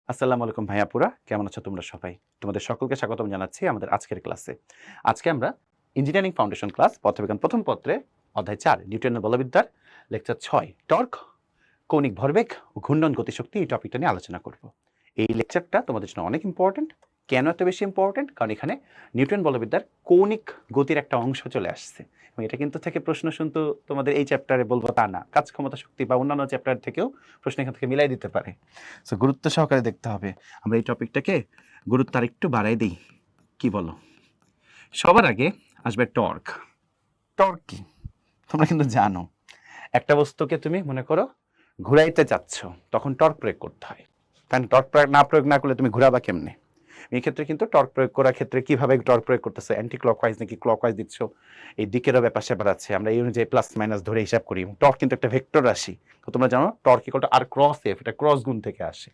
আসসালামু আলাইকুম ভাইয়াপুরা, কেমন আছো তোমরা সবাই? তোমাদের সকলকে স্বাগতম জানাচ্ছি আমাদের আজকের ক্লাসে। আজকে আমরা ইঞ্জিনিয়ারিং ফাউন্ডেশন ক্লাস পদার্থবিজ্ঞান প্রথম পত্রে অধ্যায় ৪ নিউটনের বলবিদ্যার লেকচার ৬ টর্ক, কৌণিক ভরবেগ ও ঘূর্ণন গতিশক্তি এই টপিকটা নিয়ে আলোচনা করব। এই লেকচারটা তোমাদের জন্য অনেক ইম্পর্টেন্ট। কেন এত বেশি ইম্পর্টেন্ট? কারণ এখানে নিউটন বলবিদ্যার কৌণিক গতির একটা অংশ চলে আসছে এবং এটা কিন্তু থেকে প্রশ্ন শুনতো তোমাদের এই চ্যাপ্টারে বলবো তা না, কাজ ক্ষমতা শক্তি বা অন্যান্য চ্যাপ্টার থেকেও প্রশ্ন এখান থেকে মিলাই দিতে পারে। সো গুরুত্ব সহকারে দেখতে হবে। আমরা এই টপিকটাকে গুরুত্ব আর একটু বাড়াই দিই, কি বলো? সবার আগে আসবে টর্ক। টর্ক কি তোমরা কিন্তু জানো, একটা বস্তুকে তুমি মনে করো ঘুরাইতে চাচ্ছ, তখন টর্ক প্রয়োগ করতে হয়। কারণ টর্ক প্রয়োগ না করলে তুমি ঘুরাবা কেমনে? এই ক্ষেত্রে কিন্তু টর্ক প্রয়োগ করার ক্ষেত্রে কিভাবে টর্ক প্রয়োগ করতেছে, অ্যান্টি ক্লকওয়াইজ নাকি ক্লকওয়াইজ দিচ্ছ, এই দিকেরও ব্যাপার স্যাপার আছে। আমরা এই অনুযায়ী প্লাস মাইনাস ধরে হিসাব করি। টর্ক কিন্তু একটা ভেক্টর রাশি, তো তোমরা জানো torque equal to r cross F, এটা ক্রস গুণ থেকে আসে।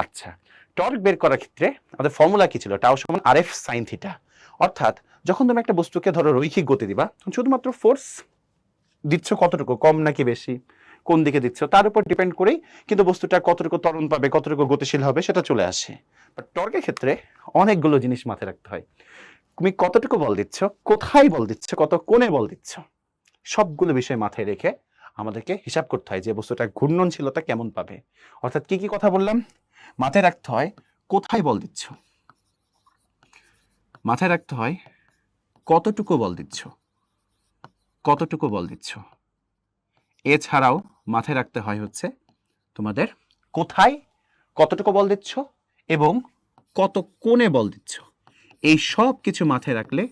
আচ্ছা, টর্ক বের করার ক্ষেত্রে আমাদের ফর্মুলা কি ছিল? টাও সমান আর এফ সাইন থিটা। অর্থাৎ যখন তুমি একটা বস্তুকে ধরো রৈখিক গতি দিবা, তখন শুধুমাত্র ফোর্স দিচ্ছ কতটুকু, কম নাকি বেশি, কোন দিকে দিচ্ছ তার উপর ডিপেন্ড করেই কিন্তু বস্তুটা কতটুকু ত্বরণ পাবে, কতটুকু গতিশীল হবে সেটা চলে আসে। বাট টর্কের ক্ষেত্রে অনেকগুলো জিনিস মাথায় রাখতে হয়। তুমি কতটুকু বল দিচ্ছ, কোথায় বল দিচ্ছ, কত কোণে বল দিচ্ছ, সবগুলো বিষয় মাথায় রেখে আমাদেরকে হিসাব করতে হয় যে বস্তুটার ঘূর্ণনশীলতা কেমন পাবে। অর্থাৎ কি কি কথা বললাম? মাথায় রাখতে হয় কোথায় বল দিচ্ছ, মাথায় রাখতে হয় কতটুকু বল দিচ্ছ, কতটুকু বল দিচ্ছ। এছাড়াও মাথায় রাখতে হয় হচ্ছে তোমাদের কোথায় কতটুকু বল দিচ্ছ এবং কত কোণে বল দিচ্ছ। এই সব কিছু মাথায় রাখলে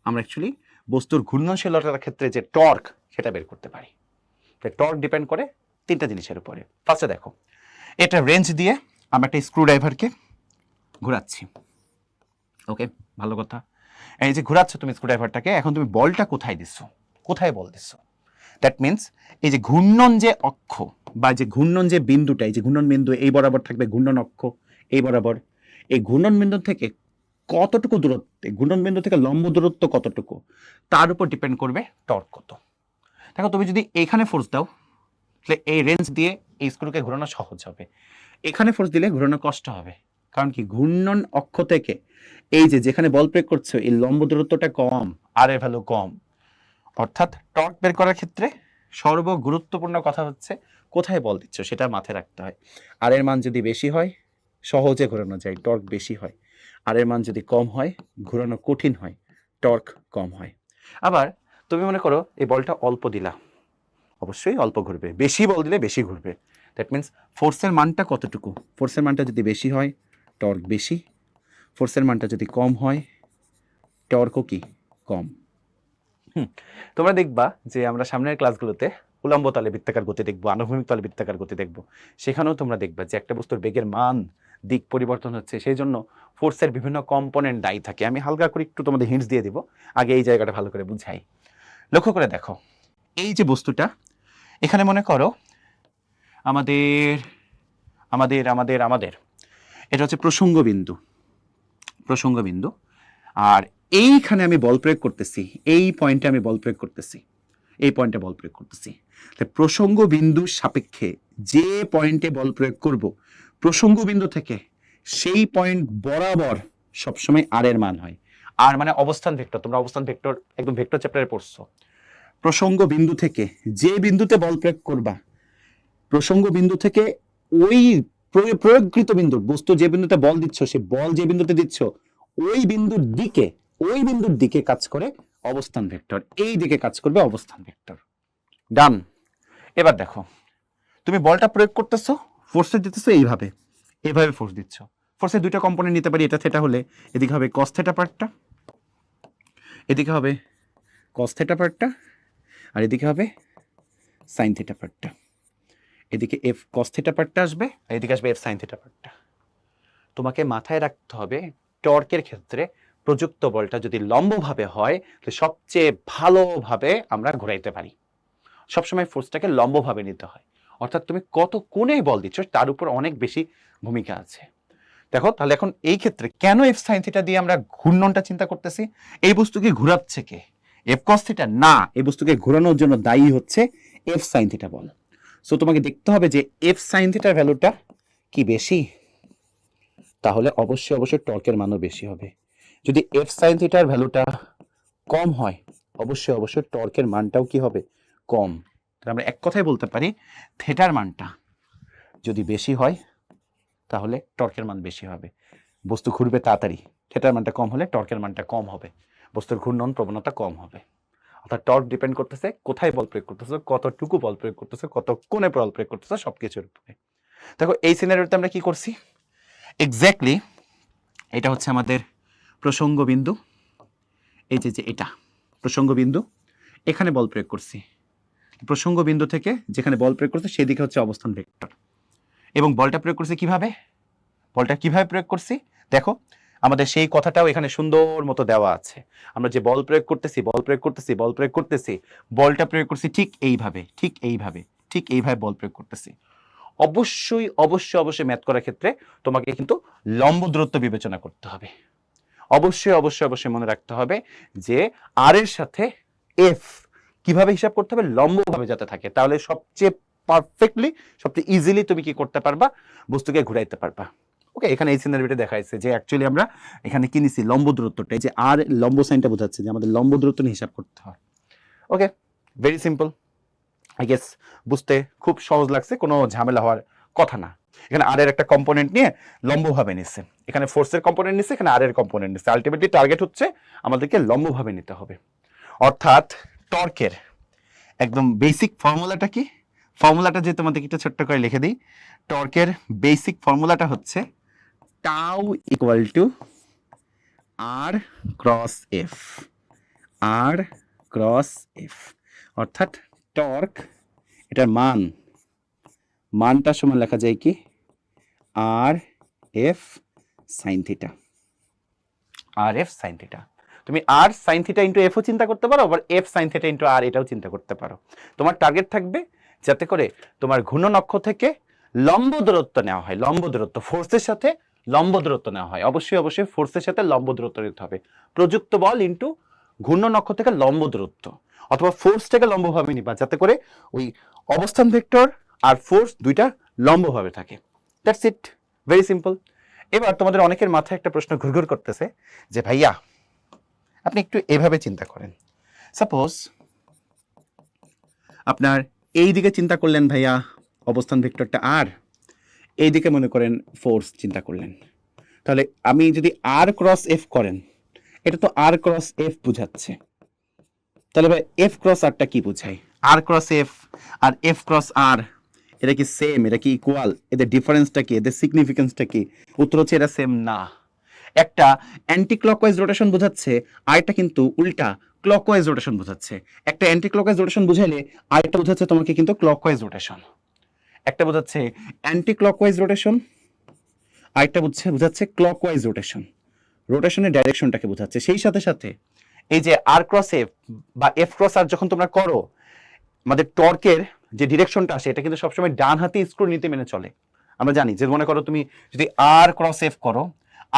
আমরা অ্যাকচুয়ালি বস্তুর ঘূর্ণনশীলতার ক্ষেত্রে যে টর্ক সেটা বের করতে পারি। টর্ক ডিপেন্ড করে তিনটা জিনিসের উপরে। ফার্স্টে দেখো, এটা রেঞ্জ দিয়ে আমরা একটা স্ক্রুড্রাইভারকে ঘোরাচ্ছি। ওকে, ভালো কথা। এই যে ঘোরাচ্ছ তুমি স্ক্রুড্রাইভারটাকে, এখন তুমি বলটা কোথায় দিচ্ছ, কোথায় বল দিচ্ছ? দ্যাট মিনস এই যে ঘূর্ণন যে অক্ষ বা যে ঘূর্ণন যে বিন্দুটা, এই যে ঘূর্ণন বিন্দু এই বরাবর থাকবে, ঘূর্ণন অক্ষ এই বরাবর, এই ঘূর্ণন বিন্দু থেকে কতটুকু দূরত্বে, ঘূর্ণন বিন্দু থেকে লম্ব দূরত্ব কতটুকু, তার উপর ডিপেন্ড করবে টর্ক কত। দেখো, তুমি যদি এখানে ফোর্স দাও তাহলে এই রেঞ্জ দিয়ে এই স্ক্রুকে ঘোরানো সহজ হবে, এখানে ফোর্স দিলে ঘোরানো কষ্ট হবে। কারণ কি, ঘূর্ণন অক্ষ থেকে এই যে যেখানে বল প্রয়োগ করছো এই লম্ব দূরত্বটা কম, আর এর ভ্যালু কম। অর্থাৎ টর্ক বের করার ক্ষেত্রে সর্ব গুরুত্বপূর্ণ কথা হচ্ছে কোথায় বল দিচ্ছ সেটা মাথায় রাখতে হয়। আর এর মান যদি বেশি হয় সহজে ঘোরানো যায়, টর্ক বেশি হয়। আর এর মান যদি কম হয় ঘোরানো কঠিন হয়, টর্ক কম হয়। আবার তুমি মনে করো এই বলটা অল্প দিলা, অবশ্যই অল্প ঘুরবে। বেশি বল দিলে বেশি ঘুরবে। দ্যাট মিনস ফোর্সের মানটা কতটুকু, ফোর্সের মানটা যদি বেশি হয় টর্ক বেশি, ফোর্সের মানটা যদি কম হয় টর্কও কি কম। তোমরা দেখবা যে আমরা সামনের ক্লাসগুলোতে উলম্ব তলে বৃত্তাকার গতি দেখবো, আনুভূমিক তলে বৃত্তাকার গতি দেখবো। সেখানেও তোমরা দেখবা যে একটা বস্তুর বেগের মান দিক পরিবর্তন হচ্ছে, সেই জন্য ফোর্সের বিভিন্ন কম্পোনেন্ট দায়ী থাকে। আমি হালকা করে একটু তোমাদের হিন্টস দিয়ে দিব, আগে এই জায়গাটা ভালো করে বুঝাই। লক্ষ্য করে দেখো, এই যে বস্তুটা এখানে মনে করো আমাদের আমাদের আমাদের আমাদের এটা হচ্ছে প্রসঙ্গ বিন্দু, প্রসঙ্গ বিন্দু। আর এইখানে আমি বল প্রয়োগ করতেছি, এই পয়েন্টে আমি বল প্রয়োগ করতেছি, এই পয়েন্টে বল প্রয়োগ করতেছি। তাই প্রসঙ্গ বিন্দুর সাপেক্ষে যে পয়েন্টে বল প্রয়োগ করব, প্রসঙ্গ বিন্দু থেকে সেই পয়েন্ট বরাবর সবসময় আর এর মান হয়। আর মানে অবস্থান ভেক্টর, তোমরা অবস্থান ভেক্টর একদম ভেক্টর চ্যাপ্টারে পড়ছো। প্রসঙ্গ বিন্দু থেকে যে বিন্দুতে বল প্রয়োগ করবা, প্রসঙ্গ বিন্দু থেকে ওই প্রয়োগকৃত বিন্দু, বস্তু যে বিন্দুতে বল দিচ্ছ, সে বল যে বিন্দুতে দিচ্ছ ওই বিন্দুর দিকে, ওই বিন্দুর দিকে কাজ করে অবস্থান ভেক্টর, এই দিকে কাজ করবে অবস্থান ভেক্টর। ডান। এবার দেখো, তুমি বলটা প্রয়োগ করতেছো, ফোর্সে দিতেছো এইভাবে, এইভাবে ফোর্স দিচ্ছ। ফোর্সের দুইটা কম্পোনেন্ট নিতে পারি, এটা থেটা হলে এদিকে হবে কস থেটা পার্টটা, এদিকে হবে কস থেটা পার্টটা, আর এদিকে হবে সাইন থেটা পার্টটা। এদিকে এফ কস থেটা পার্টটা আসবে, আর এদিকে আসবে এফ সাইন থেটা পার্টটা। তোমাকে মাথায় রাখতে হবে টর্কের ক্ষেত্রে প্রযুক্ত বলটা যদি লম্বভাবে হয় তাহলে সবচেয়ে ভালোভাবে আমরা ঘোরাইতে পারি। সবসময় ফোর্সটাকে লম্বভাবে নিতে হয়, অর্থাৎ তুমি কত কোণে বল দিচ্ছ তার উপর অনেক বেশি ভূমিকা আছে। দেখো তাহলে এখন এই ক্ষেত্রে কেন এফ সাইন থিটা দিয়ে আমরা ঘূর্ণনটা চিন্তা করতেছি? এই বস্তুকে ঘোরাচ্ছে কে? এফ কস থিটা না, এই বস্তুকে ঘোরানোর জন্য দায়ী হচ্ছে এফ সাইন থিটা বল। সো তোমাকে দেখতে হবে যে এফ সাইন থিটার ভ্যালুটা কি বেশি তাহলে অবশ্যই অবশ্যই টর্কের মানও বেশি হবে। যদি এফ সাইন থিটার ভ্যালুটা কম হয় অবশ্যই অবশ্যই টর্কের মানটাও কি হবে, কম। তাহলে আমরা এক কথায় বলতে পারি থিটার মানটা যদি বেশি হয় তাহলে টর্কের মান বেশি হবে, বস্তু ঘুরবে তাড়াতাড়ি। থিটার মানটা কম হলে টর্কের মানটা কম হবে, বস্তুর ঘূর্ণন প্রবণতা কম হবে। অর্থাৎ টর্ক ডিপেন্ড করতেছে কোথায় বল প্রয়োগ করতেছে, কতটুকু বল প্রয়োগ করতেছে, কত কোণে বল প্রয়োগ করতেছে, সবকিছুর উপরে। দেখো এই সিনারিওতে আমরা কি করছি, এক্স্যাক্টলি এটা হচ্ছে আমাদের প্রসঙ্গ বিন্দু, এই যে এটা প্রসঙ্গ বিন্দু, এখানে বল প্রয়োগ করছি। প্রসঙ্গ বিন্দু থেকে যেখানে বল প্রয়োগ করছে সেদিকে হচ্ছে অবস্থান ভেক্টর, এবং বলটা প্রয়োগ করছি কিভাবে, বলটা কিভাবে প্রয়োগ করছি দেখো, আমাদের সেই কথাটাও এখানে সুন্দর মতো দেওয়া আছে। আমরা যে বল প্রয়োগ করতেছি বল প্রয়োগ করতেছি বল প্রয়োগ করতেছি, বলটা প্রয়োগ করছি ঠিক এইভাবে ঠিক এইভাবে ঠিক এইভাবে বল প্রয়োগ করতেছি। অবশ্যই অবশ্যই অবশ্যই ম্যাথ করার ক্ষেত্রে তোমাকে কিন্তু লম্ব দূরত্ব বিবেচনা করতে হবে। অবশ্যই অবশ্যই অবশ্যই মনে রাখতে হবে যে আর এর সাথে এফ কিভাবে হিসাব করতে হবে, লম্বভাবে যাতে থাকে, তাহলে সবচেয়ে পারফেক্টলি সবচেয়ে ইজিলি তুমি কি করতে পারবা, বস্তুকে ঘুরাইতে পারবা। ওকে, এখানে এই সিনারিওটা দেখাইছে যে অ্যাকচুয়ালি আমরা এখানে কি নিছি, লম্ব দূরত্বটা, এই যে আর লম্ব সাইনটা বোঝাচ্ছে যে আমাদের লম্ব দূরত্ব নিয়ে হিসাব করতে হয়। ওকে, ভেরি সিম্পল, আই গেস বুঝতে খুব সহজ লাগছে, কোনো ঝামেলা হওয়ার কথা না। এখানে আর এর একটা কম্পোনেন্ট নিয়ে লম্বভাবে নিচ্ছে, এখানে ফোর্সের কম্পোনেন্ট নিচ্ছে, এখানে আর এর কম্পোনেন্ট নিচ্ছে। আলটিমেটলি টার্গেট হচ্ছে আমাদেরকে লম্বভাবে নিতে হবে। অর্থাৎ টর্কের একদম বেসিক ফর্মুলাটা কি, ফর্মুলাটা যে তোমাদেরকে একটু ছোট্ট করে লিখে দিই। টর্কের বেসিক ফর্মুলাটা হচ্ছে tau equal to r cross F, r cross F. অর্থাৎ টর্ক এটার মানটা সমান লেখা যায় কি, r F sine theta, r F sine theta. তুমি আর সাইন থিটা ইন্টু এফও চিন্তা করতে পারো, আবার F sine theta into r এটাও চিন্তা করতে পারো। তোমার টার্গেট থাকবে যাতে করে তোমার ঘূর্ণন অক্ষ থেকে লম্ব দূরত্ব নেওয়া হয়, লম্ব দূরত্ব ফোর্সের সাথে লম্ব দূরত্ব নেওয়া হয়। অবশ্যই অবশ্যই ফোর্সের সাথে লম্ব দূরত্ব নিতে হবে, প্রযুক্ত বল ইন্টু ঘূর্ণন অক্ষ থেকে লম্ব দূরত্ব, অথবা ফোর্সটাকে লম্বভাবে নিবা যাতে করে ওই অবস্থান ভেক্টর আর ফোর্স দুইটা লম্বভাবে থাকে। That's it, very simple. এবার তোমাদের অনেকের মাথায় একটা প্রশ্ন ঘুরঘুর করতেছে যে ভাইয়া আপনি একটু এভাবে চিন্তা করেন, সাপোজ আপনার এই দিকে চিন্তা করলেন ভাইয়া অবস্থান ভেক্টরটা, আর এই দিকে মনে করেন ফোর্স চিন্তা করলেন, তাহলে আমি যদি আর ক্রস এফ করেন, এটা তো আর ক্রস এফ বুঝাচ্ছে, তাহলে ভাই এফ ক্রস আরটা কি বুঝায়, আর ক্রস এফ আর এফ ক্রস আর এটা কি সেম, এটা কি ইকুয়াল, এদের ডিফারেন্সটা কি, এদের সিগনিফিকেন্সটা কি? উত্তর হচ্ছে এটা সেম না। একটা অ্যান্টি ক্লকওয়াইজ রোটেশন বোঝাচ্ছে, আরেকটা কিন্তু উল্টা ক্লকওয়াইজ রোটেশন বোঝাচ্ছে। একটা অ্যান্টি ক্লকওয়াইজ রোটেশন বুঝাইলে আরেকটা বোঝাচ্ছে তোমাকে কিন্তু ক্লকওয়াইজ রোটেশন। একটা বোঝাচ্ছে অ্যান্টি ক্লকওয়াইজ রোটেশন, আরেকটা বোঝাচ্ছে ক্লকওয়াইজ রোটেশন, রোটেশনের ডাইরেকশনটাকে বোঝাচ্ছে। সেই সাথে সাথে এই যে আর ক্রস এফ বা এফ ক্রস আর যখন তোমরা করো, আমাদের টর্কের যে ডিরেকশনটা আসে এটা কিন্তু সবসময় ডান হাতে স্ক্রু নীতি মেনে চলে। আমরা জানি যে মনে করো তুমি যদি আর ক্রস এফ করো,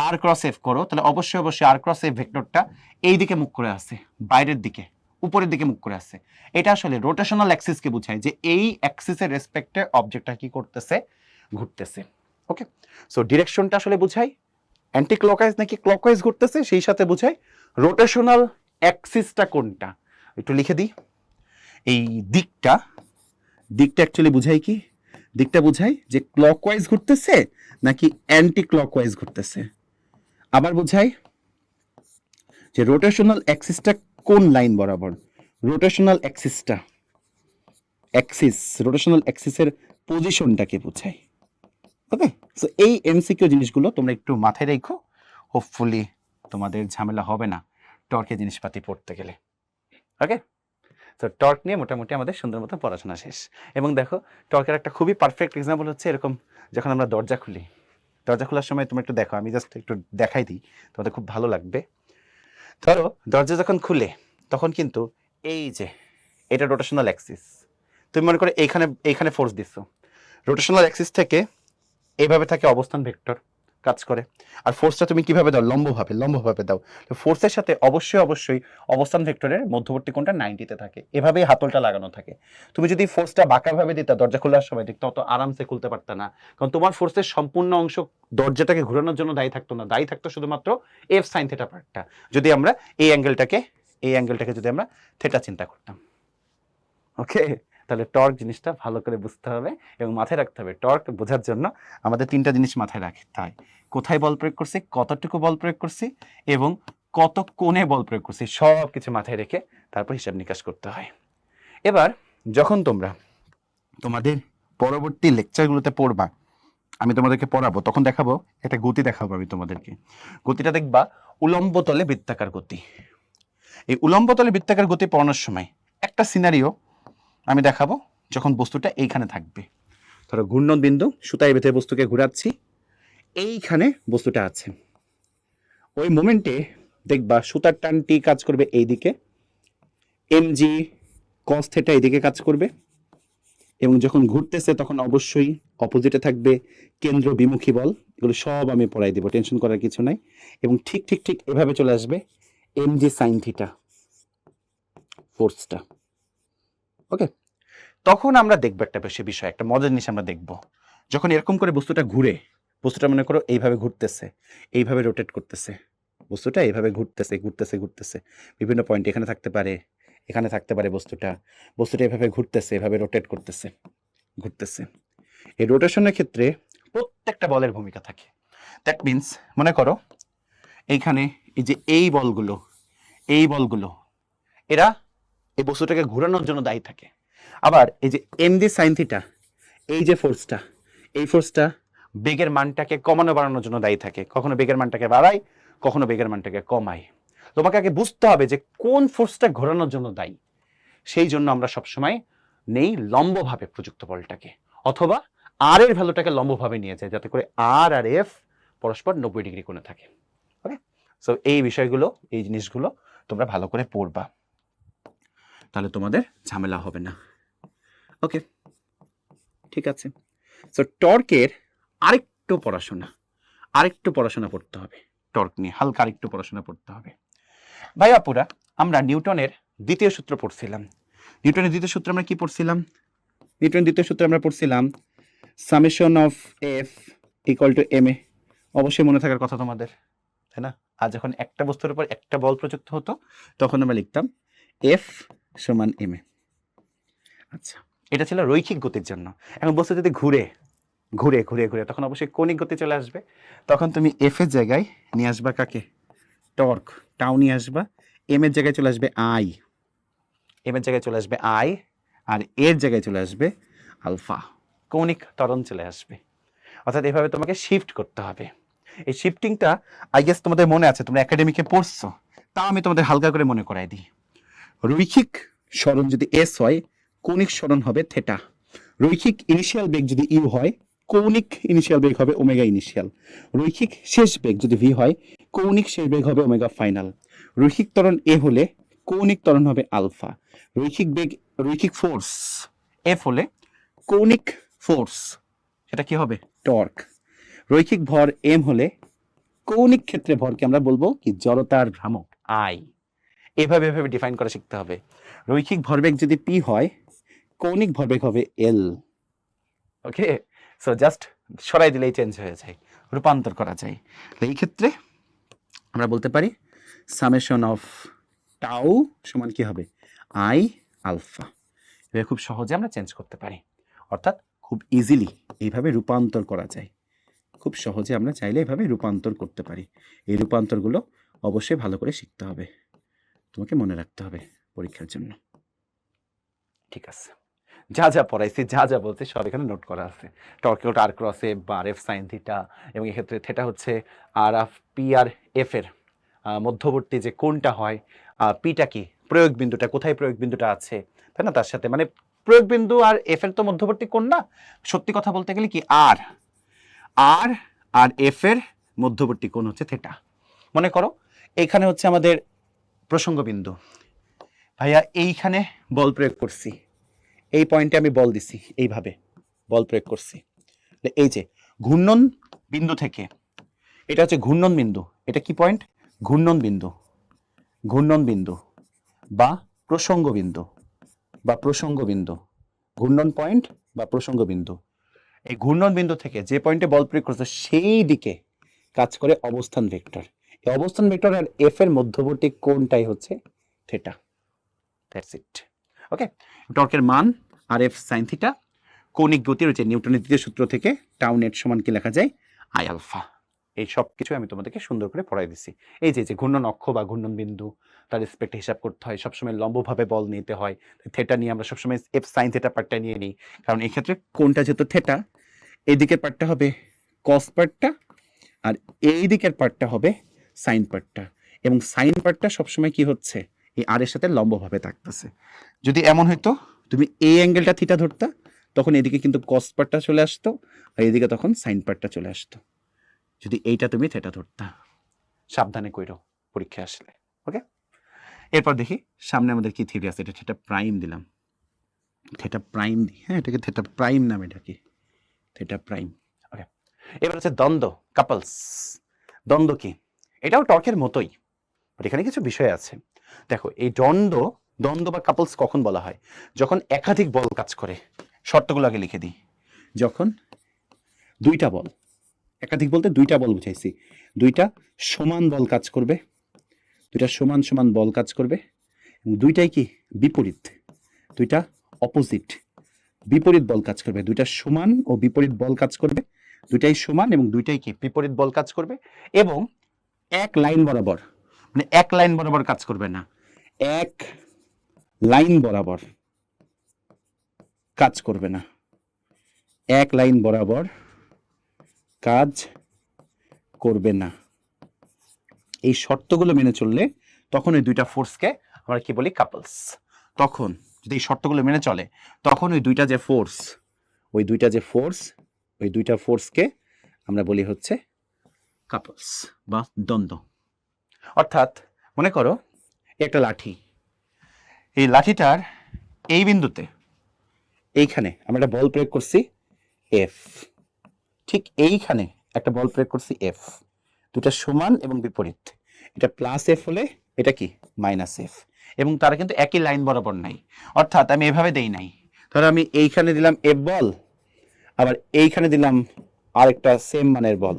আর ক্রস এফ করো, তাহলে অবশ্যই অবশ্যই আর ক্রস এফ ভেক্টরটা এই দিকে মুখ করে আসে, বাইরের দিকে উপরের দিকে মুখ করে আসে। এটা আসলে রোটেশনাল অ্যাক্সিসকে বোঝায় যে এই অ্যাক্সিসের রেসপেক্টে অবজেক্টটা কি করতেছে, ঘুরতেছে। ওকে, সো ডিরেকশনটা আসলে বোঝায় অ্যান্টি ক্লকওয়াইজ নাকি ক্লকওয়াইজ ঘুরতেছে, সেই সাথে বোঝায় রোটেশনাল অ্যাক্সিসটা কোনটা। একটু লিখে দিই, এই দিকটা অ্যাকচুয়ালি বোঝায় কি, দিকটা বোঝায় যে ক্লকওয়াইজ ঘুরতেছে নাকি অ্যান্টি ক্লকওয়াইজ ঘুরতেছে। আবার বোঝায় যে রোটেশনাল অ্যাক্সিসটা কোন লাইন বরাবর, রোটেশনাল রোটেশনাল অ্যাক্সিসের পজিশনটাকে বোঝায়। ওকে, সো এই এমসিকিউ জিনিসগুলো তোমরা একটু মাথায় রেখো, হোপফুলি তোমাদের ঝামেলা হবে না টর্কের জিনিসপাতি পড়তে গেলে। ওকে, তো টর্ক নিয়ে মোটামুটি আমাদের সুন্দর মতো পড়াশোনা শেষ। এবং দেখো টর্কের একটা খুবই পারফেক্ট এক্সাম্পল হচ্ছে এরকম, যখন আমরা দরজা খুলি, দরজা খোলার সময় তোমরা একটু দেখো, আমি জাস্ট একটু দেখাই দিই, তোমাদের খুব ভালো লাগবে। ধরো দরজা যখন খুলে তখন কিন্তু এই যে এটা রোটেশনাল অ্যাক্সিস, তুমি মনে করো এইখানে ফোর্স দিচ্ছ, রোটেশনাল অ্যাক্সিস থেকে এইভাবে থাকে অবস্থান ভেক্টর, কাজ করে। আর ফোর্সটা তুমি কিভাবে দাও? লম্বভাবে দাও। তো ফোর্সের সাথে অবশ্যই অবস্থান ভেক্টরের মধ্যবর্তী কোণটা 90-তে থাকে, এভাবেই হাতলটা লাগানো থাকে। তুমি যদি ফোর্সটা বাঁকাভাবে দিতা দরজা খোলার সময় দেখতে অত আরামসে খুলতে পারতা না, কারণ তোমার ফোর্সের সম্পূর্ণ অংশ দরজাটাকে ঘোরানোর জন্য দায়ী থাকতো না, দায়ী থাকতো শুধুমাত্র এফ সাইন থিটা পার্টটা। যদি আমরা এই অ্যাঙ্গেলটাকে যদি আমরা থিটা চিন্তা করতাম, ওকে, তাহলে টর্ক জিনিসটা ভালো করে বুঝতে হবে এবং মাথায় রাখতে হবে। টর্ক বোঝার জন্য আমাদের 3টা জিনিস মাথায় রাখতে হয়: কোথায় বল প্রয়োগ করছি, কতটুকু বল প্রয়োগ করছি, এবং কত কোণে বল প্রয়োগ করছি, সব কিছু মাথায় রেখে তারপর হিসাব নিকাশ করতে হয়। এবার যখন তোমরা তোমাদের পরবর্তী লেকচারগুলোতে পড়বা, আমি তোমাদেরকে পড়াবো, তখন দেখাবো একটা গতি দেখাবো আমি তোমাদেরকে। গতিটা দেখবা উলম্ব তলে বৃত্তাকার গতি। এই উলম্ব তলে বৃত্তাকার গতি পড়ানোর সময় একটা সিনারিও আমি দেখাবো, যখন বস্তুটা এইখানে থাকবে, ধরো ঘূর্ণন বিন্দু, সুতায় বেঁধে বস্তুকে ঘোরাচ্ছি, এইখানে বস্তুটা আছে। ওই মোমেন্টে দেখবা সুতার টানটি কাজ করবে এইদিকে, এমজি কস থিটা এইদিকে কাজ করবে, এবং যখন ঘুরতেছে তখন অবশ্যই অপোজিটে থাকবে কেন্দ্র বিমুখী বল। এগুলো সব আমি পড়াই দেবো, টেনশন করার কিছু নাই। এবং ঠিক এভাবে চলে আসবে এমজি সাইন থিটা ফোর্সটা। ওকে, তখন আমরা দেখবো একটা বেশি বিষয়, একটা মজার জিনিস আমরা দেখবো, যখন এরকম করে বস্তুটা ঘুরে, বস্তুটা মনে করো এইভাবে ঘুরতেছে, এইভাবে রোটেট করতেছে, বস্তুটা এইভাবে ঘুরতেছে, বিভিন্ন পয়েন্ট এখানে থাকতে পারে, এখানে থাকতে পারে, বস্তুটা এভাবে ঘুরতেছে, এভাবে রোটেট করতেছে, এই রোটেশনের ক্ষেত্রে প্রত্যেকটা বলের ভূমিকা থাকে। দ্যাট মিনস মনে করো এইখানে এই যে এই বলগুলো এরা এই বস্তুটাকে ঘোরানোর জন্য দায়ী থাকে। আবার এই যে এমজি সাইন থিটা, এই যে ফোর্সটা, এই ফোর্সটা বেগের মানটাকে কমানো বাড়ানোর জন্য দায়ী থাকে। কখনো বেগের মানটাকে বাড়ায়, কখনো বেগের মানটাকে কমায়। তোমাকে আগে বুঝতে হবে যে কোন ফোর্সটা ঘোরানোর জন্য দায়ী। সেই জন্য আমরা সবসময় নেই লম্বভাবে প্রযুক্ত বলটাকে, অথবা আর এর ভ্যালুটাকে লম্বভাবে নিয়ে যায়, যাতে করে আর আর এফ পরস্পর 90 ডিগ্রি কোণে থাকে। ওকে, সো এই বিষয়গুলো, এই জিনিসগুলো তোমরা ভালো করে পড়বা, তাহলে তোমাদের ঝামেলা হবে না। ওকে, ঠিক আছে। সো টর্কের আরেকটু পড়াশোনা পড়তে হবে, টর্ক নিয়ে হালকা আরেকটু পড়াশোনা পড়তে হবে। ভাই আপুরা, আমরা নিউটনের দ্বিতীয় সূত্র পড়ছিলাম। নিউটনের দ্বিতীয় সূত্র আমরা কি পড়ছিলাম? নিউটনের দ্বিতীয় সূত্র আমরা পড়ছিলাম summation of F equal to M A. অবশ্যই মনে থাকার কথা তোমাদের, তাই না? আর যখন একটা বস্তুর উপর একটা বল প্রযুক্ত হতো, তখন আমরা লিখতাম এফ সমান এম এ। আচ্ছা, এটা ছিল রৈখিক গতির জন্য। এখন বস্তু যদি ঘুরে তখন অবশ্যই কৌণিক গতি চলে আসবে। তখন তুমি এফ এর জায়গায় নিয়ে আসবা কাকে? টর্ক, টাউ নিয়ে আসবা। এম এর জায়গায় চলে আসবে আই, আর এর জায়গায় চলে আসবে আলফা, কৌণিক ত্বরণ চলে আসবে। অর্থাৎ এভাবে তোমাকে শিফট করতে হবে। এই শিফটিংটা আই গেস তোমাদের মনে আছে, তোমরা একাডেমিকে পড়ছো, তাও আমি তোমাদের হালকা করে মনে করাই দিই। রৈখিক সরণ যদি এস হয়, কৌণিক সরণ হবে থেটা। রৈখিক ইনিশিয়াল বেগ যদি ইউ হয়, কৌণিক ইনিশিয়াল বেগ হবে ওমেগা ইনিশিয়াল। রৈখিক শেষ বেগ যদি ভি হয়, কৌণিক শেষ বেগ হবে ওমেগা ফাইনাল। রৈখিক ত্বরণ এ হলে কৌণিক ত্বরণ হবে আলফা। রৈখিক ফোর্স এফ হলে কৌণিক ফোর্স, সেটা কি হবে? টর্ক। রৈখিক ভর এম হলে কৌণিক ক্ষেত্রে ভরকে আমরা বলবো কি? জড়তার ভ্রামক, আই। এভাবে ডিফাইন করা শিখতে হবে। রৈখিক ভরবেগ যদি পি হয়, কৌণিক ভরবেগ হবে এল। ওকে, সো জাস্ট সরাই দিলেই চেঞ্জ হয়ে যায়, রূপান্তর করা যায়। এই ক্ষেত্রে আমরা বলতে পারি সামেশন অফ টাউ সমান কি হবে? I alpha. এভাবে খুব সহজে আমরা চেঞ্জ করতে পারি, অর্থাৎ খুব ইজিলি এইভাবে রূপান্তর করা যায়। খুব সহজে আমরা চাইলে এভাবে রূপান্তর করতে পারি। এই রূপান্তরগুলো অবশ্যই ভালো করে শিখতে হবে, তোমাকে মনে রাখতে হবে পরীক্ষার জন্য। ঠিক আছে, যা পড়াইছি, যা বলছি সব এখানে নোট করা আছে। টর্কের আর ক্রস এফ বা আর এফ সাইন থিটা, এবং এক্ষেত্রে থিটা হচ্ছে আর অফ পি আর এফ এর মধ্যবর্তী যে কোণটা হয়। পিটা কি? প্রয়োগ বিন্দুটা, কোথায় প্রয়োগ বিন্দুটা আছে, তাই না? তার সাথে মানে প্রয়োগ বিন্দু আর এফ এর তো মধ্যবর্তী কোণ না, সত্যি কথা বলতে গেলে কি আর এফ এর মধ্যবর্তী কোণ হচ্ছে থিটা। মনে করো এইখানে হচ্ছে আমাদের প্রসঙ্গ বিন্দু, ভাইয়া এইখানে বল প্রয়োগ করছি, এই পয়েন্টে আমি বল দিছি, এইভাবে বল প্রয়োগ করছি। এই যে ঘূর্ণন বিন্দু থেকে এটা হচ্ছে ঘূর্ণন বিন্দু। এটা কি পয়েন্ট? ঘূর্ণন বিন্দু, ঘূর্ণন বিন্দু বা প্রসঙ্গ বিন্দু, বা প্রসঙ্গ বিন্দু, ঘূর্ণন পয়েন্ট বা প্রসঙ্গ বিন্দু। এই ঘূর্ণন বিন্দু থেকে যে পয়েন্টে বল প্রয়োগ করছে সেই দিকে কাজ করে অবস্থান ভেক্টর। এই অবস্থান ভেক্টর আর এফ এর মধ্যবর্তী কোণটাই হচ্ছে থিটা। That's it. ওকে, টর্কের মান আর এফ সাইন থিটা। কৌণিক গতির হচ্ছে নিউটনের দ্বিতীয় সূত্র থেকে টাউ নেট সমান কি লেখা যায়? I alpha. এই সব কিছু আমি তোমাদেরকে সুন্দর করে পড়াই দিছি। এই যে ঘূর্ণন অক্ষ বা ঘূর্ণন বিন্দু, তার রেসপেক্টে হিসাব করতে হয়, সবসময় লম্বভাবে বল নিতে হয়। থেটা নিয়ে আমরা সবসময় এফ সাইন থেটা পার্টটা নিয়ে নিই, কারণ এই ক্ষেত্রে কোনটা যেহেতু থেটা, এই দিকের পার্টটা হবে কস পার্টটা, আর এই দিকের পার্টটা হবে সাইন পার্টটা। এবং সাইন পার্টটা সবসময় কি হচ্ছে? এই আর এর সাথে লম্বভাবে থাকতেছে। যদি এমন হইতো তুমি এই অ্যাঙ্গেলটা থিটা ধরতা, তখন এদিকে কিন্তু কস পার্টটা চলে আসতো, আর এদিকে তখন সাইন পার্টটা চলে আসতো। যদি এইটা তুমি থেটা ধরতা। সাবধানে কইরো পরীক্ষা আসলে। ওকে, এরপর দেখি সামনে আমাদের কি থিওরি আছে। এটা থেটা প্রাইম দিলাম, থেটা প্রাইম দিই, হ্যাঁ এটাকে থেটা প্রাইম নামে ডাকি, থেটা প্রাইম। ওকে, এবার হচ্ছে দ্বন্দ্ব, কাপলস। দ্বন্দ্ব কি? এটাও টর্কের মতোই, বাট এখানে কিছু বিষয় আছে। দেখো, এই দ্বন্দ্ব বা কাপলস কখন বলা হয়? যখন একাধিক বল কাজ করে। শর্তগুলো আগে লিখে দিই। যখন দুইটা বল, একাধিক বলতে দুইটা বল বুঝাইছি, দুইটা সমান বল কাজ করবে, দুইটা সমান সমান বল কাজ করবে, এবং দুইটাই কি বিপরীত, দুইটা অপোজিট, বিপরীত বল কাজ করবে। দুইটা সমান ও বিপরীত বল কাজ করবে, দুইটাই সমান এবং দুইটাই কি বিপরীত বল কাজ করবে, এবং এক লাইন বরাবর, মানে এক লাইন বরাবর কাজ করবে না, এক লাইন বরাবর কাজ করবে না, এক লাইন বরাবর কাজ করবে না। এই শর্তগুলো মেনে চললে তখন ওই দুইটা ফোর্সকে আমরা কি বলি? কাপলস। তখন যদি এই শর্তগুলো মেনে চলে, তখন ওই দুইটা যে ফোর্স, ওই দুইটা ফোর্সকে আমরা বলি হচ্ছে কাপলস বা দ্বন্দ্ব। অর্থাৎ মনে করো একটা লাঠি, এই লাঠিটার এই বিন্দুতে, এইখানে আমরা একটা বল প্রয়োগ করছি এফ, ঠিক এইখানে একটা বল প্রয়োগ করছি এফ, দুটা সমান এবং বিপরীত। এটা প্লাস এফ হলে এটা কি মাইনাস এফ, এবং তারা কিন্তু একই লাইন বরাবর নাই। অর্থাৎ আমি এভাবে দেই নাই, ধরো আমি এইখানে দিলাম এফ বল, আবার এইখানে দিলাম আরেকটা সেম মানের বল,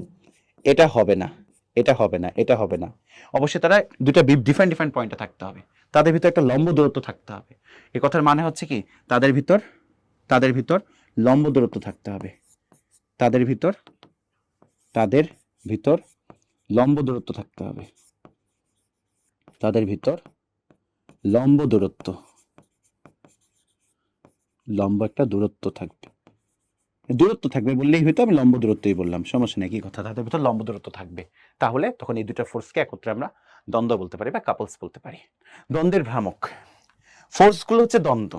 এটা হবে না, এটা হবে না, এটা হবে না। অবশ্যই তারা দুটা ডিফারেন্ট ডিফারেন্ট পয়েন্টে থাকতে হবে, তাদের ভিতর একটা লম্ব দূরত্ব থাকতে হবে। এই কথার মানে হচ্ছে কি, তাদের ভিতর লম্ব দূরত্ব থাকতে হবে, তাদের ভিতর লম্ব দূরত্ব থাকতে হবে, তাদের ভিতর লম্ব দূরত্ব, লম্ব একটা দূরত্ব থাকবে, দূরত্ব থাকবে বললেই হয়তো, আমি লম্ব দূরত্বই বললাম, সমস্যা নেই, কি কথা, তাদের ভিতর লম্ব দূরত্ব থাকবে। তাহলে তখন এই দুটো ফোর্সকে একত্রে আমরা দ্বন্দ্ব বলতে পারি বা কাপলস বলতে পারি। দ্বন্দ্বের ভ্রামক, ফোর্সগুলো হচ্ছে দ্বন্দ্ব,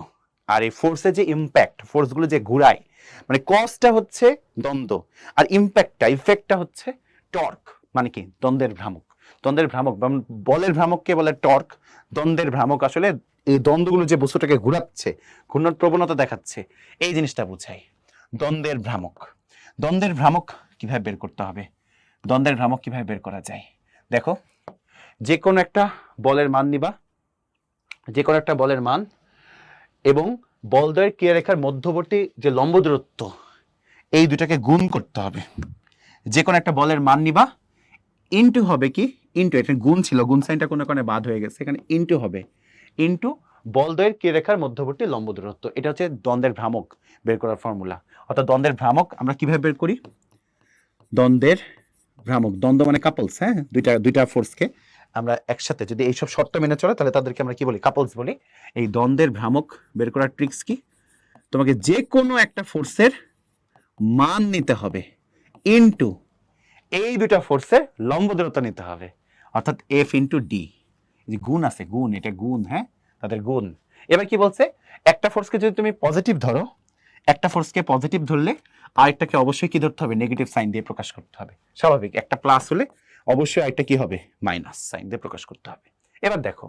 আর এই ফোর্সের যে ইম্প্যাক্ট, ফোর্সগুলো যে ঘুরায়, মানে কসটা হচ্ছে দ্বন্দ্ব, আর ইফেক্টটা হচ্ছে টর্ক, মানে কি দ্বন্দ্বের ভ্রামক। দ্বন্দ্বের ভ্রামক, বলের ভ্রামককে বলে টর্ক, দ্বন্দ্বের ভ্রামক আসলে এই দ্বন্দ্বগুলো যে বস্তুটাকে ঘুরাচ্ছে, ঘূর্ণন প্রবণতা দেখাচ্ছে, এই জিনিসটা বোঝায় দ্বন্দ্বের ভ্রামক। দ্বন্দ্বের ভ্রামক কিভাবে বের করতে হবে? দ্বন্দ্বের ভ্রামক কিভাবে বের করা যায়? দেখো, যে কোনো একটা বলের মান নিবা, যে কোনো একটা বলের মান, এবং বলদ্বয়ের ক্রিয়ারেখার মধ্যবর্তী যে লম্ব দূরত্ব, এই দুটাকে গুণ করতে হবে। যে কোনো একটা বলের মান নিবা, ইনটু হবে কি, ইনটু, এটা গুণ ছিল, গুণ সাইনটা কোনো কারণে বাদ হয়ে গেছে, এখানে ইনটু হবে, ইনটু বলদ্বয়ের ক্রিয়ারেখার মধ্যবর্তী লম্ব দূরত্ব। এটা হচ্ছে দ্বন্দ্বের ভ্রামক বের করার ফর্মুলা। অর্থাৎ দ্বন্দ্বের ভ্রামক আমরা কিভাবে বের করি? দ্বন্দ্বের ভ্রামক, দ্বন্দ্ব মানে কাপলস, হ্যাঁ, দুইটা ফোর্সকে আমরা একসাথে যদি এইসব শর্ত মেনে চলে, তাহলে তাদেরকে আমরা কি বলি? কাপলস বলি। এই দ্বন্দ্বের ভ্রামক বের করার ট্রিক্স কি? তোমাকে যে কোনো একটা ফোর্সের মান নিতে হবে, ইনটু এই দুইটা ফোর্সের লম্ব দূরত্ব নিতে হবে, অর্থাৎ এফ ইনটু ডি। যে গুণ আছে, গুণ, এটা গুণ, হ্যাঁ, তাদের গুণ। এবার কি বলছে? একটা ফোর্সকে যদি তুমি পজিটিভ ধরো, একটা ফোর্সকে পজিটিভ ধরলে আরেকটাকে অবশ্যই কি ধরতে হবে? নেগেটিভ সাইন দিয়ে প্রকাশ করতে হবে। স্বাভাবিক, একটা প্লাস হলে অবশ্যই আরেকটা কি হবে? মাইনাস সাইন দিয়ে প্রকাশ করতে হবে। এবার দেখো,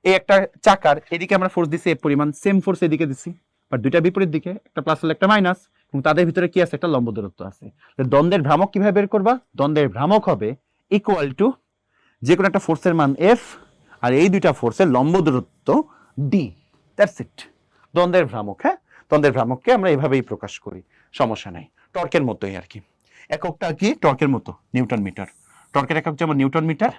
এই একটা চাকার এদিকে আমরা ফোর্স দিছি এফ পরিমাণ, সেম ফোর্স এদিকে দিছি, বাট দুইটা বিপরীত দিকে, একটা প্লাস হলে একটা মাইনাস, এবং তাদের ভিতরে কি আছে, একটা লম্ব দূরত্ব আছে। দ্বন্দ্বের ভ্রামক কিভাবে বের করবা? দ্বন্দ্বের ভ্রামক হবে ইকুয়াল টু যে কোনো একটা ফোর্সের মান এফ আর এই দুইটা ফোর্সের লম্ব দূরত্ব ডি, দ্যাটস ইট দ্বন্দ্বের ভ্রামক। হ্যাঁ, দ্বন্দ্বের ভ্রামককে আমরা এভাবেই প্রকাশ করি, সমস্যা নাই, টর্কের মতোই আর কি। এককটা কি টর্কের মতো, নিউটন মিটার। টর্কের একক যেমন নিউটন মিটার,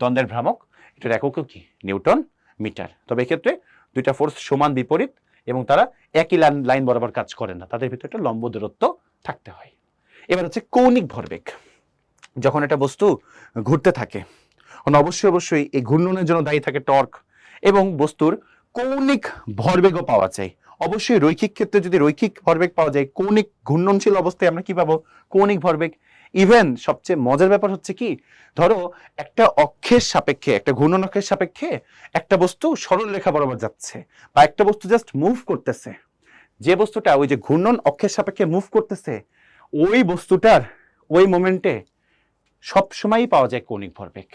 দ্বন্দ্বের ভ্রামক এটার এককও কি নিউটন মিটার। তবে এক্ষেত্রে দুইটা ফোর্স সমান বিপরীত এবং তারা একই লাইন বরাবর কাজ করে না, তাদের ভিতরে একটা লম্ব দূরত্ব থাকতে হয়। এবার হচ্ছে কৌণিক ভরবেগ। যখন একটা বস্তু ঘুরতে থাকে অবশ্যই এই ঘূর্ণনের জন্য দায়ী থাকে টর্ক, এবং বস্তুর কৌণিক ভরবেগও পাওয়া যায়। অবশ্যই রৈখিক ক্ষেত্রে যদি রৈখিক ভরবেগ পাওয়া যায়, কৌণিক ঘূর্ণনশীল অবস্থায় আমরা কি পাবো? কৌণিক ভরবেগ। ইভেন সবচেয়ে মজার ব্যাপার হচ্ছে কি, ধরো একটা অক্ষের সাপেক্ষে, একটা ঘূর্ণন অক্ষের সাপেক্ষে একটা বস্তু সরল রেখা বরাবর যাচ্ছে, বা একটা বস্তু জাস্ট মুভ করতেছে, যে বস্তুটা ওই যে ঘূর্ণন অক্ষের সাপেক্ষে মুভ করতেছে, ওই বস্তুটার ওই মোমেন্টে সবসময়ই পাওয়া যায় কৌণিক ভরবেগ।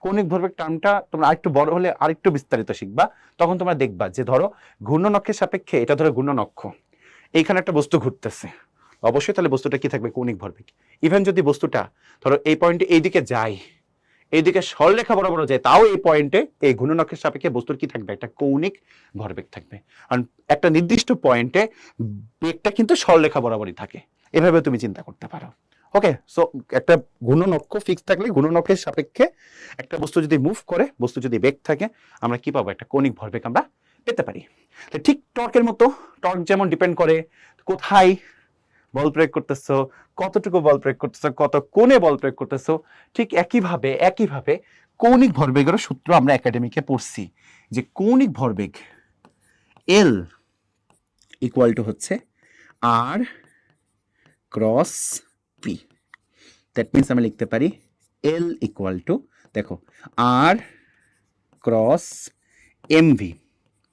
কৌণিক ভরবেগ টার্মটা তোমরা আরেকটু বড় হলে আরেকটু বিস্তারিত শিখবা, তখন তোমরা দেখবা যে ধরো ঘূর্ণন অক্ষের সাপেক্ষে, এটা ধরো ঘূর্ণন অক্ষ, এইখানে একটা বস্তু ঘুরতেছে, অবশ্যই তাহলে বস্তুটা কি থাকবে? কৌণিক ভরবেগ। ইভেন যদি বস্তুটা ধরো এই পয়েন্টে এইদিকে যায়, এইদিকে সরলরেখা বরাবর যায়, তাও এই পয়েন্টে এই ঘূর্ণন অক্ষের সাপেক্ষে বস্তুর কি থাকবে? একটা কৌণিক ভরবেগ থাকবে। কারণ একটা নির্দিষ্ট পয়েন্টে বেগটা কিন্তু সরলরেখা বরাবরই থাকে, এভাবে তুমি চিন্তা করতে পারো। ওকে, সো একটা ঘূর্ণন অক্ষ ফিক্স থাকলে ঘূর্ণন অক্ষের সাপেক্ষে একটা বস্তু যদি মুভ করে, বস্তু যদি বেগ থাকে, আমরা কি পাবো? একটা কৌণিক ভরবেগ আমরা পেতে পারি। ঠিক টর্কের মতো, টর্ক যেমন ডিপেন্ড করে কোথায় বল প্রয়োগ করতেছো, কতটুকু বল প্রয়োগ করতেছো, কত কোণে বল প্রয়োগ করতেছো, ঠিক একইভাবে কৌণিক ভরবেগের সূত্র আমরা একাডেমিকে পড়ছি, যে কৌণিক ভরবেগ এল ইকুয়াল টু হচ্ছে আর ক্রস পি। দ্যাট মিনস আমরা লিখতে পারি এল ইকুয়াল টু, দেখো, আর ক্রস এমভি।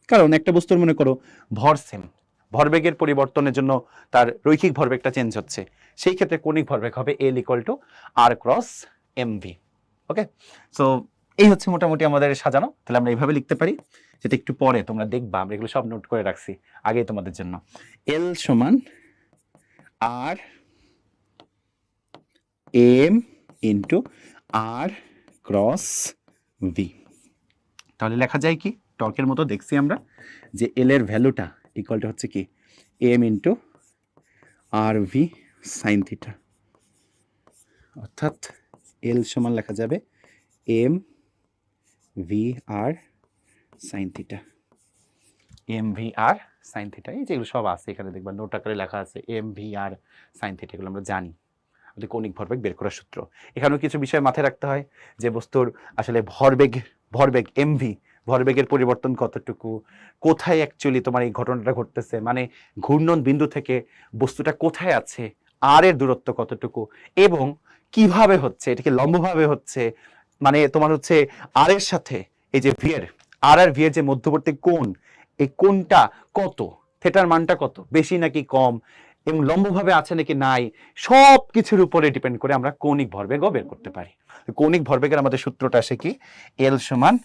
কারণ একটা বস্তুর মনে করো ভর সেম, ভরবেগের পরিবর্তনের জন্য তার রৈখিক ভরবেগটা চেঞ্জ হচ্ছে, সেই ক্ষেত্রে কৌণিক ভরবেগ হবে L equal to r cross MV. Okay, so এই হচ্ছে মোটামুটি আমাদের সাজানো। তাহলে আমরা এইভাবে লিখতে পারি, যেটা একটু পরে তোমরা দেখবা, আমরা এগুলো সব নোট করে রাখছি আগে তোমাদের জন্য। এল সমান আর এম ইন্টু আর ক্রস ভি। তাহলে লেখা যায় কি, টর্কের মতো দেখছি আমরা যে এল এর ভ্যালুটা ইকুয়াল টু হচ্ছে কি এম ইন্টু আর ভি সাইন থিটা, অর্থাৎ এল সমান লেখা যাবে এম ভি আর সাইন থিটা, এম ভি আর সাইন থিটা। এই যেগুলো সব আছে এখানে দেখবা নোট আকারে লেখা আছে, এম ভি আর সাইন থিটা, এগুলো আমরা জানি আমাদের কৌণিক ভরবেগ বের করার সূত্র। এখানেও কিছু বিষয় মাথায় রাখতে হয়, যে বস্তুর আসলে ভরবেগ এমভি, ভরবেগের পরিবর্তন কতটুকু, কোথায় অ্যাকচুয়ালি তোমার এই ঘটনাটা ঘটতেছে, মানে ঘূর্ণন বিন্দু থেকে বস্তুটা কোথায় আছে, আর এর দূরত্ব কতটুকু, এবং কিভাবে হচ্ছে, এটা কি লম্বভাবে হচ্ছে, মানে তোমার হচ্ছে আর এর সাথে এই যে ভি এর, আর ভি এর যে মধ্যবর্তী কোণ, এই কোণটা কত, থিটার মানটা কত, বেশি নাকি কম, এবং লম্বভাবে আছে নাকি নাই, সব কিছুর উপরে ডিপেন্ড করে আমরা কৌণিক ভরবেগও বের করতে পারি। কৌণিক ভরবেগের আমাদের সূত্রটা আসে কি, এল সমান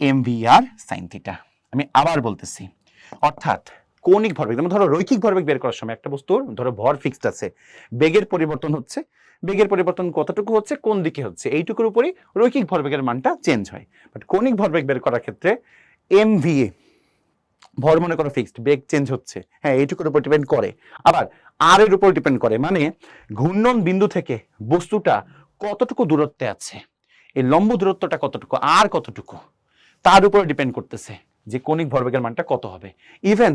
এম ভি আর সাইন থিটা। আমি আবার বলতেছি, অর্থাৎ কৌণিক ভরবেগ, যেমন ধরো রৈখিক ভরবেগ বের করার সময় একটা বস্তুর ধরো ভর ফিক্সড আছে, বেগের পরিবর্তন হচ্ছে, বেগের পরিবর্তন কতটুকু হচ্ছে, কোন দিকে হচ্ছে, এইটুকুর উপরই রৈখিক ভরবেগের মানটা চেঞ্জ হয়। বাট কৌণিক ভরবেগ বের করার ক্ষেত্রে এম ভি এ, ভর মনে করো ফিক্সড, বেগ চেঞ্জ হচ্ছে, হ্যাঁ, এইটুকুর উপর ডিপেন্ড করে, আবার আর এর উপর ডিপেন্ড করে, মানে ঘূর্ণন বিন্দু থেকে বস্তুটা কতটুকু দূরত্বে আছে, এই লম্ব দূরত্বটা কতটুকু, আর কতটুকু, তার উপর ডিপেন্ড করতেছে যে কৌণিক ভরবেগের মানটা কত হবে। ইভেন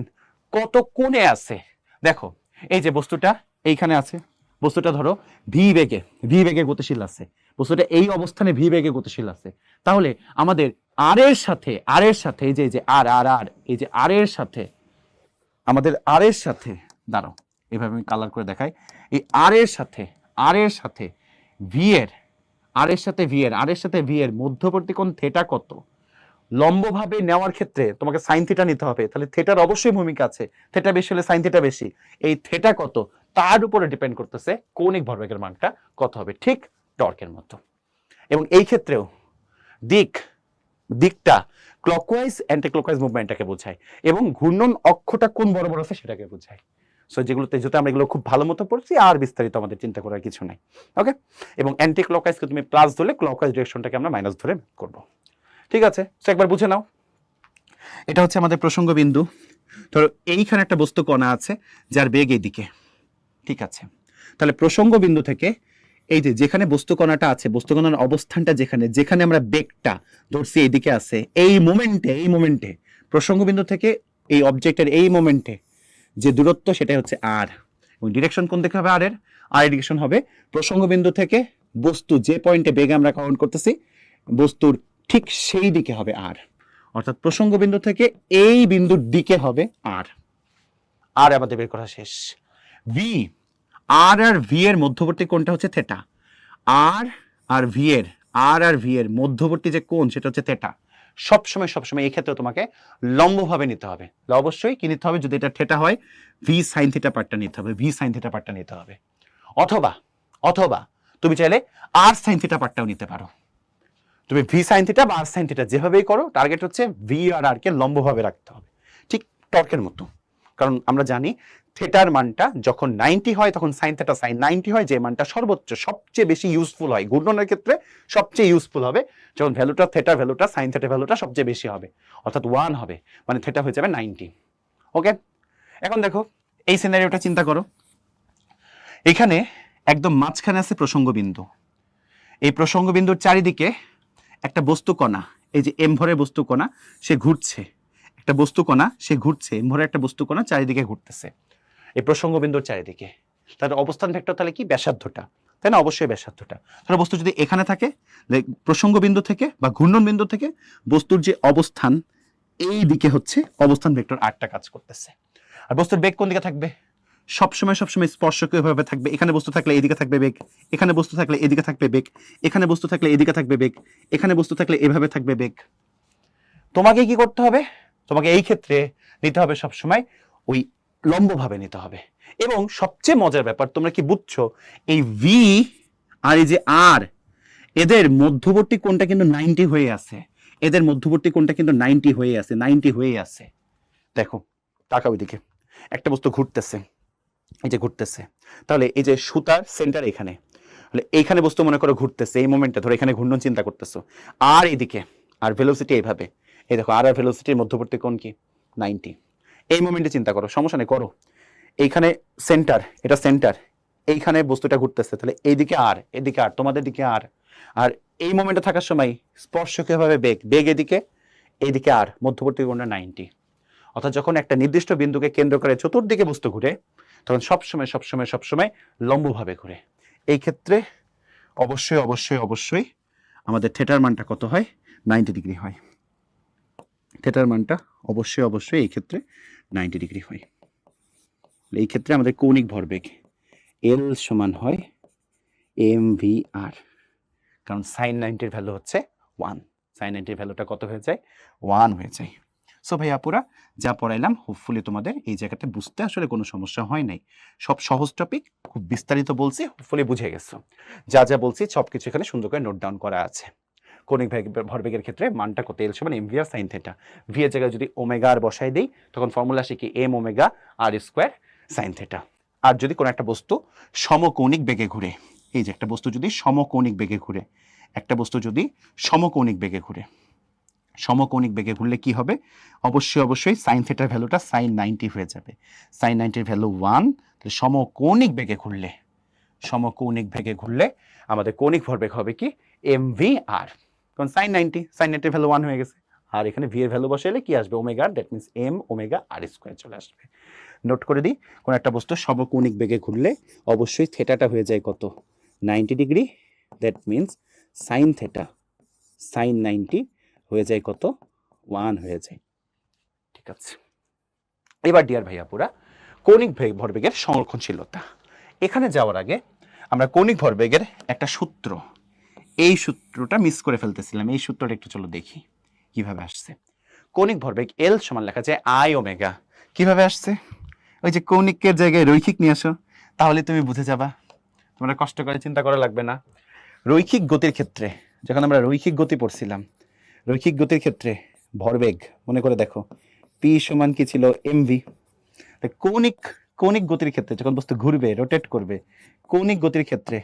কত কোণে আছে, দেখো এই যে বস্তুটা এইখানে আছে, বস্তুটা ধরো ভি বেগে গতিশীল আছে, বস্তুটা এই অবস্থানে ভি বেগে গতিশীল আছে, তাহলে আমাদের আর এর সাথে এই যে আর এই যে আর এর সাথে, আমাদের আর এর সাথে, দাঁড়াও এভাবে আমি কালার করে দেখাই, এই আর এর সাথে ভি এর, আর এর সাথে ভি এর মধ্যবর্তী কোণ থিটা কত, লম্বভাবে নেওয়ার ক্ষেত্রে তোমাকে সাইন থিটা নিতে হবে, তাহলে থিটার অবশ্যই ভূমিকা আছে, থিটা বেশি হলে সাইন থিটা বেশি, এই থিটা কত তার উপরে ডিপেন্ড করতেছে কৌণিক ভরবেগের মানটা কত হবে, ঠিক টর্কের মতো। এবং এই ক্ষেত্রেও দিকটা ক্লকওয়াইজ অ্যান্টি ক্লকওয়াইজ মুভমেন্টটাকে বোঝায়, এবং ঘূর্ণন অক্ষটা কোন বরাবর আছে সেটাকে বোঝায়। সো যেগুলোতে যেহেতু আমরা এগুলো খুব ভালো মতো পড়ছি, আর বিস্তারিত আমাদের চিন্তা করার কিছু নাই। ওকে, এবং অ্যান্টি ক্লকওয়াইজকে তুমি প্লাস ধরলে ক্লকওয়াইজ ডিরেকশনটাকে আমরা মাইনাস ধরে করব। ঠিক আছে, সো একবার বুঝে নাও। এটা হচ্ছে আমাদের প্রসঙ্গ বিন্দু। ধরো এইখানে একটা বস্তু কণা আছে যার বেগ এইদিকে, ঠিক আছে। তাহলে প্রসঙ্গ বিন্দু থেকে এই যে যেখানে বস্তু কণাটা আছে, বস্তু কণার অবস্থানটা যেখানে যেখানে আমরা বেগটা ধরছি এইদিকে আছে, এই মোমেন্টে প্রসঙ্গ বিন্দু থেকে এই অবজেক্টের এই মোমেন্টে যে দূরত্ব সেটাই হচ্ছে আর, এবং ডিরেকশন কোন দিকে হবে? আর এর ডিরেকশন হবে প্রসঙ্গ বিন্দু থেকে বস্তু যে পয়েন্টে বেগ আমরা কাউন্ট করতেছি বস্তুর ঠিক সেই দিকে হবে আর, অর্থাৎ প্রসঙ্গ বিন্দু থেকে এই বিন্দুর দিকে হবে আর আমাদের বের করা শেষ। ভি, আর ভি এর মধ্যবর্তী কোণটা হচ্ছে থেটা। আর ভি এর মধ্যবর্তী যে কোণ সেটা হচ্ছে থেটা। সবসময় এই ক্ষেত্রে তোমাকে লম্বভাবে নিতে হবে। অবশ্যই কি নিতে হবে? যদি এটা থেটা হয়, ভি সাইন থিটা পার্টটা নিতে হবে, অথবা তুমি চাইলে আর সাইন থিটা পার্টটাও নিতে পারো। তুমি ভি সাইন থিটা বা আর সাইন থিটা যেভাবেই করো, টার্গেট হচ্ছে ভি আর কে লম্বভাবে রাখতে হবে, ঠিক টর্কের মতো। কারণ আমরা জানি থেটার মানটা যখন 90 হয় তখন সাইন থেটা সাইন 90 হয়, যে মানটা সর্বোচ্চ সবচেয়ে বেশি ইউজফুল হয় ঘূর্ণনের ক্ষেত্রে, সবচেয়ে ইউজফুল হবে যখন ভ্যালুটা থেটার ভ্যালুটা সাইন থেটার ভ্যালুটা সবচেয়ে বেশি হবে, অর্থাৎ 1 হবে, মানে থেটা হয়ে যাবে 90। ওকে, এখন দেখো এই সিনারিওটা চিন্তা করো। এখানে একদম মাঝখানে আছে প্রসঙ্গ বিন্দু। এই প্রসঙ্গ বিন্দুর চারিদিকে একটা বস্তু কণা, এই যে এম ভরের বস্তু কণা, সে ঘুরছে। একটা বস্তু কণা সে ঘুরছে, এম ভরের একটা বস্তু কণা চারিদিকে ঘুরতেছে এই প্রসঙ্গ বিন্দুর চারিদিকে। তার অবস্থান ভেক্টর তাহলে কি? ব্যাসার্ধটা, তাই না? অবশ্যই ব্যাসার্ধটা। তাহলে বস্তু যদি এখানে থাকে, প্রসঙ্গ বিন্দু থেকে বা ঘূর্ণন বিন্দু থেকে বস্তুর যে অবস্থান এই দিকে হচ্ছে অবস্থান ভেক্টর আরটা কাজ করতেছে। আর বস্তুর বেগ কোন দিকে থাকবে? সবসময় স্পর্শকীয়ভাবে থাকবে। এখানে বস্তু থাকলে এদিকে থাকবে বেগ, এখানে বস্তু থাকলে এদিকে থাকবে বেগ, এখানে বস্তু থাকলে এদিকে থাকবে বেগ, এখানে বস্তু থাকলে এভাবে থাকবে বেগ। তোমাকে কি করতে হবে? তোমাকে এই ক্ষেত্রে নিতে হবে সবসময় ওই লম্বভাবে নিতে হবে। এবং সবচেয়ে মজার ব্যাপার, তোমরা কি বুঝছো? এই ভি আর এই যে আর, এদের মধ্যবর্তী কোণটা কিন্তু 90 হয়ে আছে। এদের মধ্যবর্তী কোণটা কিন্তু 90 হয়ে আছে। দেখো, তাকাও ওইদিকে, একটা বস্তু ঘুরতেছে, এই যে ঘুরতেছে। তাহলে এই যে সুতার সেন্টার এখানে, তাহলে এইখানে বস্তু মনে করো ঘুরতেছে, এই মোমেন্টে ধরো এখানে ঘূর্ণন চিন্তা করতেছো, আর এইদিকে আর ভেলোসিটি এইভাবে, এই দেখো আর ভেলোসিটির মধ্যবর্তী কোণ কি? 90। এই মোমেন্টে চিন্তা করো, সমস্যা নেই, করো। এইখানে সেন্টার, এটা সেন্টার, এইখানে বস্তুটা ঘুরতেছে, তাহলে এইদিকে আর এদিকে আর, তোমাদের দিকে আর এই মোমেন্টে থাকার সময় স্পর্শকীয়ভাবে বেগ এইদিকে আর, মধ্যবর্তী কোণটা 90। অর্থাৎ যখন একটা নির্দিষ্ট বিন্দুকে কেন্দ্র করে চতুর্দিকে বস্তু ঘুরে তখন সবসময় লম্বভাবে ঘুরে। এই ক্ষেত্রে অবশ্যই আমাদের থেটার মানটা কত হয়? 90 ডিগ্রি হয়। থেটার মানটা অবশ্যই এই ক্ষেত্রে 90 ডিগ্রি হয়। এই ক্ষেত্রে আমাদের কৌণিক ভরবেগ এল সমান হয় mvr, কারণ সাইন 90 ভ্যালু হচ্ছে 1। সাইন 90 ভ্যালুটা কত হয়ে যায়? 1 হয়ে যায়। সো ভাই আপুরা, যা পড়াইলাম হোপফুলি তোমাদের এই জায়গাতে বুঝতে আসলে কোনো সমস্যা হয় নাই। সব সহজ টপিক, খুব বিস্তারিত বলছি, হোপফুলি বুঝে গেছো। যা বলছি সবকিছু এখানে সুন্দর করে নোট ডাউন করা আছে। কৌণিক ভরবেগের ক্ষেত্রে মানটা কত? এল সমান mv আর সাইন থেটা। ভি এর জায়গায় যদি ওমেগা আর বসাই দেই তখন ফর্মুলা আসে কি? M omega r square sine theta. আর যদি কোনো একটা বস্তু সমকৌণিক বেগে ঘুরে, এই যে একটা বস্তু যদি সমকৌণিক বেগে ঘুরে, সমকৌণিক বেগে ঘুরলে কি হবে? অবশ্যই সাইন থেটার ভ্যালুটা সাইন 90 হয়ে যাবে। Sine 90 value 1। তাহলে সমকৌণিক বেগে ঘুরলে আমাদের কৌণিক ভরবেগ হবে কি? mvr, কারণ সাইন 90 ভ্যালু 1 হয়ে গেছে। আর এখানে ভি এর ভ্যালু বসাইলে কি আসবে? Omega, that means m omega r square চলে আসবে। নোট করে দিই, কোন একটা বস্তু সমকৌণিক বেগে ঘুরলে অবশ্যই থেটাটা হয়ে যায় কত? 90 degree, that means sine theta sign 90 হয়ে যায় কত? 1 হয়ে যায়। ঠিক আছে, এবার ডিয়ার ভাইয়া পুরা কৌণিক ভরবেগের সংরক্ষণশীলতা। এখানে যাওয়ার আগে আমরা কৌণিক ভরবেগের একটা সূত্র, এই সূত্রটা মিস করে ফেলতেছিলাম। এই সূত্রটা একটু চলো দেখি কিভাবে আসছে। কৌণিক ভরবেগ এল সমান লেখা যায় আই ওমেগা। কিভাবে আসছে? ওই যে কৌণিকের জায়গায় রৈখিক নিয়ে আসো, তাহলে তুমি বুঝে যাবা, তোমরা কষ্ট করে চিন্তা করা লাগবে না। রৈখিক গতির ক্ষেত্রে, যখন আমরা রৈখিক গতি পড়ছিলাম, রৈখিক গতির ক্ষেত্রে ভরবেগ মনে করে দেখো, পি সমান কি ছিল? mv। কৌণিক কৌণিক গতির ক্ষেত্রে যখন বস্তু ঘুরবে, রোটেট করবে, কৌণিক গতির ক্ষেত্রে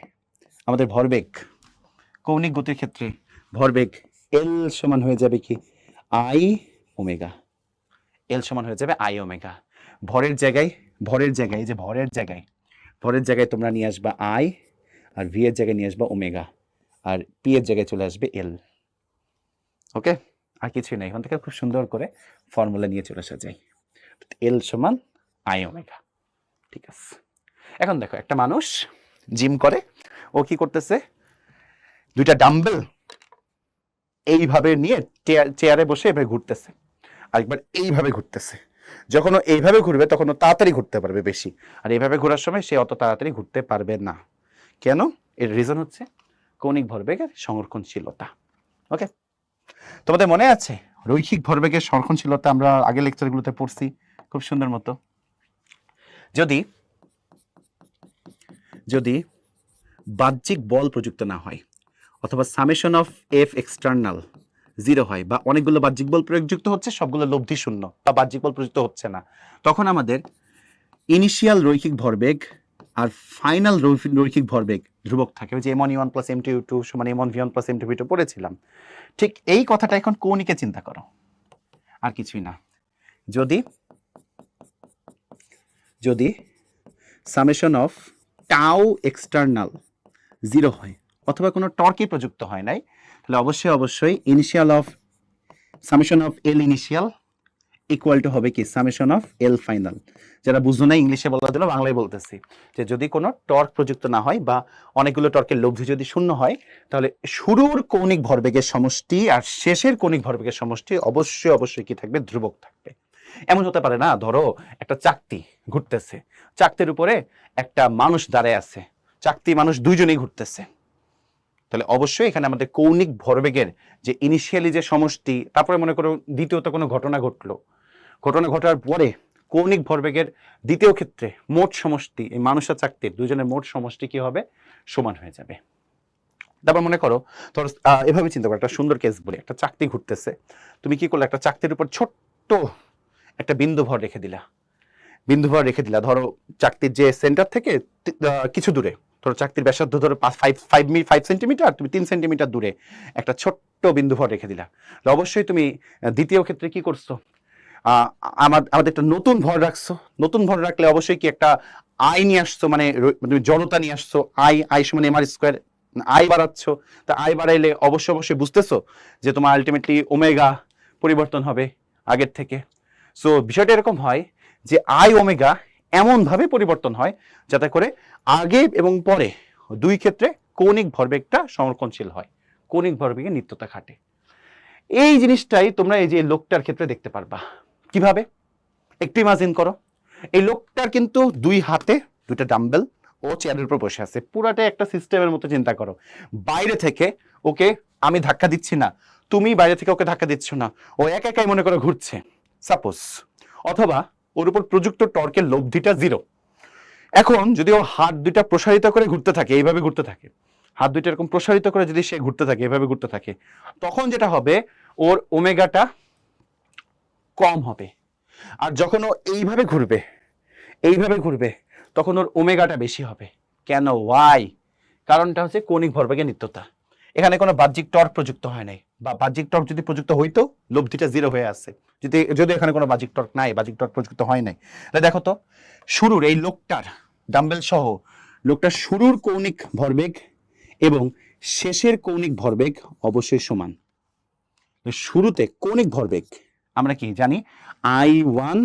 আমাদের ভরবেগ, কৌণিক গতির ক্ষেত্রে ভরবেগ এল সমান হয়ে যাবে কি আই ওমেগা। এল সমান হয়ে যাবে আই ওমেগা। ভরের জায়গায় এই যে ভরের জায়গায় তোমরা নিয়ে আসবা আই, আর ভি এর জায়গায় নিয়ে আসবা ওমেগা, আর পি এর জায়গায় চলে আসবে এল। ওকে, আর কিছুই নাই। এখান থেকে খুব সুন্দর করে ফর্মুলা নিয়ে চলে আসা যায়। এল সমান আই ওমেগা। ঠিক আছে, এখন দেখো একটা মানুষ জিম করে, ও কি করতেছে, দুইটা ডাম্বেল এইভাবে নিয়ে চেয়ারে বসে এভাবে ঘুরতেছে, আরেকবার এইভাবে ঘুরতেছে। যখন ও এইভাবে ঘুরবে তখন ও তাড়াতাড়ি ঘুরতে পারবে বেশি, আর এইভাবে ঘোরার সময় সে অত তাড়াতাড়ি ঘুরতে পারবে না। কেন? এর রিজন হচ্ছে কৌণিক ভরবেগের সংরক্ষণশীলতা। ওকে, তোমাদের মনে আছে রৈখিক ভরবেগের সংরক্ষণশীলতা আমরা আগের লেকচারগুলোতে পড়ছি খুব সুন্দর মতো। যদি বাহ্যিক বল প্রযুক্ত না হয়, অথবা সামেশন অফ এফ এক্সটার্নাল 0 হয়, বা অনেকগুলো বাহ্যিক বল প্রযুক্ত হচ্ছে, সবগুলো লব্ধি শূন্য বা বাহ্যিক বল প্রযুক্ত হচ্ছে না, তখন আমাদের ইনিশিয়াল রৈখিক ভরবেগ আর ফাইনাল রৈখিক ভরবেগ ধ্রুবক থাকে। ওই যে m1 প্লাস m2 সমান m1v1 প্লাস m2v2 পড়েছিলাম। ঠিক এই কথাটা এখন কৌণিকে চিন্তা করো, আর কিছুই না। যদি সামেশন অফ টাউ এক্সটার্নাল 0 হয়, অথবা কোনো টর্কই প্রযুক্ত হয় নাই, তাহলে অবশ্যই initial of summation of L initial equal to হবে কি সামেশন অফ এল ফাইনাল। যারা বুঝলো না ইংলিশে বলার জন্য বাংলায় বলতেছি, যে যদি কোনো টর্ক প্রযুক্ত না হয় বা অনেকগুলো টর্কের লব্ধি যদি শূন্য হয়, তাহলে শুরুর কৌণিক ভরবেগের সমষ্টি আর শেষের কৌণিক ভরবেগের সমষ্টি অবশ্যই কি থাকবে, ধ্রুবক থাকবে। এমন হতে পারে না, ধরো একটা চাকতি ঘুরতেছে, চাকতির উপরে একটা মানুষ দাঁড়ায় আছে, চাকতি মানুষ দুইজনেই ঘুরতেছে, তাহলে অবশ্যই এখানে আমাদের কৌণিক ভরবেগের যে ইনিশিয়ালি যে সমষ্টি, তারপরে মনে করো দ্বিতীয়ত কোনো ঘটনা ঘটার পরে কৌণিক ভরবেগের দ্বিতীয় ক্ষেত্রে মোট সমষ্টি, এই মানুষ আর চাকতির দুজনের মোট সমষ্টি কি হবে, সমান হয়ে যাবে। তারপর মনে করো ধরো এভাবে চিন্তা করো, একটা সুন্দর কেস বলি, একটা চাকতি ঘুরতেছে, তুমি কি করলে, একটা চাকতির উপর ছোট্ট একটা বিন্দু ভর রেখে দিলা, ধরো চাকতির যে সেন্টার থেকে কিছু দূরে, ধরো চাকতির ব্যাসার্ধ ধরো 5 সেন্টিমিটার, তুমি 3 সেন্টিমিটার দূরে একটা ছোট্ট বিন্দু ভর রেখে দিলা। অবশ্যই তুমি দ্বিতীয় ক্ষেত্রে কি করছো, আমাদের একটা নতুন ভর রাখছো। নতুন ভর রাখলে অবশ্যই কি একটা আই নিয়ে আসছো, মানে তুমি জড়তা নিয়ে আসছো, আই সমান এম আর স্কোয়ার, আই বাড়াচ্ছ। তা আই বাড়াইলে অবশ্যই বুঝতেছো যে তোমার আলটিমেটলি ওমেগা পরিবর্তন হবে আগের থেকে। সো বিষয়টা এরকম হয় যে আই ওমেগা এমনভাবে পরিবর্তন হয় যাতে করে আগে এবং পরে দুই ক্ষেত্রে কৌণিক ভরবেগটা সংরক্ষণশীল হয়, কৌণিক ভরবেগের নিত্যতা খাটে। এই জিনিসটাই তোমরা এই যে লোকটার ক্ষেত্রে দেখতে পারবা। কিভাবে? একটু ইমাজিন করো, এই লোকটার কিন্তু দুই হাতে দুইটা ডাম্বেল, ও চেয়ারের উপর বসে আছে, পুরাটা একটা সিস্টেমের মতো চিন্তা করো। বাইরে থেকে ওকে আমি ধাক্কা দিচ্ছি না, তুমি বাইরে থেকে ওকে ধাক্কা দিচ্ছ না, ও একাই মনে করো ঘুরছে সাপোজ, অথবা ওর উপর প্রযুক্ত টর্কের লব্ধিটা 0। এখন যদি ও হাত দুইটা প্রসারিত করে ঘুরতে থাকে, এইভাবে ঘুরতে থাকে, হাত দুইটা এরকম প্রসারিত করে যদি সে ঘুরতে থাকে, এভাবে ঘুরতে থাকে, তখন যেটা হবে ওর ওমেগাটা কম হবে। আর যখন ও এইভাবে ঘুরবে তখন ওর ওমেগাটা বেশি হবে। কেন? ওয়াই? কারণটা হচ্ছে কৌণিক ভরবেগের নিত্যতা। এখানে কোনো বাহ্যিক টর্ক প্রযুক্ত হয় নাই, বা বাহ্যিক টর্ক যদি প্রযুক্ত হইতো লব্ধিটা 0 হয়ে আছে। যদি এখানে কোনো বাহ্যিক টর্ক নাই, বাহ্যিক টর্ক প্রযুক্ত হয় নাই, তাহলে দেখো তো শুরুর এই লোকটার ডাম্বেল সহ লোকটার শুরুর কৌণিক ভরবেগ এবং শেষের কৌণিক ভরবেগ অবশ্যই সমান। শুরুতে কৌণিক ভরবেগ আমরা কি জানি, I1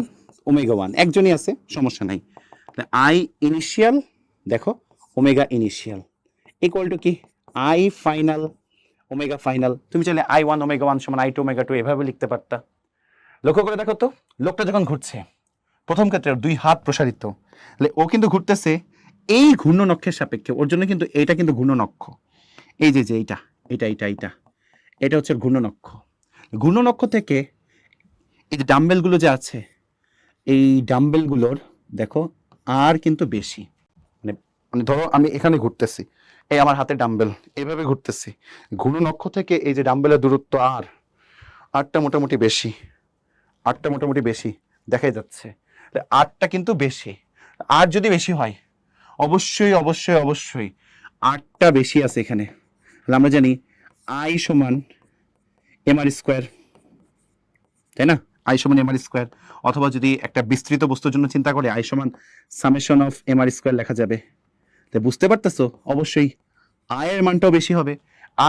ওমেগা 1, একজনই আছে সমস্যা নাই। আই ইনিশিয়াল, দেখো ওমেগা ইনিশিয়াল ইকুয়াল টু কি আই ফাইনাল ওমেগা ফাইনাল। তুমি চাইলে I1 ওমেগা 1 সমান I2 ওমেগা 2 এভাবে লিখতে পারতা। লক্ষ্য করে দেখো তো, লোকটা যখন ঘুরছে প্রথম ক্ষেত্রে দুই হাত প্রসারিত, তাহলে ও কিন্তু ঘুরতেছে এই ঘূর্ণনক্ষের সাপেক্ষে, ওর জন্য কিন্তু এইটা কিন্তু ঘূর্ণনক্ষ, এই যে এটা হচ্ছে ঘূর্ণনক্ষ থেকে এই যে ডাম্বেলগুলো যে আছে, এই ডাম্বেলগুলোর দেখো আর কিন্তু বেশি, মানে ধরো আমি এখানে ঘুরতেছি, এই আমার হাতে ডাম্বেল এইভাবে ঘুরতেছি, ঘূর্ণনক্ষ থেকে এই যে ডাম্বেলের দূরত্ব আরটা মোটামুটি বেশি দেখাই যাচ্ছে, আরটা কিন্তু বেশি। আর যদি বেশি হয় অবশ্যই অবশ্যই অবশ্যই আরটা বেশি আছে এখানে। তাহলে আমরা জানি আই সমান এম আর স্কোয়ার, তাই না? আই সমান এম আর স্কোয়ার, অথবা যদি একটা বিস্তৃত বস্তুর জন্য চিন্তা করে আই সমান summation of m r square লেখা যাবে। তো বুঝতে পারতেছো অবশ্যই আয়ের মানটাও বেশি হবে,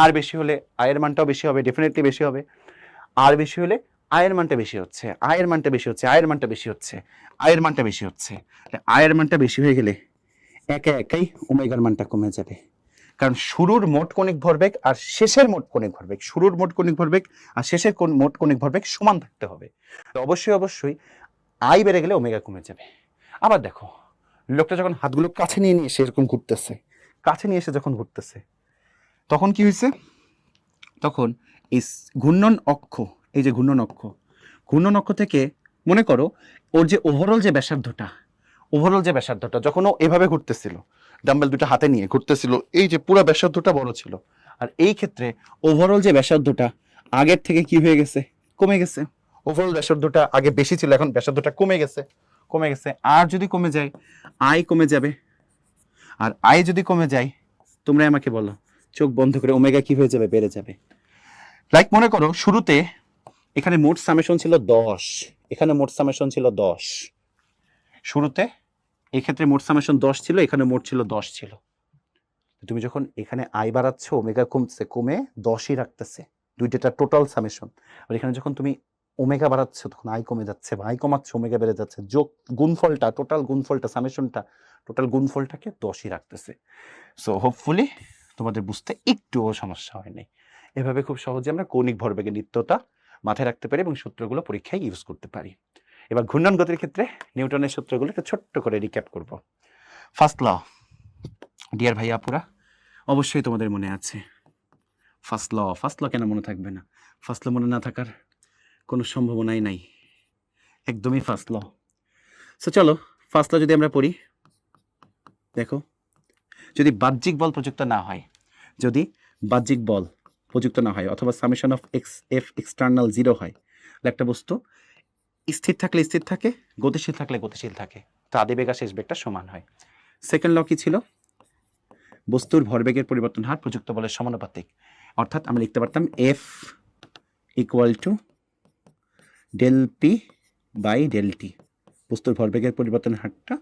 আর বেশি হলে আয়ের মানটাও বেশি হবে, ডেফিনেটলি বেশি হবে। আর বেশি হলে আয়ের মানটা বেশি হচ্ছে, আয়ের মানটা বেশি হচ্ছে, আয়ের মানটা বেশি হচ্ছে, আয়ের মানটা বেশি হচ্ছে। আয়ের মানটা বেশি হয়ে গেলে একা একাই ওমেগার মানটা কমে যাবে, কারণ শুরুর মোট কণিক ভরবেগ আর শেষের মোট কণিক ভরবেগ, শুরুর মোট কণিক ভরবেগ আর শেষের মোট কণিক ভরবেগ সমান থাকতে হবে। তো অবশ্যই অবশ্যই আই বেড়ে গেলে ওমেগা কমে যাবে। আবার দেখো লোকটা যখন হাতগুলো কাছে নিয়ে নিয়ে এসে এরকম ঘুরতেছে, কাছে নিয়ে এসে যখন ঘুরতেছে, তখন কি হয়েছে? তখন এই ঘূর্ণন অক্ষ, এই যে ঘূর্ণন অক্ষ, ঘূর্ণন অক্ষ থেকে মনে করো ওর যে ওভারঅল যে ব্যাসার্ধটা যখন ও এভাবে ঘুরতেছিল, ডাম্বেল দুটো হাতে নিয়ে ঘুরতেছিল, এই যে পুরো ব্যাসার্ধটা বড় ছিল, আর এই ক্ষেত্রে ওভারঅল যে ব্যাসার্ধটা আগের থেকে কি হয়ে গেছে? কমে গেছে। ওভারঅল ব্যাসার্ধটা আগে বেশি ছিল, এখন ব্যাসার্ধটা কমে গেছে, কমে গেছে। আর যদি কমে যায় আই কমে যাবে, আর আই যদি কমে যায় তোমরা আমাকে বলো চোখ বন্ধ করে ওমেগা কি হয়ে যাবে? বেড়ে যাবে। লাইক মনে করো শুরুতে এখানে মোট সামেশন ছিল 10, এখানে মোট সামেশন ছিল 10, শুরুতে এই ক্ষেত্রে মোট সামেশন 10 ছিল, এখানে মোট ছিল 10 ছিল। তুমি যখন এখানে আই বাড়াচ্ছ ওমেগা কমছে, কমে 10ই রাখতেছে, দুইটা টোটাল সামেশন। আর এখানে যখন তুমি ওমেগা বাড়াচ্ছ তখন আই কমে যাচ্ছে, বা আই কমাচ্ছে ওমেগা বেড়ে যাচ্ছে, যোগ গুণফলটা, টোটাল গুণফলটা, সামেশনটা, টোটাল গুণফলটাকে 10ই রাখতেছে। সো হোপফুলি তোমাদের বুঝতে একটুও সমস্যা হয়নি। এভাবে খুব সহজে আমরা কৌণিক ভরবেগের নিত্যতা মাথায় রাখতে পারি এবং সূত্রগুলো পরীক্ষায় ইউজ করতে পারি। এবার ঘূর্ণন গতির ক্ষেত্রে নিউটনের সূত্রগুলো একটু ছোট্ট করে রিক্যাপ করব। ফার্স্ট ল, ডিয়ার ভাই আপুরা, অবশ্যই তোমাদের মনে আছে ফার্স্ট ল কেন মনে থাকবে না? ফার্স্ট ল মনে না থাকার কোনো সম্ভাবনাই নাই, একদমই ফার্স্ট ল। সো চলো ফার্স্ট ল যদি আমরা পড়ি, দেখো যদি বাহ্যিক বল প্রযুক্ত না হয়, যদি বাহ্যিক বল প্রযুক্ত না হয়, অথবা summation of x F external 0 হয়, একটা বস্তু স্থির থাকলে স্থির থাকে, গতিশীল থাকলে গতিশীল থাকে, তো আদি বেগ আর শেষ বেগটা সমান হয়। সেকেন্ড ল কি ছিল? বস্তুর ভরবেগের পরিবর্তন হার প্রযুক্ত বলের সমানুপাতিক, অর্থাৎ আমরা লিখতে পারতাম F equal to del p by del t, বস্তুর ভরবেগের পরিবর্তন হারটা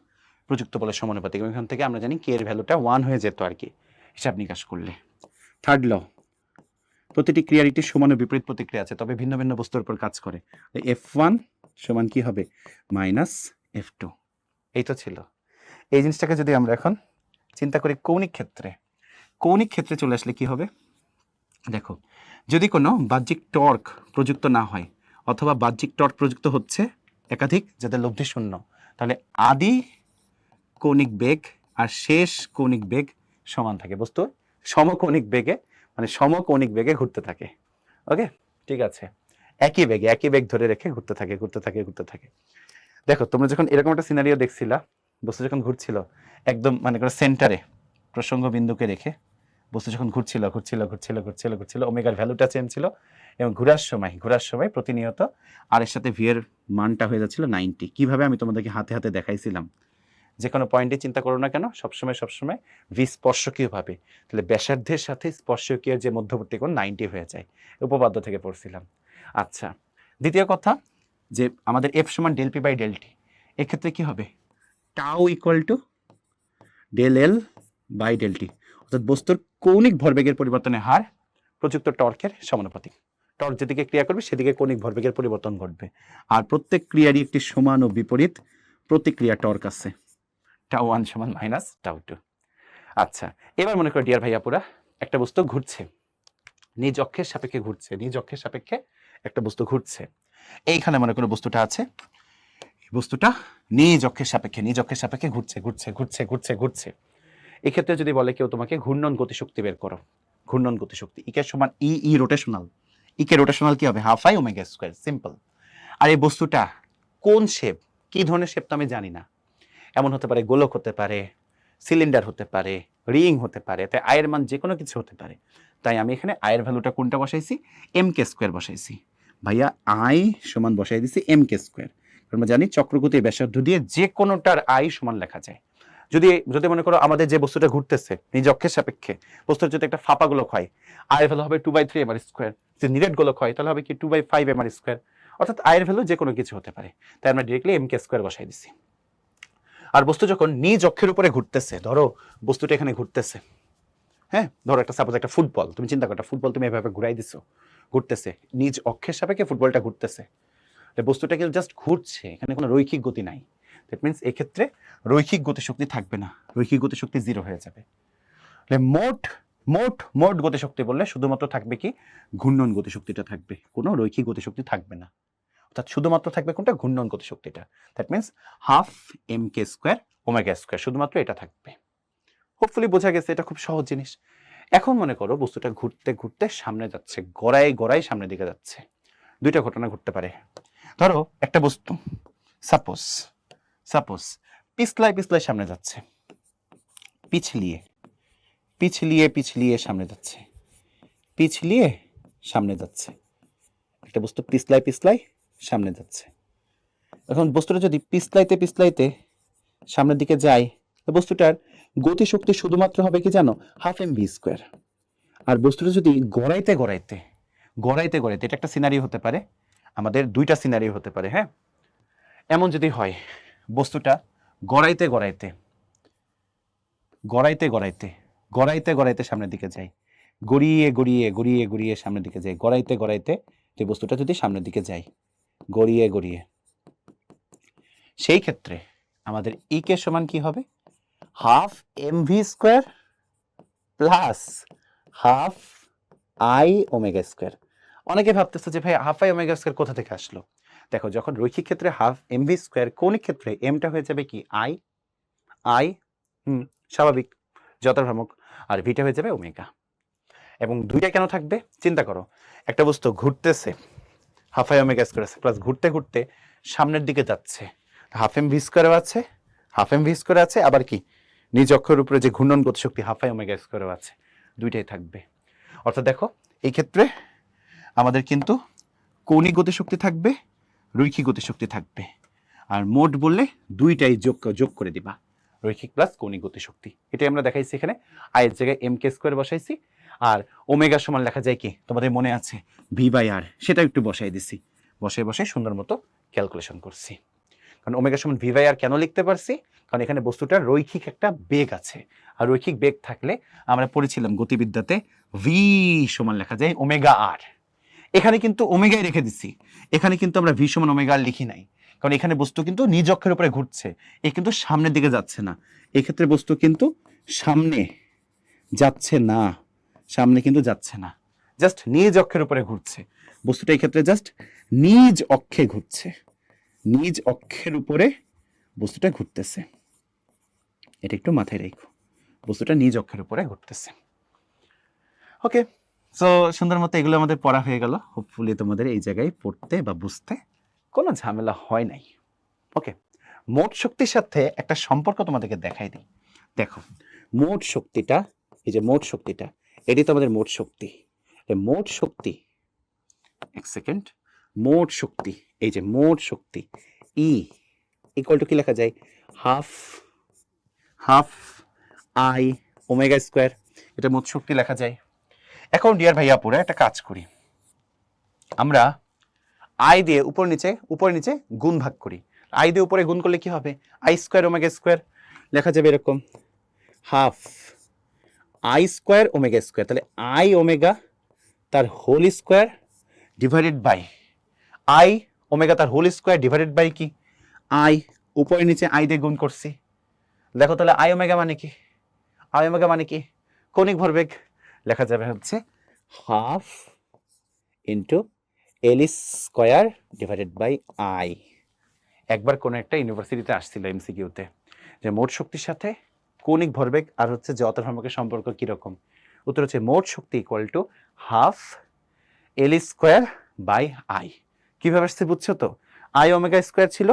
প্রযুক্ত বলের সমানুপাতিক। এখান থেকে আমরা জানি কে এর ভ্যালুটা 1 হয়ে যেত আর কি, হিসাব নিকাশ করলে। থার্ড ল, প্রতিটি ক্রিয়ার একটি সমান ও বিপরীত প্রতিক্রিয়া আছে, তবে ভিন্ন ভিন্ন বস্তুর উপর কাজ করে। F1 সমান কি হবে? Minus F2। এই তো ছিল। এই জিনিসটাকে যদি আমরা এখন চিন্তা করি কৌণিক ক্ষেত্রে, কৌণিক ক্ষেত্রে চলে আসলে কি হবে? দেখো যদি কোনো বাহ্যিক টর্ক প্রযুক্ত না হয়, অথবা বাহ্যিক টর্ক প্রযুক্ত হচ্ছে একাধিক যাদের লব্ধি শূন্য, তাহলে আদি কৌণিক বেগ আর শেষ কৌণিক বেগ সমান থাকে, বস্তু সমকৌণিক বেগে, মানে সমকৌণিক বেগে ঘুরতে থাকে। ওকে, ঠিক আছে, একই বেগ ধরে রেখে ঘুরতে থাকে, ঘুরতে থাকে, ঘুরতে থাকে। দেখো তোমরা যখন এরকম একটা সিনারিও দেখছিলা, বস্তু যখন ঘুরছিল একদম মানে করে সেন্টারে প্রসঙ্গ বিন্দুকে রেখে বস্তু যখন ঘুরছিল ঘুরছিল ঘুরছিল ঘুরছিল ঘুরছিল, ওমেগার ভ্যালুটা চেঞ্জ ছিল, এবং ঘোরার সময় প্রতিনিয়ত আর এর সাথে ভি এর মানটা হয়ে যাচ্ছিল 90। কিভাবে আমি তোমাদেরকে হাতে হাতে দেখাইছিলাম। যে কোনো পয়েন্টে চিন্তা করো না কেন, সবসময় ভি স্পর্শকীয়ভাবে, তাহলে ব্যাসার্ধের সাথে স্পর্শকীয় যে মধ্যবর্তী কোণ 90 হয়ে যায়, উপপাদ্য থেকে পড়ছিলাম। আচ্ছা, দ্বিতীয় কথা যে আমাদের এফ সমান del p by del t, এক্ষেত্রে কি হবে? Tau equal to del L by del t, অর্থাৎ বস্তুর কৌণিক ভরবেগের পরিবর্তনের হার প্রযুক্ত টর্কের সমানুপাতিক। টর্ক যেদিকে ক্রিয়া করবে সেদিকে কৌণিক ভরবেগের পরিবর্তন ঘটবে, আর প্রত্যেক ক্রিয়ারই একটি সমান ও বিপরীত প্রতিক্রিয়া টর্ক আছে, টাউ 1 সমান মাইনাস টাউ 2। আচ্ছা, এবার মনে করো ডিয়ার ভাইয়াপুরা, একটা বস্তু ঘুরছে, নিজ অক্ষের সাপেক্ষে ঘুরছে, নিজ অক্ষের সাপেক্ষে একটা বস্তু ঘুরছে। এইখানে মনে করো বস্তুটা আছে, বস্তুটা নিজ অক্ষের সাপেক্ষে ঘুরছে ঘুরছে ঘুরছে ঘুরছে ঘুরছে। এক্ষেত্রে যদি বলে কেউ তোমাকে ঘূর্ণন গতিশক্তি বের করো, ঘূর্ণন গতিশক্তি ইকে সমান ই রোটেশনাল, ইকে রোটেশনাল কি হবে? Half I omega square, simple. আর এই বস্তুটা কোন শেপ, কি ধরনের শেপ তো আমি জানি না, এমন হতে পারে গোলক হতে পারে, সিলিন্ডার হতে পারে, রিং হতে পারে, তাই আয়ের মান যে কোনো কিছু হতে পারে। তাই আমি এখানে আয়ের ভ্যালুটা কোনটা বসাইছি? এম কে স্কোয়ার বসাইছি। ভাইয়া আই সমান বসাই দিছি এম কে স্কোয়ার, আমরা জানি চক্রগতির ব্যাসার্ধ দিয়ে যে কোনোটার আই সমান লেখা যায়। যদি যদি মনে করো আমাদের যে বস্তুটা ঘুরতেছে নিজ অক্ষের সাপেক্ষে, বস্তুর যদি একটা ফাঁপা গোলক হয়, আয়ের ভ্যালু হবে 2/3 mr স্কোয়ার। যদি নিরেট গোলক হয় তাহলে হবে কি 2/5 mr স্কোয়ার। অর্থাৎ আয়ের ভ্যালু যে কোনো কিছু হতে পারে, তাই আমরা ডিরেক্টলি mk স্কোয়ার বসাই দিছি। আর বস্তু যখন নিজ অক্ষের উপরে ঘুরতেছে, ধরো বস্তুটা এখানে ঘুরতেছে, হ্যাঁ, ধরো একটা সাপোজ একটা ফুটবল, তুমি চিন্তা করো একটা ফুটবল তুমি এভাবে ঘুরাই দিছো, ঘুরতেছে নিজ অক্ষের সাপেক্ষে ফুটবলটা ঘুরতেছে, বস্তুটা কিন্তু জাস্ট ঘুরছে, এখানে কোনো রৈখিক গতি নাই। দ্যাট মিনস এক্ষেত্রে রৈখিক গতিশক্তি থাকবে না, রৈখিক গতিশক্তি 0 হয়ে যাবে। মোট মোট মোট গতিশক্তি বললে শুধুমাত্র থাকবে কি ঘূর্ণন গতিশক্তিটা থাকবে, কোনো রৈখিক গতিশক্তি থাকবে না। অর্থাৎ শুধুমাত্র থাকবে কোনটা, ঘূর্ণন গতিশক্তিটা। That means half mk square omega square, শুধুমাত্র এটা থাকবে। হোপফুলি বোঝা গেছে, এটা খুব সহজ জিনিস। এখন মনে করো বস্তুটা ঘুরতে ঘুরতে সামনে যাচ্ছে, গড়ায় গড়ায় সামনের দিকে যাচ্ছে। দুইটা ঘটনা ঘটতে পারে। ধরো একটা বস্তু সাপোজ সাপোজ পিছলায় পিছলায় সামনে যাচ্ছে, পিছলিয়ে পিছলিয়ে পিছলিয়ে সামনে যাচ্ছে, পিছলিয়ে সামনে যাচ্ছে। একটা বস্তু পিছলায় পিছলায় সামনে যাচ্ছে। এখন বস্তুটা যদি পিছলাইতে পিছলাইতে সামনের দিকে যায়, বস্তুটার গতিশক্তি শুধুমাত্র হবে কি জানো, হাফ mv স্কোয়ার। আর বস্তুটা যদি গড়াইতে গড়াইতে গড়াইতে গড়াইতে, এটা একটা সিনারিও হতে পারে, আমাদের দুইটা সিনারিও হতে পারে, হ্যাঁ। এমন যদি হয় বস্তুটা গড়াইতে গড়াইতে গড়াইতে গড়াইতে গড়াইতে গড়াইতে সামনের দিকে যায়, গড়িয়ে গড়িয়ে গড়িয়ে গড়িয়ে সামনের দিকে যায়, গড়াইতে গড়াইতে যে বস্তুটা যদি সামনের দিকে যায় গড়িয়ে গড়িয়ে, সেই ক্ষেত্রে আমাদের ই কে সমান কি হবে, half mv square plus half I omega square. অনেকে ভাবতেছে যে ভাই হাফ আই ওমেগা স্কোয়ার কোথা থেকে আসলো। দেখো যখন রৈখিক ক্ষেত্রে হাফ mv স্কোয়ার, কৌণিক ক্ষেত্রে এমটা হয়ে যাবে কি আই আই স্বাভাবিক যথাভ্রামক, আর ভিটা হয়ে যাবে ওমেগা। এবং দুইটা কেন থাকবে চিন্তা করো, একটা বস্তু ঘুরতেছে হাফ আই ওমেগা স্কোয়ার আছে, প্লাস ঘুরতে ঘুরতে সামনের দিকে যাচ্ছে, হাফ mv স্কোয়ারও আছে, হাফ mv স্কোয়ার আছে, আবার কি নিজ অক্ষের উপরে যে ঘূর্ণন গতিশক্তি হাফ আই ওমেগা স্কোয়ারও আছে, দুইটাই থাকবে। অর্থাৎ দেখো এই ক্ষেত্রে আমাদের কিন্তু কৌণিক গতিশক্তি থাকবে, রৈখিক গতিশক্তি থাকবে। আর মোট বললে দুইটাই যোগ করে দিবা, রৈখিক প্লাস কৌণিক গতিশক্তি। এটাই আমরা দেখাইছি এখানে, আয়ের জায়গায় mk স্কোয়ার বসাইছি, আর ওমেগা সমান লেখা যায় কি তোমাদের মনে আছে v/r, সেটা একটু বসাই দিছি, বসে বসে সুন্দর মতো ক্যালকুলেশন করছি। কারণ ওমেগা সমান v/r কেন লিখতে পারছি, কারণ এখানে বস্তুটার রৈখিক একটা বেগ আছে, আর রৈখিক বেগ থাকলে আমরা পড়েছিলাম গতিবিদ্যাতে v সমান লেখা যায় ওমেগা r। এখানে কিন্তু ওমেগাই রেখে দিচ্ছি, এখানে কিন্তু আমরা v সমান ওমেগা আর লিখি নাই, কারণ এখানে বস্তু কিন্তু নিজ অক্ষের উপরে ঘুরছে, এ কিন্তু সামনের দিকে যাচ্ছে না। এক্ষেত্রে বস্তু কিন্তু সামনে যাচ্ছে না, সামনে কিন্তু যাচ্ছে না, জাস্ট নিজ অক্ষের উপরে ঘুরছে। বস্তুটা এই ক্ষেত্রে জাস্ট নিজ অক্ষে ঘুরছে, নিজ অক্ষের উপরে বস্তুটা ঘুরতেছে। এটা একটু মাথায় রেখো, বস্তুটা নিজ অক্ষের উপরে ঘুরতেছে। ওকে, সো সুন্দর মতো এগুলো আমাদের পড়া হয়ে গেল। হোপফুলি তোমাদের এই জায়গায় পড়তে বা বুঝতে কোনো ঝামেলা হয় নাই। ওকে, মোট শক্তির সাথে একটা সম্পর্ক তোমাদেরকে দেখাই দিই। দেখো মোট শক্তিটা, এই যে মোট শক্তিটা, এটি তোমাদের মোট শক্তি। মোট শক্তি, এক সেকেন্ড, মোট শক্তি, এই যে মোট শক্তি ই ইকুয়াল টু কি লেখা যায়, হাফ আই ওমেগা স্কোয়ার, এটা মোট শক্তি লেখা যায়। এখন ডিয়ার ভাইয়া পুরো একটা কাজ করি, আমরা আই দিয়ে উপর নিচে গুণ ভাগ করি। আই দিয়ে উপরে গুণ করলে কি হবে, আই স্কোয়ার ওমেগা স্কোয়ার, লেখা যাবে এরকম half I square omega square, তাহলে আই ওমেগা তার whole square divided by I omega তার হোল স্কোয়ার ডিভাইডেড বাই কি আই, উপরে নিচে আই দিয়ে গুণ করছি। দেখো তাহলে আই ওমেগা মানে কি, আই ওমেগা মানে কি কৌণিক ভরবেগ, লেখা যাবে হচ্ছে half into L square divided by I. একবার কোনো একটা ইউনিভার্সিটিতে আসছিল এমসিকিউতে যে মোট শক্তির সাথে কৌণিক ভরবেগ আর হচ্ছে যে অতভ্রামকের সম্পর্ক কিরকম, উত্তর হচ্ছে মোট শক্তি equal to half L square by I. কীভাবে আসছে বুঝছো তো, আই ওমেগা স্কোয়ার ছিল,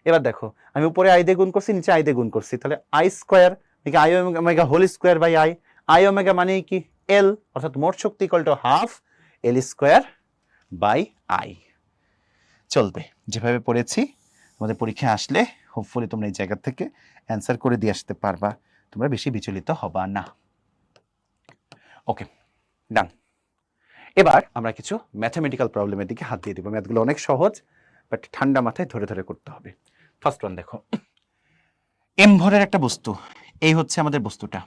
এবার দেখো আমি উপরে আই দিয়ে গুণ করছি, নিচে আই দিয়ে গুণ করছি, তাহলে আই স্কোয়ার নাকি I omega whole square by I, I omega মানে কি এল, অর্থাৎ মোট শক্তি equal to half L square by I. চলবে যেভাবে পড়েছি তোমাদের পরীক্ষায় আসলে হোপফুলি তোমরা এই জায়গা থেকে অ্যান্সার করে দিয়ে আসতে পারবা, তোমরা বেশি বিচলিত হবা না। ওকে, ডান। এবার আমরা কিছু ম্যাথামেটিক্যাল প্রবলেমের দিকে হাত দিয়ে দিব। ম্যাথগুলো অনেক সহজ, বাট ঠান্ডা মাথায় ধরে ধরে করতে হবে। ফার্স্ট ওয়ান দেখো, এম ভরের একটা বস্তু, এই হচ্ছে আমাদের বস্তুটা,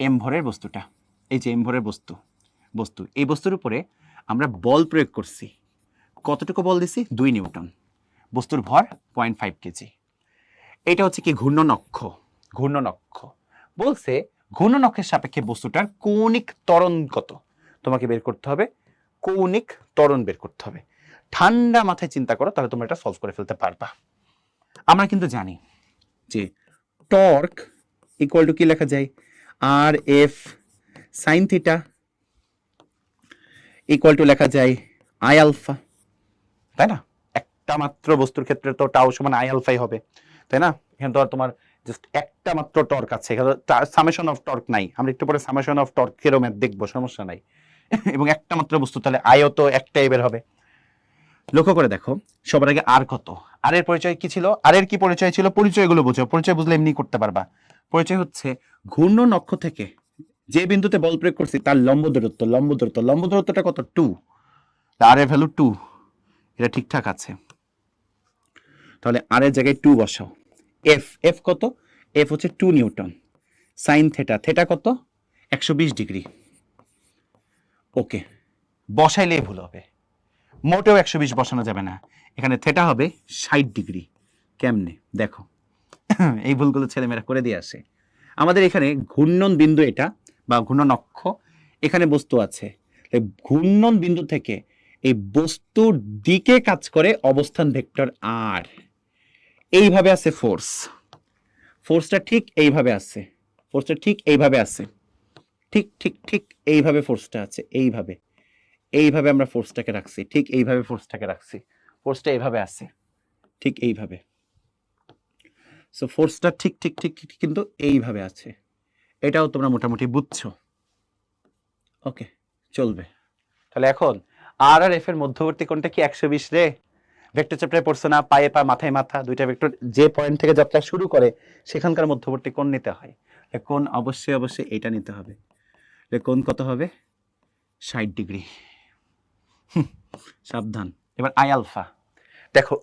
এম ভরের বস্তুটা, এই যে এম ভরের বস্তু, এই বস্তুর উপরে আমরা বল প্রয়োগ করছি। কতটুকু বল দিছি? 2 নিউটন। বস্তুর ভর 0.5 কেজি। এটা হচ্ছে কি ঘূর্ণন অক্ষ। ঘূর্ণন অক্ষ বলছে ঘূর্ণন অক্ষের সাপেক্ষে বস্তুটার কৌণিক ত্বরণ কত, তোমাকে বের করতে হবে। কৌণিক ত্বরণ বের করতে হবে। ঠান্ডা মাথায় চিন্তা করো, তাহলে তোমরা এটা সলভ করে ফেলতে পারবা। আমরা কিন্তু জানি যে টর্ক ইকুয়াল টু কি লেখা যায়? R F sine theta equal to লেখা যায় আই আলফা, তাই না? একটা মাত্র বস্তুর ক্ষেত্রে তো টাও সমান আই আলফাই হবে, তাই না? এখানে তো আর তোমার জাস্ট একটা মাত্র টর্ক আছে, এখানে সামেশন অফ টর্ক নাই। আমরা একটু পরে সামেশন অফ টর্কেরও ম্যাথ দেখবো, সমস্যা নাই। এবং একটা মাত্র বস্তু, তাহলে আয়ও তো একটাই বের হবে। লক্ষ্য করে দেখো, সবার আগে আর কত, আর এর পরিচয় কি ছিল? আর এর কি পরিচয় ছিল? পরিচয়গুলো বুঝো, পরিচয় বুঝলে এমনি করতে পারবা। পরিচয় হচ্ছে ঘূর্ণন অক্ষ থেকে যে বিন্দুতে বল প্রয়োগ করছি তার লম্ব দূরত্ব। লম্ব দূরত্বটা কত? 2। আর এর ভ্যালু 2, এটা ঠিকঠাক আছে। তাহলে আর এর জায়গায় 2 বসাও। এফ কত? এফ হচ্ছে 2 নিউটন। সাইন থেটা, থেটা কত? 120 ডিগ্রি। ওকে, বসাইলে ভুল হবে, মোটেও 120 বসানো যাবে না, এখানে থেটা হবে 60 ডিগ্রি। কেমনে দেখো, এই ভুলগুলো ছেলেমেয়েরা করে দিয়ে আসে। আমাদের এখানে ঘূর্ণন বিন্দু এটা, বা ঘূর্ণন অক্ষ, এখানে বস্তু আছে। ঘূর্ণন বিন্দু থেকে এই বস্তুর দিকে কাজ করে অবস্থান ভেক্টর আর। এইভাবে আছে ফোর্স, ফোর্সটা ঠিক এইভাবে আছে, ফোর্সটা ঠিক এইভাবে আছে, ঠিক ঠিক ঠিক এইভাবে ফোর্সটা আছে, এইভাবে এইভাবে আমরা ফোর্সটাকে রাখছি, ঠিক এইভাবে ফোর্সটাকে রাখছি। ফোর্সটা এইভাবে আছে, ঠিক এইভাবে। সো ফোর্সটা ঠিক ঠিক ঠিক ঠিক কিন্তু এইভাবে আছে। এটাও তোমরা মোটামুটি বুঝছো। ওকে, চলবে। তাহলে এখন আর আর এফ এর মধ্যবর্তী কোণটা কি 120 রে? ভেক্টর চ্যাপ্টারে পড়ছো না, পায়ে পা মাথায় মাথা, দুইটা ভেক্টর যে পয়েন্ট থেকে যাত্রা শুরু করে সেখানকার মধ্যবর্তী কোণ নিতে হয়। কোণ অবশ্যই অবশ্যই এটা নিতে হবে। কোণ কত হবে? 60 ডিগ্রি। সাবধান। এবার আই আলফা দেখো,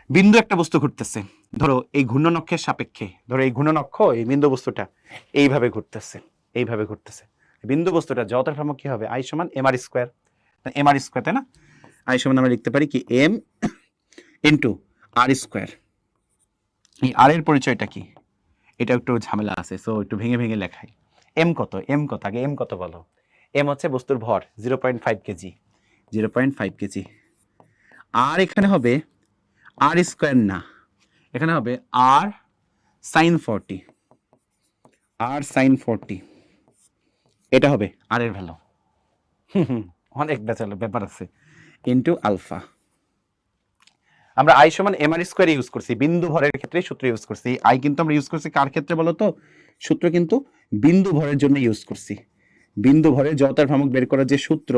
বিন্দু একটা বস্তু ঘুরতেছে, ধরো এই ঘূর্ণন অক্ষের সাপেক্ষে, ধরো এই ঘূর্ণন অক্ষ, এই বিন্দু বস্তুটা এইভাবে ঘুরতেছে, এইভাবে ঘুরতেছে। বিন্দু বস্তুটা যত ভ্রামক কি হবে? আই সমান M r square, M r square, তাই না? আই সমান আমরা লিখতে পারি কি এম ইন্টু আর স্কোয়ার। এই আর এর পরিচয়টা কি? এটা একটু ঝামেলা আছে, সো একটু ভেঙে ভেঙে লেখাই। এম কত? এম কত? আগে এম কত বলো। এম হচ্ছে বস্তুর ভর 0.5 কেজি, 0.5 কেজি। আর এখানে হবে আর স্কোয়ার না, এখানে হবে আর সাইন 40, আর সাইন 40, এটা হবে আর এর ভ্যালু। অনেক ব্যাপার আছে, ইন্টু আলফা। আমরা আই সমান এম আর স্কোয়ার ইউজ করছি, বিন্দু ভরের ক্ষেত্রে সূত্র ইউজ করছি। আই কিন্তু আমরা ইউজ করছি কার ক্ষেত্রে বলো তো? সূত্র কিন্তু বিন্দু ভরের জন্য ইউজ করছি। বিন্দু ভরের জড়তার ভ্রামক বের করার যে সূত্র,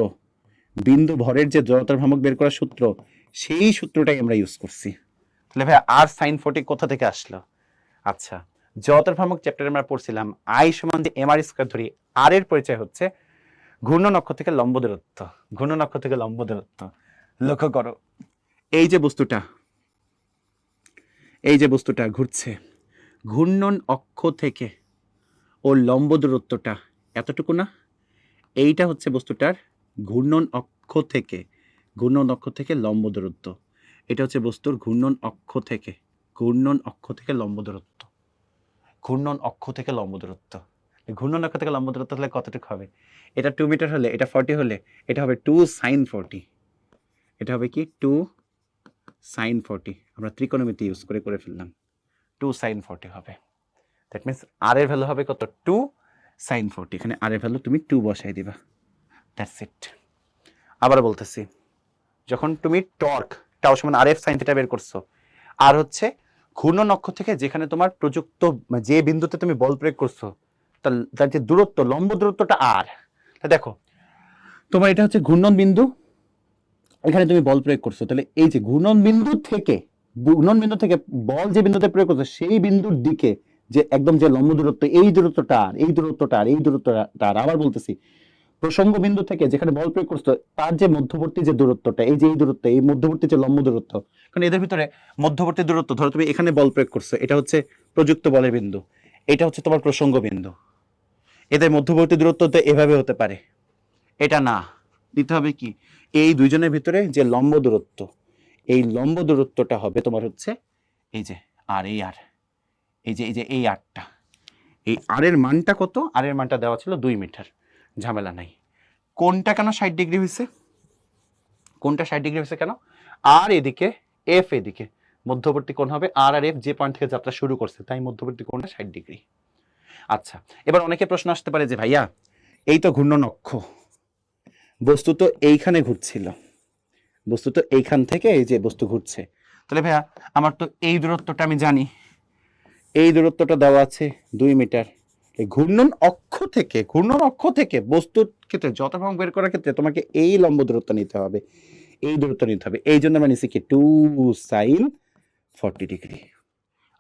বিন্দু ভরের যে জড়তার ভ্রামক বের করার সূত্র, সেই সূত্রটাই আমরা ইউজ করছি। তাহলে ভাই আর সাইন 40 কোথা থেকে আসলো? আচ্ছা, জড়তার ভ্রামক চ্যাপ্টারে আমরা পড়ছিলাম আই সমান যে এম আর স্কোয়ার ধরি, আর এর পরিচয় হচ্ছে ঘূর্ণন অক্ষ থেকে লম্ব দূরত্ব, ঘূর্ণন অক্ষ থেকে লম্ব দূরত্ব। লক্ষ্য করো, এই যে বস্তুটা, এই যে বস্তুটা ঘুরছে, ঘূর্ণন অক্ষ থেকে ও লম্ব দূরত্বটা এতটুকু না? এইটা হচ্ছে বস্তুটার ঘূর্ণন অক্ষ থেকে, ঘূর্ণন অক্ষ থেকে লম্ব দূরত্ব। এটা হচ্ছে বস্তুর ঘূর্ণন অক্ষ থেকে, ঘূর্ণন অক্ষ থেকে লম্ব দূরত্ব, ঘূর্ণন অক্ষ থেকে লম্ব দূরত্ব। ঘূর্ণন অক্ষ থেকে লম্ব দূরত্ব হলে কতটুকু হবে? এটা 2 মিটার হলে, এটা 40 হলে, এটা হবে 2 সাইন 40। এটা হবে কি 2 সাইন 40। আমরা ত্রিকোণমিতি ইউজ করে করে ফেললাম, 2 সাইন 40 হবে। দ্যাট মিনস আর এর ভ্যালু হবে কত? 2 সাইন 40। এখানে আর এর ভ্যালু তুমি 2 বসাই দিবা, দ্যাটস ইট। আবার বলতেছি, যখন তুমি টর্ক টাও সমান আর এফ সাইন থিটা বের করছো, আর হচ্ছে ঘূর্ণন অক্ষ থেকে যেখানে তোমার প্রযুক্ত, যে বিন্দুতে তুমি বল প্রয়োগ করছো, তার যে দূরত্ব, লম্ব দূরত্বটা আর। দেখো তোমার এটা হচ্ছে ঘূর্ণন বিন্দু, এখানে তুমি বল প্রয়োগ করছো, তাহলে এই যে ঘূর্ণন বিন্দু থেকে ঘূর্ণন বিন্দু থেকে বল যে বিন্দুতে প্রয়োগ করছে সেই বিন্দুর দিকে যে একদম যে লম্ব দূরত্ব, এই দূরত্বটা আর এই দূরত্বটা আর এই দূরত্বটা আর, আবার বলতেছি প্রসঙ্গ বিন্দু থেকে যেখানে বল প্রয়োগ করছো তার যে মধ্যবর্তী যে দূরত্বটা, এই যে এই দূরত্ব, এই মধ্যবর্তী যে লম্ব দূরত্ব, কারণ এদের ভিতরে মধ্যবর্তী দূরত্ব, ধরো তুমি এখানে বল প্রয়োগ করছো, এটা হচ্ছে প্রযুক্ত বলের বিন্দু, এটা হচ্ছে তোমার প্রসঙ্গ বিন্দু, এদের মধ্যবর্তী দূরত্ব তো এভাবে হতে পারে, এটা না, দিতে হবে কি এই দুইজনের ভিতরে যে লম্ব দূরত্ব, এই লম্ব দূরত্বটা হবে তোমার হচ্ছে এই যে আর এই আর এই যে এই আরটা, এই আর এর মানটা কত, আর এর মানটা দেওয়া ছিল 2 মিটার, ঝামেলা নাই। কোনটা কেন 60 ডিগ্রি হয়েছে, কোনটা 60 ডিগ্রি হয়েছে কেন, আর এদিকে এফ, এদিকে মধ্যবর্তী কোণ হবে আর আর এফ যে পয়েন্ট থেকে যাত্রা শুরু করছে, তাই মধ্যবর্তী কোণটা 60 ডিগ্রি। আচ্ছা, এবার অনেকে প্রশ্ন আসতে পারে যে ভাইয়া এই তো ঘূর্ণন অক্ষ, বস্তু তো এইখানে ঘুরছিল, বস্তু তো এইখান থেকে এই যে বস্তু ঘুরছে, তাহলে ভাইয়া আমার তো এই দূরত্বটা আমি জানি, এই দূরত্বটা দেওয়া আছে 2 মিটার, এই ঘূর্ণন অক্ষ থেকে বস্তুর ক্ষেত্রে যত ভ্রমণ বের করার ক্ষেত্রে তোমাকে এই লম্ব দূরত্ব নিতে হবে, এই দূরত্ব নিতে হবে, এই জন্য আমরা নিচ্ছি কি 2 sin 40 ডিগ্রি,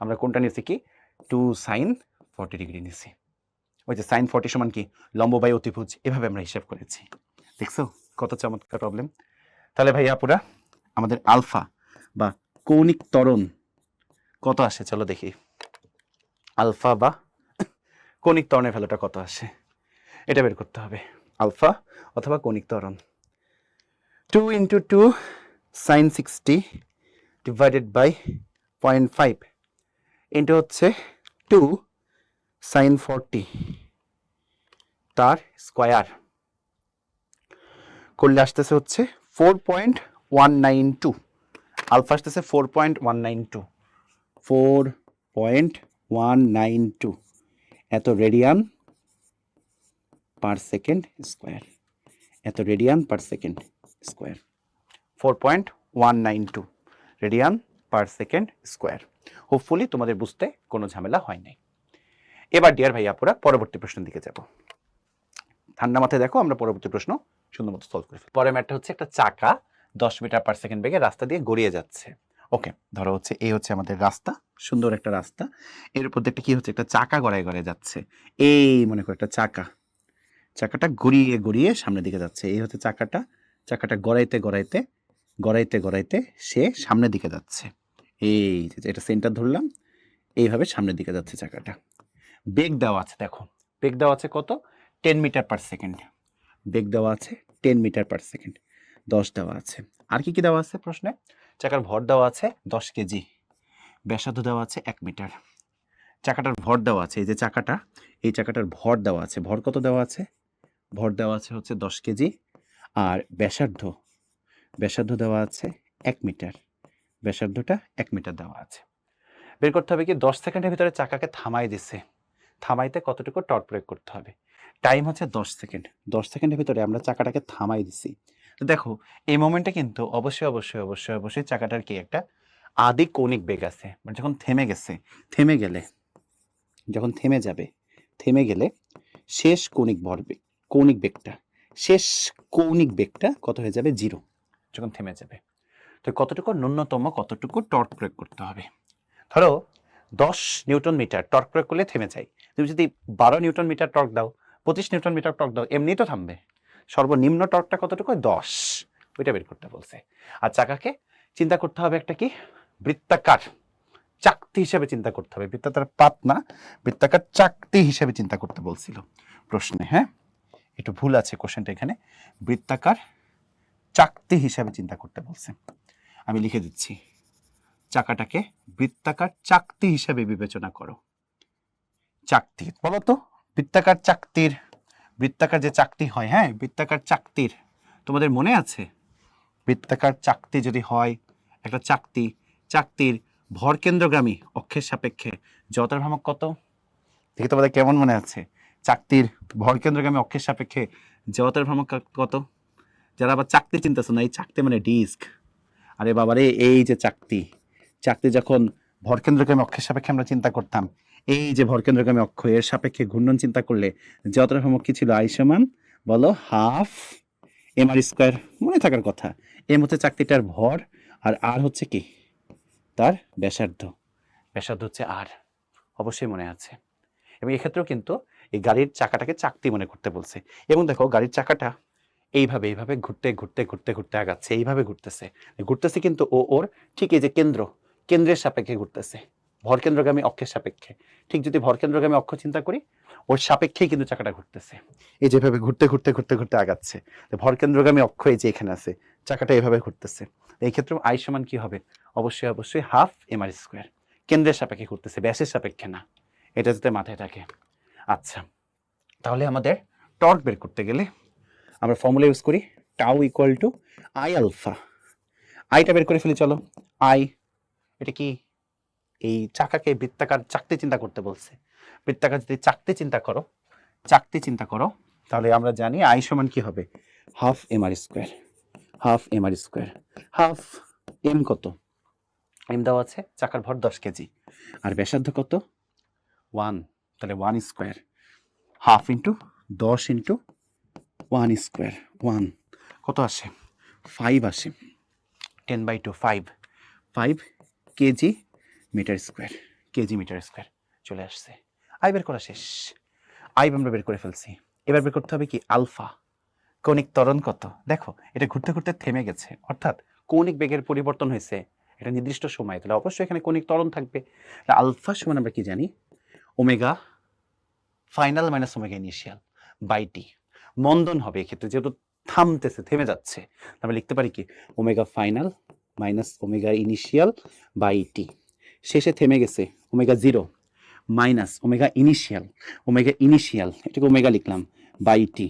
আমরা কোনটা নিচ্ছি কি 2 sin 40 ডিগ্রি নিচ্ছি, ওই যে sin 40 সমান কি লম্ব বাই অতিভুজ, এভাবে আমরা হিসাব করেছি, দেখছো কত চমৎকার প্রবলেম। তাহলে ভাইয়া পুরা আমাদের আলফা বা কৌণিক ত্বরণ কত আসে, চলো দেখি আলফা বা কৌণিক ত্বরণের ভ্যালুটা কত আসে, এটা বের করতে হবে, আলফা অথবা কৌণিক ত্বরণ 2 × 2 sin 60 ডিভাইডেড বাই 0.5 ইন্টু হচ্ছে 2 sin 40 তার স্কোয়ার করলে আসতেছে হচ্ছে 4.192, আলফা আসতেছে 4.192, 4.192 এত রেডিয়ান পার সেকেন্ড স্কোয়ার, এত radian per second square, 4.192 radian per second square. Hopefully তোমাদের বুঝতে কোনো ঝামেলা হয় নাই। এবার ডিয়ার ভাই আপুরা পরবর্তী প্রশ্নের দিকে যাব, ঠান্ডা মাথায় দেখো, আমরা পরবর্তী প্রশ্ন সুন্দর মতো সলভ করে ফেলি। পরের ম্যাটটা হচ্ছে একটা চাকা 10 মিটার পার সেকেন্ড বেগে রাস্তা দিয়ে গড়িয়ে যাচ্ছে, ওকে ধরো হচ্ছে এই হচ্ছে আমাদের রাস্তা, সুন্দর একটা রাস্তা, এর উপর দিয়ে একটা কি হচ্ছে একটা চাকা গড়ায় গড়ায় যাচ্ছে, এই মনে করো একটা চাকাটা ঘুরিয়ে ঘুরিয়ে সামনের দিকে যাচ্ছে, এই হচ্ছে চাকাটা গড়াইতে গড়াইতে গড়াইতে গড়াইতে সে সামনের দিকে যাচ্ছে, এই যে এটা সেন্টার ধরলাম, এইভাবে সামনের দিকে যাচ্ছে চাকাটা, বেগ দেওয়া আছে, দেখো বেগ দেওয়া আছে কত 10 মিটার পার সেকেন্ড, বেগ দেওয়া আছে 10 মিটার পার সেকেন্ড, 10 দেওয়া আছে, আর কি কি দেওয়া আছে প্রশ্নে, চাকার ভর দেওয়া আছে 10 কেজি, ব্যাসার্ধ দেওয়া আছে 1 মিটার, চাকাটার ভর দেওয়া আছে, এই যে চাকাটা, এই চাকাটার ভর দেওয়া আছে, ভর কত দেওয়া আছে, ভর দেওয়া আছে হচ্ছে 10 কেজি, আর ব্যাসার্ধ দেওয়া আছে 1 মিটার, ব্যাসার্ধটা 1 মিটার দেওয়া আছে। বের করতে হবে কি 10 সেকেন্ডের ভিতরে চাকাকে থামাই দিছে, থামাইতে কতটুকু টর্ক প্রয়োগ করতে হবে, টাইম হচ্ছে 10 সেকেন্ড, 10 সেকেন্ডের ভিতরে আমরা চাকাটাকে থামাই দিছি, তো দেখো এই মোমেন্টে কিন্তু অবশ্যই অবশ্যই অবশ্যই অবশ্যই চাকাটার কি একটা আদি কৌণিক বেগ আছে, মানে যখন থেমে গেছে, থেমে গেলে যখন থেমে যাবে, থেমে গেলে শেষ কৌণিক বেগটা কত হয়ে যাবে 0 যখন থেমে যাবে, তো কতটুকু ন্যূনতম কতটুকু টর্ক প্রয়োগ করতে হবে, ধরো 10 নিউটন মিটার টর্ক প্রয়োগ করলে থেমে যায়, তুমি যদি 12 নিউটন মিটার টর্ক দাও, 25 নিউটন মিটার টর্ক দাও, এমনি তো থামবে, সর্বনিম্ন টর্কটা কতটুকু 10, ওইটা বের করতে বলছে। আর চাকাকে চিন্তা করতে হবে একটা কি বৃত্তাকার চাকতি হিসেবে চিন্তা করতে হবে, বৃত্তাকার পাত না, বৃত্তাকার চাকতি হিসেবে চিন্তা করতে বলছিল প্রশ্নে, হ্যাঁ একটু ভুল আছে কোশ্চেনটা এখানে, বৃত্তাকার চাকতি হিসেবে চিন্তা করতে বলছে, আমি লিখে দিচ্ছি চাকাটাকে বৃত্তাকার চাকতি হিসেবে বিবেচনা করো, চাকতি বলো তো বৃত্তাকার যে চাকতি হয়, হ্যাঁ বৃত্তাকার চাকতির তোমাদের মনে আছে, বৃত্তাকার চাকতি যদি হয় একটা চাকতির ভরকেন্দ্রগামী অক্ষের সাপেক্ষে জড়তার ভ্রামক কত, দেখি তোমাদের কেমন মনে আছে, চাকতির ভরকেন্দ্রগামী অক্ষের সাপেক্ষে জড়তার ভ্রামক কত, যারা আবার চাকতি চিন্তাছো না, এই চাকতি মানে ডিস্ক, আরে বাবারে এই যে চাকতি যখন ভরকেন্দ্রগামী অক্ষের সাপেক্ষে আমরা চিন্তা করতাম, এই যে ভরকেন্দ্রগামী অক্ষ এর সাপেক্ষে ঘূর্ণন চিন্তা করলে জড়তার ভ্রামক কি ছিল, আই সমান বলো হাফ mr স্কয়ার, মনে থাকার কথা, এম হচ্ছে চাকতিটার ভর আর আর হচ্ছে কি তার ব্যাসার্ধ, ব্যাসার্ধ হচ্ছে আর, অবশ্যই মনে আছে। এবং এক্ষেত্রেও কিন্তু এই গাড়ির চাকাটাকে চাকতি মনে করতে বলছে। এবং দেখো গাড়ির চাকাটা এইভাবে এইভাবে ঘুরতে ঘুরতে ঘুরতে ঘুরতে আগাচ্ছে, এইভাবে ঘুরতেছে ঘুরতেছে, কিন্তু ওর ঠিক এই যে কেন্দ্রের সাপেক্ষে ঘুরতেছে, ভরকেন্দ্রগামী অক্ষের সাপেক্ষে। ঠিক যদি ভরকেন্দ্রগামী অক্ষ চিন্তা করি, ওর সাপেক্ষেই কিন্তু চাকাটা ঘুরতেছে, এই যেভাবে ঘুরতে ঘুরতে ঘুরতে ঘুরতে আগাচ্ছে। ভরকেন্দ্রগামী অক্ষ এই যে এখানে আছে, চাকাটা এভাবে ঘুরতেছে। এই ক্ষেত্রে আই সমান কি হবে? অবশ্যই অবশ্যই হাফ mr স্কোয়ার, কেন্দ্রের সাপেক্ষে ঘুরতেছে, ব্যাসের সাপেক্ষে না। এটা যাতে মাথায় থাকে। আচ্ছা, তাহলে আমাদের টর্ক বের করতে গেলে আমরা ফর্মুলা ইউজ করি tau equal to I alpha. আইটা বের করে ফেলি, চলো। আই, এটা কি? এই চাকাকে বৃত্তাকার চাকতি চিন্তা করতে বলছে। বৃত্তাকার যদি চাকতি চিন্তা করো, তাহলে আমরা জানি আই সমান কি হবে? Half mr square, half mr square. Half m কত? এম দেওয়া আছে, চাকার ভর 10 কেজি, আর ব্যাসার্ধ কত? 1, তাহলে 1 square, half into 10 into 1 square, 1 কত আসে? 5 আসে। 10/2, 5 KG metre square, KG metre square চলে আসছে। আই বের করা শেষ, আই আমরা বের করে ফেলছি। এবার বের করতে হবে কি? আলফা, কৌণিক ত্বরণ কত? দেখো এটা ঘুরতে ঘুরতে থেমে গেছে, অর্থাৎ কৌণিক বেগের পরিবর্তন হয়েছে এটা নির্দিষ্ট সময়, তাহলে অবশ্যই এখানে কৌণিক ত্বরণ থাকবে। আলফা সমান আমরা কি জানি? Omega final minus omega initial by t. মন্দন হবে এক্ষেত্রে, যেহেতু থামতেছে, থেমে যাচ্ছে, আমরা লিখতে পারি কি? Omega final minus omega initial by t. শেষে থেমে গেছে, omega zero minus omega initial, এটাকে ওমেগা লিখলাম, বাই টি।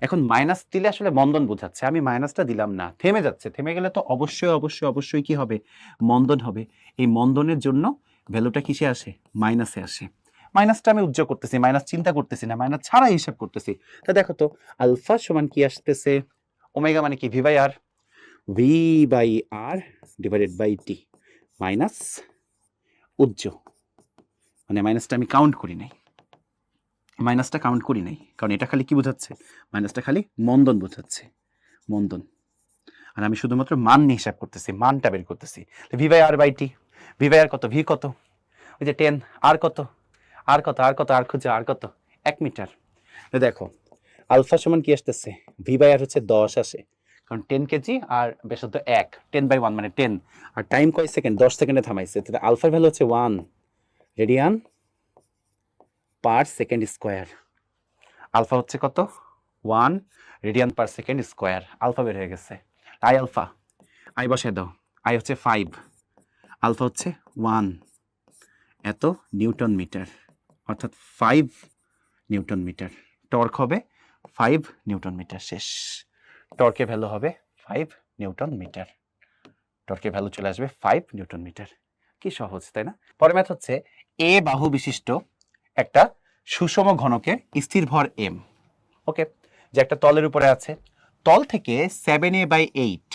এখন মাইনাস দিলে আসলে মন্দন বোঝাচ্ছে, আমি মাইনাসটা দিলাম না, থেমে যাচ্ছে। থেমে গেলে তো অবশ্যই অবশ্যই অবশ্যই কি হবে? মন্দন হবে। এই মন্দনের জন্য ভ্যালুটা কিসে আসে? মাইনাসে আসে। মাইনাসটা আমি উজ্জ্বল করতেছি, মাইনাস চিন্তা করতেছি না, মাইনাস ছাড়াই হিসাব করতেছি। তা দেখো তো আলফা সমান কি আসতেছে? ওমেগা মানে কি? V by r divided by t minus Ujjwal, মানে মাইনাসটা আমি কাউন্ট করি নাই, কারণ এটা খালি কি বোঝাচ্ছে? মাইনাসটা খালি মন্দন বোঝাচ্ছে, মন্দন। আর আমি শুধুমাত্র মান নিয়ে হিসাব করতেছি, মানটা বের করতেছি। V by r by t, v by r কত? ভি কত? ওই যে 10, আর কত? আর খুঁজে, আর কত? 1 মিটার। দেখো আলফা সমান কি আসতেছে? ভি বাই আর হচ্ছে 10 আসে, কারণ 10 কেজি আর ব্যাসার্ধ 1, 10/1 মানে 10, আর টাইম কয় সেকেন্ড? 10 সেকেন্ডে থামাইছে। তাহলে আলফার ভ্যালু হচ্ছে 1 radian per second square. Alpha হচ্ছে কত? 1 radian per second square. Alpha বের হয়ে গেছে। আই আলফা, আই বসায় দাও। আই হচ্ছে 5, আলফা হচ্ছে 1, এত নিউটন মিটার, অর্থাৎ 5 নিউটন মিটার। টর্ক হবে 5 নিউটন মিটার। শেষ। টর্কের ভ্যালু হবে 5 নিউটন মিটার। টর্কের ভ্যালু চলে আসবে 5 নিউটন মিটার। কি সহজ, তাই না? পরের ম্যাথ হচ্ছে এ বাহু বিশিষ্ট একটা সুষম ঘনকের স্থির ভর এম। ওকে, যে একটা তলের উপরে আছে, তল থেকে 7a/8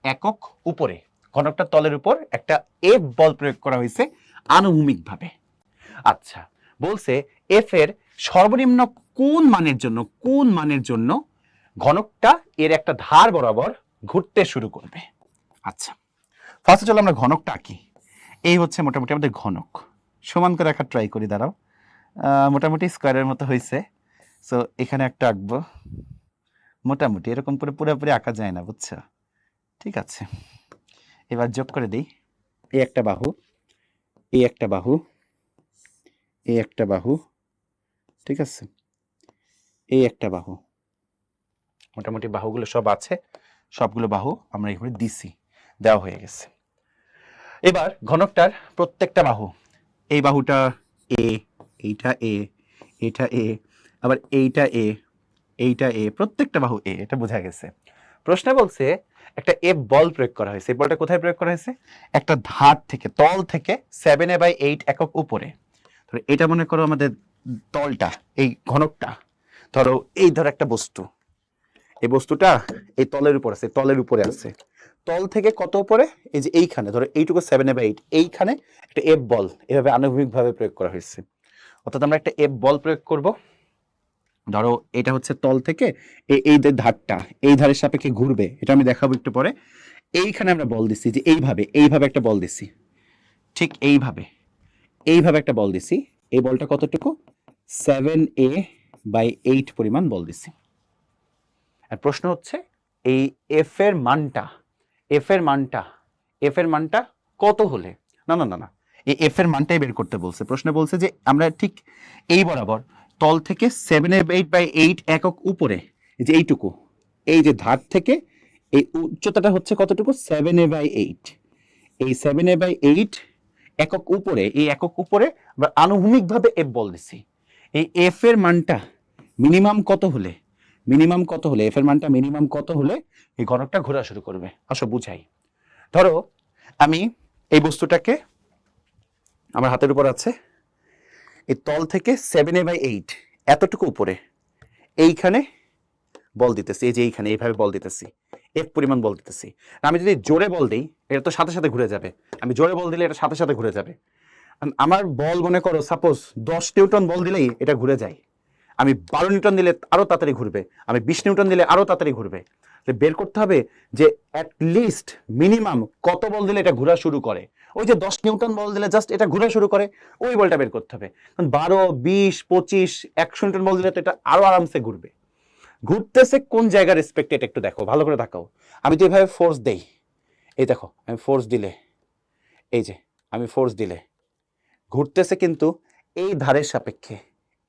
একক উপরে ঘনকটা তলের উপর একটা এফ বল প্রয়োগ করা হয়েছে আনুভূমিকভাবে। আচ্ছা, বলছে এফ এর সর্বনিম্ন কোন মানের জন্য ঘনকটা এর একটা ধার বরাবর ঘুরতে শুরু করবে। আচ্ছা, ফার্স্টে চলো আমরা ঘনকটা আঁকি। এই হচ্ছে মোটামুটি আমাদের ঘনক। সমান করে আঁকার ট্রাই করি, দাঁড়াও। মোটামুটি স্কোয়ারের মতো হয়েছে। সো এখানে একটা আঁকবো, মোটামুটি এরকম পুরোপুরি আঁকা যায় না, বুঝছো? ঠিক আছে, এবার যোগ করে দিই। এই একটা বাহু, এই একটা বাহু, এই একটা বাহু, ঠিক আছে, এই একটা বাহু। মোটামুটি বাহুগুলো সব আছে, সবগুলো বাহু আমরা এখানে দিছি, দেওয়া হয়ে গেছে। এবার ঘনকটার প্রত্যেকটা বাহু, এই বাহুটা এ, এইটা এ, এটা এ, আবার এইটা এ, এইটা এ, প্রত্যেকটা বাহু এ, এটা বোঝা গেছে। প্রশ্নে বলছে একটা এফ বল প্রয়োগ করা হয়েছে। বলটা কোথায় প্রয়োগ করা হয়েছে? একটা ধার থেকে, তল থেকে 7a/8 একক উপরে। ধরো এটা মনে করো আমাদের তলটা, এই ঘনকটা। ধরো একটা বস্তু, এই বস্তুটা এই তলের উপর আছে, তলের উপরে আছে। তল থেকে কত উপরে? এই যে এইখানে, ধরো এইটুকু 7a/8, এইখানে একটা এফ বল এভাবে আনুভূমিকভাবে প্রয়োগ করা হয়েছে। অর্থাৎ আমরা একটা এফ বল প্রয়োগ করব। ধরো এটা হচ্ছে তল থেকে এই যে ধারটা, এই ধারের সাপেক্ষে ঘুরবে, এটা আমি দেখাবো একটু পরে। এইখানে আমরা বল দিচ্ছি যে এইভাবে একটা বল দিচ্ছি, ঠিক এইভাবে এইভাবে একটা বল দিছি, এই বলটা কতটুকু 7a/8 পরিমাণ বল দিছি। আর প্রশ্ন হচ্ছে এই এফ এর মানটা এফ এর মানটা এফ এর মানটা কত হলে, না না না না, এই এফ এর মানটাই বের করতে বলছে। প্রশ্নে বলছে যে আমরা ঠিক এই বরাবর তল থেকে 7a/8 একক উপরে, এই যে এইটুকু, এই যে ধার থেকে এই উচ্চতাটা হচ্ছে কতটুকু 7a/8, এই 7a/8 একক উপরে, এই একক উপরে আমরা আনুভূমিকভাবে এফ বল দিছি। এই এফ এর মানটা মিনিমাম কত হলে, মিনিমাম কত হলে, এফ এর মানটা মিনিমাম কত হলে এই ঘনকটা ঘোরা শুরু করবে। আসো বুঝাই। ধরো আমি এই বস্তুটাকে আমার হাতের উপর আছে, এই তল থেকে 7a/8 এতটুকু উপরে এইখানে বল দিতেছি, এই যে এইখানে এইভাবে বল দিতেছি, এফ পরিমাণ বল দিতেছি। আমি যদি জোরে বল দিই এটা তো সাথে সাথে ঘুরে যাবে, আমি জোরে বল দিলে এটা সাথে সাথে ঘুরে যাবে। আমার বল মনে করো সাপোজ 10 নিউটন বল দিলেই এটা ঘুরে যায়, আমি 12 নিউটন দিলে আরো তাড়াতাড়ি ঘুরবে, আমি 20 নিউটন দিলে আরো তাড়াতাড়ি ঘুরবে। বের করতে হবে যে অ্যাট লিস্ট মিনিমাম কত বল দিলে এটা ঘোরা শুরু করে। ওই যে 10 নিউটন বল দিলে জাস্ট এটা ঘোরা শুরু করে, ওই বলটা বের করতে হবে। 12, 20, 25, 100 নিউটন বল দিলে তো এটা আরো আরামসে ঘুরবে। ঘুরতেছে কোন জায়গার রেসপেক্টে এটা একটু দেখো, ভালো করে দেখাও। আমি তো এভাবে ফোর্স দেই, এই দেখো আমি ফোর্স দিলে, এই যে আমি ফোর্স দিলে ঘুরতেছে কিন্তু এই ধারের সাপেক্ষে,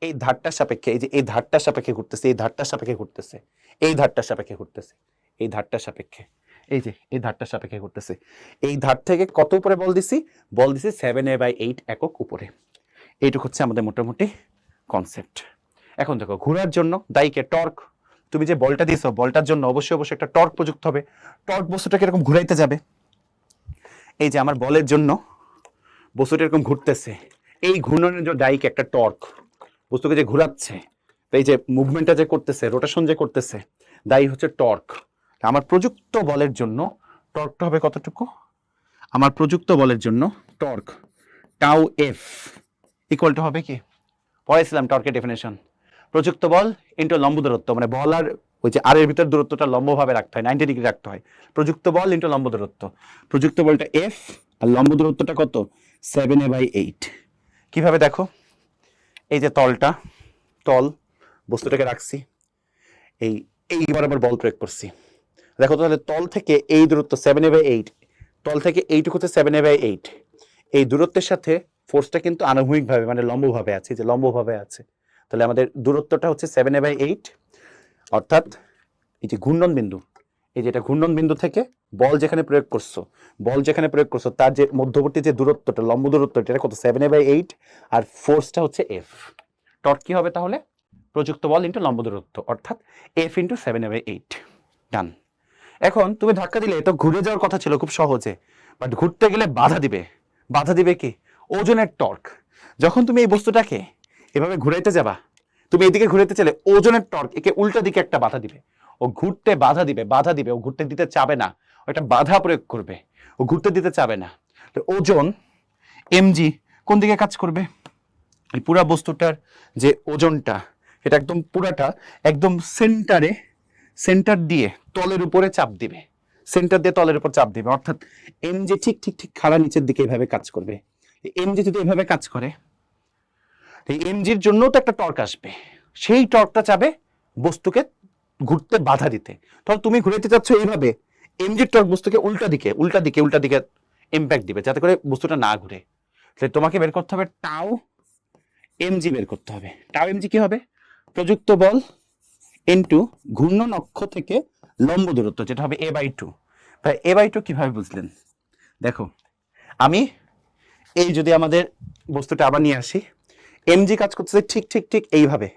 এই ধারটার সাপেক্ষে, এই যে এই ধারটার সাপেক্ষে ঘুরতেছে, এই ধারটার সাপেক্ষে ঘুরতেছে, এই ধারটার সাপেক্ষে ঘুরতেছে, এই ধারটার সাপেক্ষে, এই যে এই ধারটার সাপেক্ষে ঘুরতেছে। এই ধার থেকে কত উপরে বল দিছি, বল দিছি 7a/8 একক উপরে। এইটুকু হচ্ছে আমাদের মোটামুটি কনসেপ্ট। এখন দেখো ঘোরার জন্য দায়ীকে টর্ক, তুমি যে বলটা দিয়েছো বলটার জন্য অবশ্যই অবশ্যই একটা টর্ক প্রযুক্ত হবে। টর্ক বস্তুটাকে এরকম ঘুরাইতে যাবে, এই যে আমার বলের জন্য বস্তুটা এরকম ঘুরতেছে, এই ঘূর্ণনের জন্য দায়ীকে একটা টর্ক, বস্তুকে যে ঘুরাচ্ছে, এই যে মুভমেন্টটা যে করতেছে, রোটেশন যে করতেছে, দায়ী হচ্ছে টর্ক। আমার প্রযুক্ত বলের জন্য টর্কটা হবে কতটুকু, আমার প্রযুক্ত বলের জন্য torque tau F equal two হবে কি, পড়াইছিলাম টর্কের ডেফিনেশন, প্রযুক্ত বল ইন্টু লম্ব দূরত্ব, মানে বল আর ওই যে আর এর ভিতর দূরত্বটা লম্বভাবে রাখতে হয়, 90 ডিগ্রি রাখতে হয়। প্রযুক্ত বল ইন্টু লম্ব দূরত্ব, প্রযুক্ত বলটা এফ আর লম্ব দূরত্বটা কত 7a/8। কিভাবে দেখো, এই যে তলটা, তল বস্তুটাকে রাখছি, এই এই বরাবর বল প্রয়োগ করছি। দেখো তাহলে তল থেকে এই দূরত্ব 7a/8, তল থেকে এইটুকুতে 7a/8, এই দূরত্বের সাথে ফোর্সটা কিন্তু আনুভূমিকভাবে মানে লম্বভাবে আছে, যে লম্বভাবে আছে। তাহলে আমাদের দূরত্বটা হচ্ছে 7a/8, অর্থাৎ এই যে ঘূর্ণন বিন্দু, এই যেটা ঘূর্ণন বিন্দু থেকে বল যেখানে প্রয়োগ করছো, বল যেখানে প্রয়োগ করছো তার যে মধ্যবর্তী যে দূরত্বটা, লম্ব দূরত্ব, এটা কত 7a/8, আর ফোর্সটা হচ্ছে এফ। টর্ক কি হবে তাহলে, প্রযুক্ত বল ইন্টু লম্ব দূরত্ব, অর্থাৎ এফ ইন্টু 7a/8। ডান। এখন তুমি ধাক্কা দিলে তো ঘুরে যাওয়ার কথা ছিল খুব সহজে, বাট ঘুরতে গেলে বাধা দিবে। বাধা দিবে কি, ওজনের টর্ক। যখন তুমি এই বস্তুটাকে এভাবে ঘুরাইতে যাবা, তুমি এদিকে ঘুরাইতে চাইলে ওজনের টর্ক একে উল্টা দিকে একটা বাধা দিবে, ও ঘুরতে বাধা দিবে, বাধা দিবে, ও ঘুরতে দিতে চাবে না, ও একটা বাধা প্রয়োগ করবে, ও ঘুরতে দিতে চাবে না। তো ওজন এমজি কোন দিকে কাজ করবে, এই পুরা বস্তুটার যে ওজনটা এটা একদম পুরাটা একদম সেন্টারে, সেন্টার দিয়ে তলের উপরে চাপ দিবে, সেন্টার দিয়ে তলের উপর চাপ দিবে, অর্থাৎ এমজি ঠিক ঠিক ঠিক খাড়া নিচের দিকে এভাবে কাজ করবে। এমজি যদি এভাবে কাজ করে, এই এমজির জন্য তো একটা টর্ক আসবে, সেই টর্কটা চাবে বস্তুকে ঘুরতে বাধা দিতে। তাহলে তুমি ঘুরাইতে চাচ্ছ এইভাবে, এমজির টর্ক বস্তুকে উল্টা দিকে উল্টা দিকে উল্টা দিকে ইম্প্যাক্ট দিবে, যাতে করে বস্তুটা না ঘুরে। তাহলে তোমাকে বের করতে হবে টাউ এমজি বের করতে হবে। টাউ এমজি কি হবে, প্রযুক্ত বল ইন্টু ঘূর্ণন অক্ষ থেকে লম্ব দূরত্ব, যেটা হবে a/2। তাই a/2 কিভাবে বুঝলেন, দেখো আমি এই যদি আমাদের বস্তুটা আবার নিয়ে আসি, এমজি কাজ করতেছে ঠিক ঠিক ঠিক এইভাবে,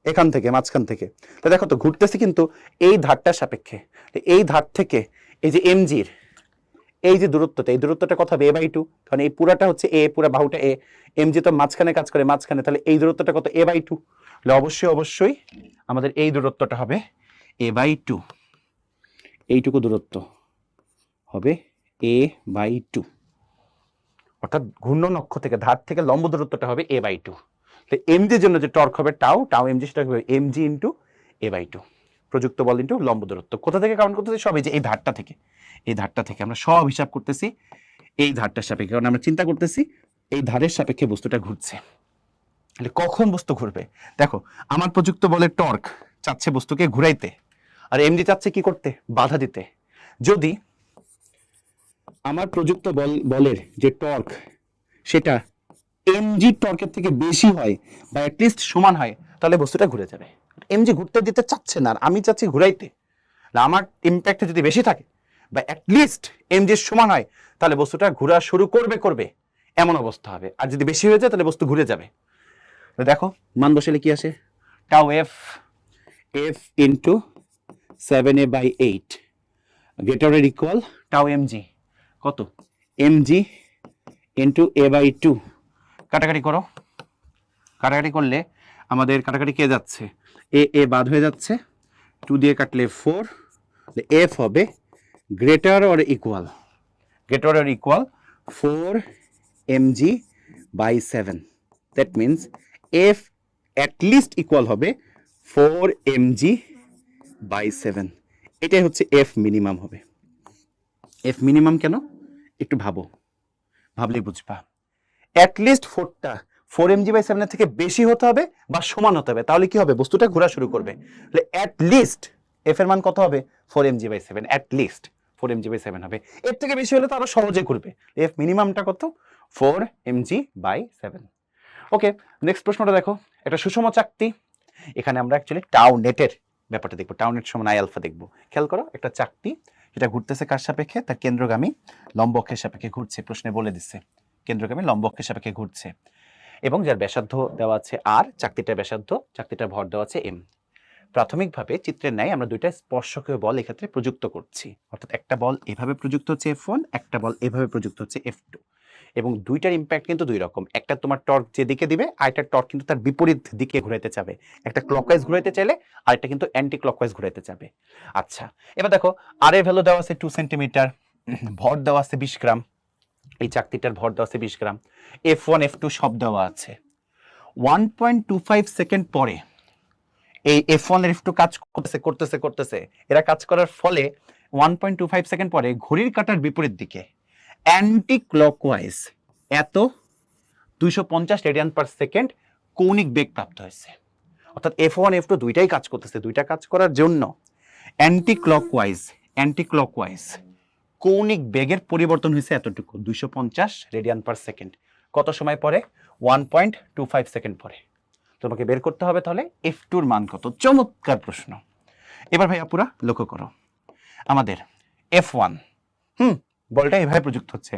এখান থেকে মাঝখান থেকে। তো দেখো তো ঘুরতেছে কিন্তু এই ধারটার সাপেক্ষে, এই ধার থেকে এই যে এমজির এই যে দূরত্বটা, এই দূরত্বটা কত হবে a/2, কারণ এই পুরাটা হচ্ছে এ, পুরা বাহুটা এ, এমজি তো মাঝখানে কাজ করে, মাঝখানে, তাহলে এই দূরত্বটা কত a/2। তাহলে অবশ্যই অবশ্যই আমাদের এই দূরত্বটা হবে a/2, এইটুকু দূরত্ব হবে a/2, অর্থাৎ ঘূর্ণন অক্ষ থেকে ধার থেকে লম্ব দূরত্বটা হবে a/2। তাহলে এমজির জন্য যে টর্ক হবে টাউ, টাউ এমজি, সেটা হবে এমজি ইন্টু a/2, প্রযুক্ত বল ইন্টু লম্ব দূরত্ব। কোথা থেকে কাউন্ট করতেছি, সব এই যে এই ধারটা থেকে, এই ধারটা থেকে আমরা সব হিসাব করতেছি। এই ধারটার সাপেক্ষে, কারণ আমরা চিন্তা করতেছি এই ধারের সাপেক্ষে বস্তুটা ঘুরছে। তাহলে কখন বস্তু ঘুরবে? দেখো, আমার প্রযুক্ত বলের টর্ক চাচ্ছে বস্তুকে ঘুরাইতে, আর এমজি চাচ্ছে কি করতে? বাধা দিতে। যদি আমার প্রযুক্ত বলের যে টর্ক সেটা এমজি টর্কের থেকে বেশি হয় বা অ্যাটলিস্ট সমান হয়, তাহলে বস্তুটা ঘুরে যাবে। এমজি ঘুরতে দিতে চাচ্ছে না, আর আমি চাচ্ছি ঘুরাইতে। আমার ইম্প্যাক্ট যদি বেশি থাকে বা অ্যাটলিস্ট এমজির সমান হয়, তাহলে বস্তুটা ঘোরা শুরু করবে এমন অবস্থা হবে। আর যদি বেশি হয়ে যায় তাহলে বস্তু ঘুরে যাবে। দেখো মান বসালে কি আসে? Tau F into 7a/8 greater or equal tau mg. কত? Mg into a/2। কাটাকাটি করো, কাটাকাটি করলে আমাদের কাটাকাটি কে যাচ্ছে? এ বাদ হয়ে যাচ্ছে, 2 দিয়ে কাটলে 4, এফ হবে greater or equal 4mg/7। That means F at least equal হবে 4mg/7। এটাই হচ্ছে এফ মিনিমাম হবে। এফ মিনিমাম কেন? একটু ভাবলেই বুঝবা। অ্যাটলিস্ট 4mg/7 এর থেকে বেশি হতে হবে বা সমান হতে হবে, তাহলে কি হবে? বস্তুটা ঘোরা শুরু করবে। তাহলে অ্যাটলিস্ট এফ এর মান কত হবে? 4mg/7। অ্যাটলিস্ট 4mg/7 হবে। এর থেকে বেশি হলে তো আরো সহজে ঘুরবে। এফ মিনিমামটা কত? 4mg/7। ওকে, নেক্সট প্রশ্নটা দেখো। একটা সুষম চাকতি, এখানে আমরা অ্যাকচুয়ালি টাউ নেটের ব্যাপারটা দেখবো। টাউ নেট সমান আই আলফা দেখবো। খেয়াল করো, একটা চাকতি যেটা ঘুরতেছে কার সাপেক্ষে? তার কেন্দ্রগামী লম্ব অক্ষের সাপেক্ষে ঘুরছে। প্রশ্নে বলে দিচ্ছে কেন্দ্রগামী লম্ব অক্ষের সাপেক্ষে ঘুরছে, এবং যার ব্যাসার্ধ দেওয়া আছে আর, চাকতিটার ব্যাসার্ধ, চাকতিটার ভর দেওয়া আছে এম। প্রাথমিকভাবে চিত্রের ন্যায় আমরা দুইটা স্পর্শকীয় বল এক্ষেত্রে প্রযুক্ত করছি। অর্থাৎ একটা বল এভাবে প্রযুক্ত হচ্ছে F1, একটা বল এভাবে প্রযুক্ত হচ্ছে F2, এবং দুইটার ইম্প্যাক্ট কিন্তু দুই রকম। একটা তোমার টর্ক যেদিকে দিবে, আরেকটা টর্ক কিন্তু তার বিপরীত দিকে ঘুরাইতে চাবে। একটা ক্লকওয়াইজ ঘুরাইতে চাইলে আরেকটা কিন্তু অ্যান্টি ক্লকওয়াইজ ঘুরাইতে চাবে। আচ্ছা, এবার দেখো আর এর ভ্যালু দেওয়া আছে 2 সেন্টিমিটার, ভর দেওয়া আছে 20 গ্রাম। এই চাকতিটার ভর দেওয়া আছে 20 গ্রাম। F1 F2 সব দেওয়া আছে। 1.25 সেকেন্ড পরে এই F1 আর F2 কাজ করতেছে। এরা কাজ করার ফলে 1.25 সেকেন্ড পরে ঘড়ির কাঁটার বিপরীত দিকে অ্যান্টি ক্লকওয়াইজ এত 250 রেডিয়ান পার সেকেন্ড কৌণিক বেগ প্রাপ্ত হয়েছে। অর্থাৎ F1 F2 দুইটাই কাজ করতেছে। দুইটা কাজ করার জন্য অ্যান্টি ক্লকওয়াইজ কৌণিক বেগের পরিবর্তন হয়েছে এতটুকু, 250 রেডিয়ান পার সেকেন্ড। কত সময় পরে? 1.25 সেকেন্ড পরে। তোমাকে বের করতে হবে তাহলে F2 এর মান কত। চমৎকার প্রশ্ন। এবার ভাই আপুরা লক্ষ্য করো, আমাদের F1 বলটা এইভাবে প্রযুক্ত হচ্ছে,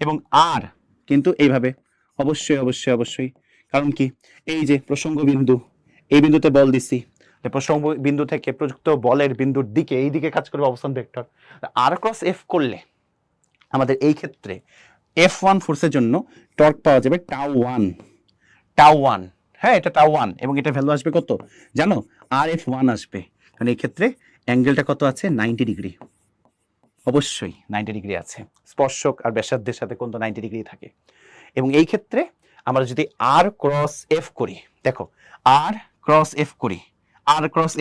এবং আর কিন্তু এইভাবে। অবশ্যই, কারণ কি? এই যে প্রসঙ্গ বিন্দু, এই বিন্দুতে বল দিছি, প্রসঙ্গ বিন্দু থেকে প্রযুক্ত বলের বিন্দুর দিকে, এই দিকে কাজ করবে অবস্থান ভেক্টর। আর ক্রস এফ করলে আমাদের এই ক্ষেত্রে F1 ফোর্সের জন্য টর্ক পাওয়া যাবে টাউ ওয়ান। হ্যাঁ, এটা টাউ ওয়ান, এবং এটা ভ্যালু আসবে কত জানো? RF1 আসবে। কারণ এই ক্ষেত্রে অ্যাঙ্গেলটা কত আছে? 90 ডিগ্রি। অবশ্যই 90 ডিগ্রি আছে। স্পর্শক আর ব্যাসার্ধের সাথে কোন 90 ডিগ্রি থাকে। এবং এই ক্ষেত্রে আমরা যদি আর ক্রস এফ করি, দেখো আর ক্রস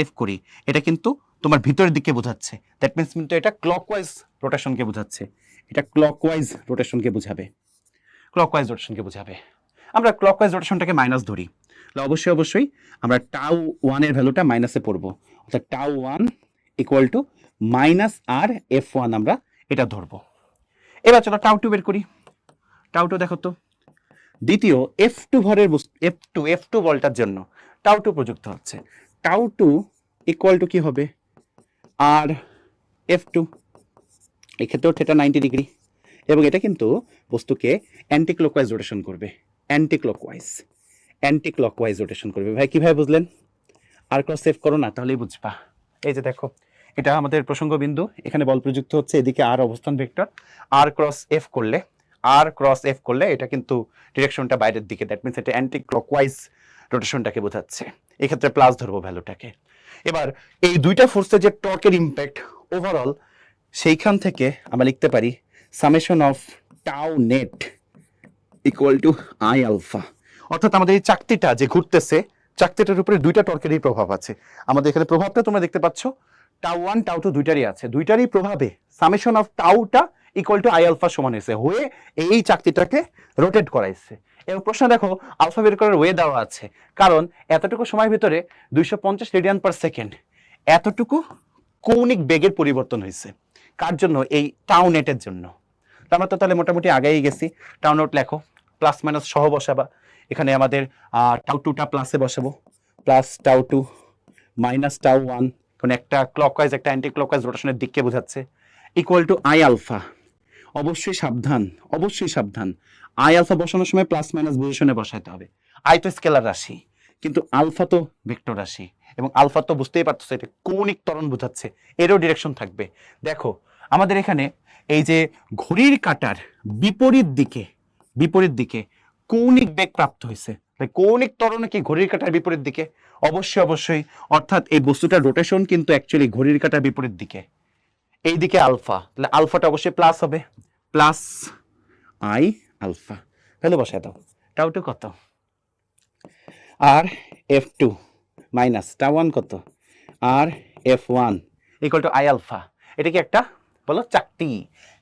এফ করি, এটা কিন্তু তোমার ভিতরের দিকে বোঝাচ্ছে। দ্যাট মিনস কিন্তু এটা ক্লকওয়াইজ রোটেশনকে বোঝাচ্ছে। এটা ক্লকওয়াইজ রোটেশনকে বোঝাবে। আমরা ক্লকওয়াইজ রোটেশনটাকে মাইনাস ধরি, অবশ্যই আমরা টাউ ওয়ানের ভ্যালুটা মাইনাসে পড়বো। অর্থাৎ tau one equal to minus r F1 আমরা এটা ধরবো। এবার চলো টাউ টু বের করি। টাউ টু দেখো তো, দ্বিতীয় F2 ভরের F2 বলটার জন্য টাউ টু প্রযুক্ত হচ্ছে। টাউ টু ইকুয়াল টু কি হবে? আর F2। এক্ষেত্রেও থিটা 90 ডিগ্রি, এবং এটা কিন্তু বস্তুকে অ্যান্টি ক্লকওয়াইজ রোটেশন করবে। অ্যান্টি ক্লকওয়াইজ রোটেশন করবে। ভাই কিভাবে বুঝলেন? আর ক্রস এফ করো না, তাহলেই বুঝবা। এই যে দেখো, এটা আমাদের প্রসঙ্গ বিন্দু, এখানে বল প্রযুক্ত হচ্ছে, এদিকে আর অবস্থান ভেক্টর। আর ক্রস এফ করলে এটা কিন্তু ডিরেকশনটা বাইরের দিকে। দ্যাট মিনস এটা অ্যান্টি ক্লকওয়াইজ রোটেশনটাকে বোঝাচ্ছে। এক্ষেত্রে প্লাস ধরবো ভ্যালুটাকে। এবার এই দুইটা ফোর্সের যে টর্কের ইম্প্যাক্ট ওভারঅল, সেইখান থেকে আমরা লিখতে পারি summation of tau net equal to I alpha. অর্থাৎ আমাদের এই চাকতিটা যে ঘুরতেছে, চাকতিটার উপরে দুইটা টর্কেরই প্রভাব আছে। আমাদের এখানে প্রভাবটা তোমরা দেখতে পাচ্ছ, টাউ ওয়ান টাউ টু দুইটারই আছে। দুইটারই প্রভাবে সামেশন অফ টাউটা ইকুয়াল টু আই আলফা সমান হয়েছে, হয়ে এই চাকতিটাকে রোটেট করাইছে। এবং প্রশ্ন দেখো আলফা বের করার ওয়ে দেওয়া আছে, কারণ এতটুকু সময়ের ভিতরে 250 রেডিয়ান পার সেকেন্ড এতটুকু কৌণিক বেগের পরিবর্তন হয়েছে। কার জন্য? এই টাউ নেটের জন্য। আমরা তো তাহলে মোটামুটি আগেই গেছি। টাউ নোট লেখো, প্লাস মাইনাস সহ বসাবা। এখানে আমাদের টাউ টুটা প্লাসে বসাবো, plus tau two minus tau one, কারণ একটা ক্লকওয়াইজ একটা অ্যান্টি ক্লকওয়াইজ রোটেশনের দিককে বোঝাচ্ছে, ইকুয়াল টু আই আলফা। অবশ্যই সাবধান, অবশ্যই সাবধান, আই আলফা বসানোর সময় প্লাস মাইনাস পজিশনে বসাতে হবে। আই তো স্কেলার রাশি, কিন্তু আলফা তো ভেক্টর রাশি, এবং আলফা তো বুঝতেই পারতেছে এটা কৌণিক ত্বরণ বোঝাচ্ছে, এরও ডিরেকশন থাকবে। দেখো আমাদের এখানে এই যে ঘড়ির কাঁটার বিপরীত দিকে কৌণিক বেগ প্রাপ্ত হয়েছে, কৌণিক ত্বরণ কি ঘড়ির কাঁটার বিপরীত দিকে? অবশ্যই অবশ্যই, অর্থাৎ এই বস্তুটার রোটেশন কিন্তু অ্যাকচুয়ালি ঘড়ির কাঁটার বিপরীত দিকে, এই দিকে আলফা, তাহলে আলফাটা অবশ্যই প্লাস হবে, প্লাস আই আলফা। তাহলে বসায় দাও, টাউ টু কত? R F two minus tau one কত? R F one equal to I alpha. এটা কি একটা বলো চাকতি,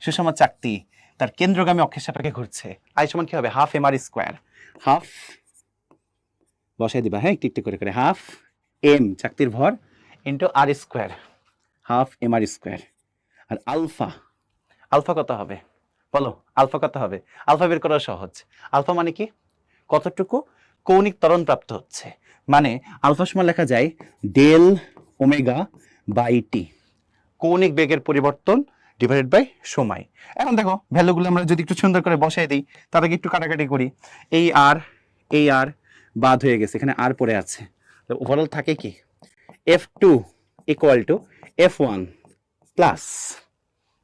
সুষম চাকতি, তার কেন্দ্রগামী অক্ষের সাপেক্ষে ঘুরছে। আই সমান কি হবে? Half m r square, half বসাই দিবা, হ্যাঁ একটু একটু করে করে, হাফ এম চাকতির ভর ইন্টু আর square, half m r square. আর আলফা, আলফা কত হবে বলো? আলফা কত হবে? আলফা বের করা সহজ। আলফা মানে কি? কতটুকু কৌণিক ত্বরণ প্রাপ্ত হচ্ছে, মানে আলফা সমান লেখা যায় ডেল ওমেগা বাই টি, কৌণিক বেগের পরিবর্তন ডিভাইডেড বাই সময়। এখন দেখো ভ্যালুগুলো আমরা যদি একটু সুন্দর করে বসাই দিই, তার আগে একটু কাটাকাটি করি। এই আর বাদ হয়ে গেছে, এখানে আর পড়ে আছে, ওভারঅল থাকে কি? F two equal to F one plus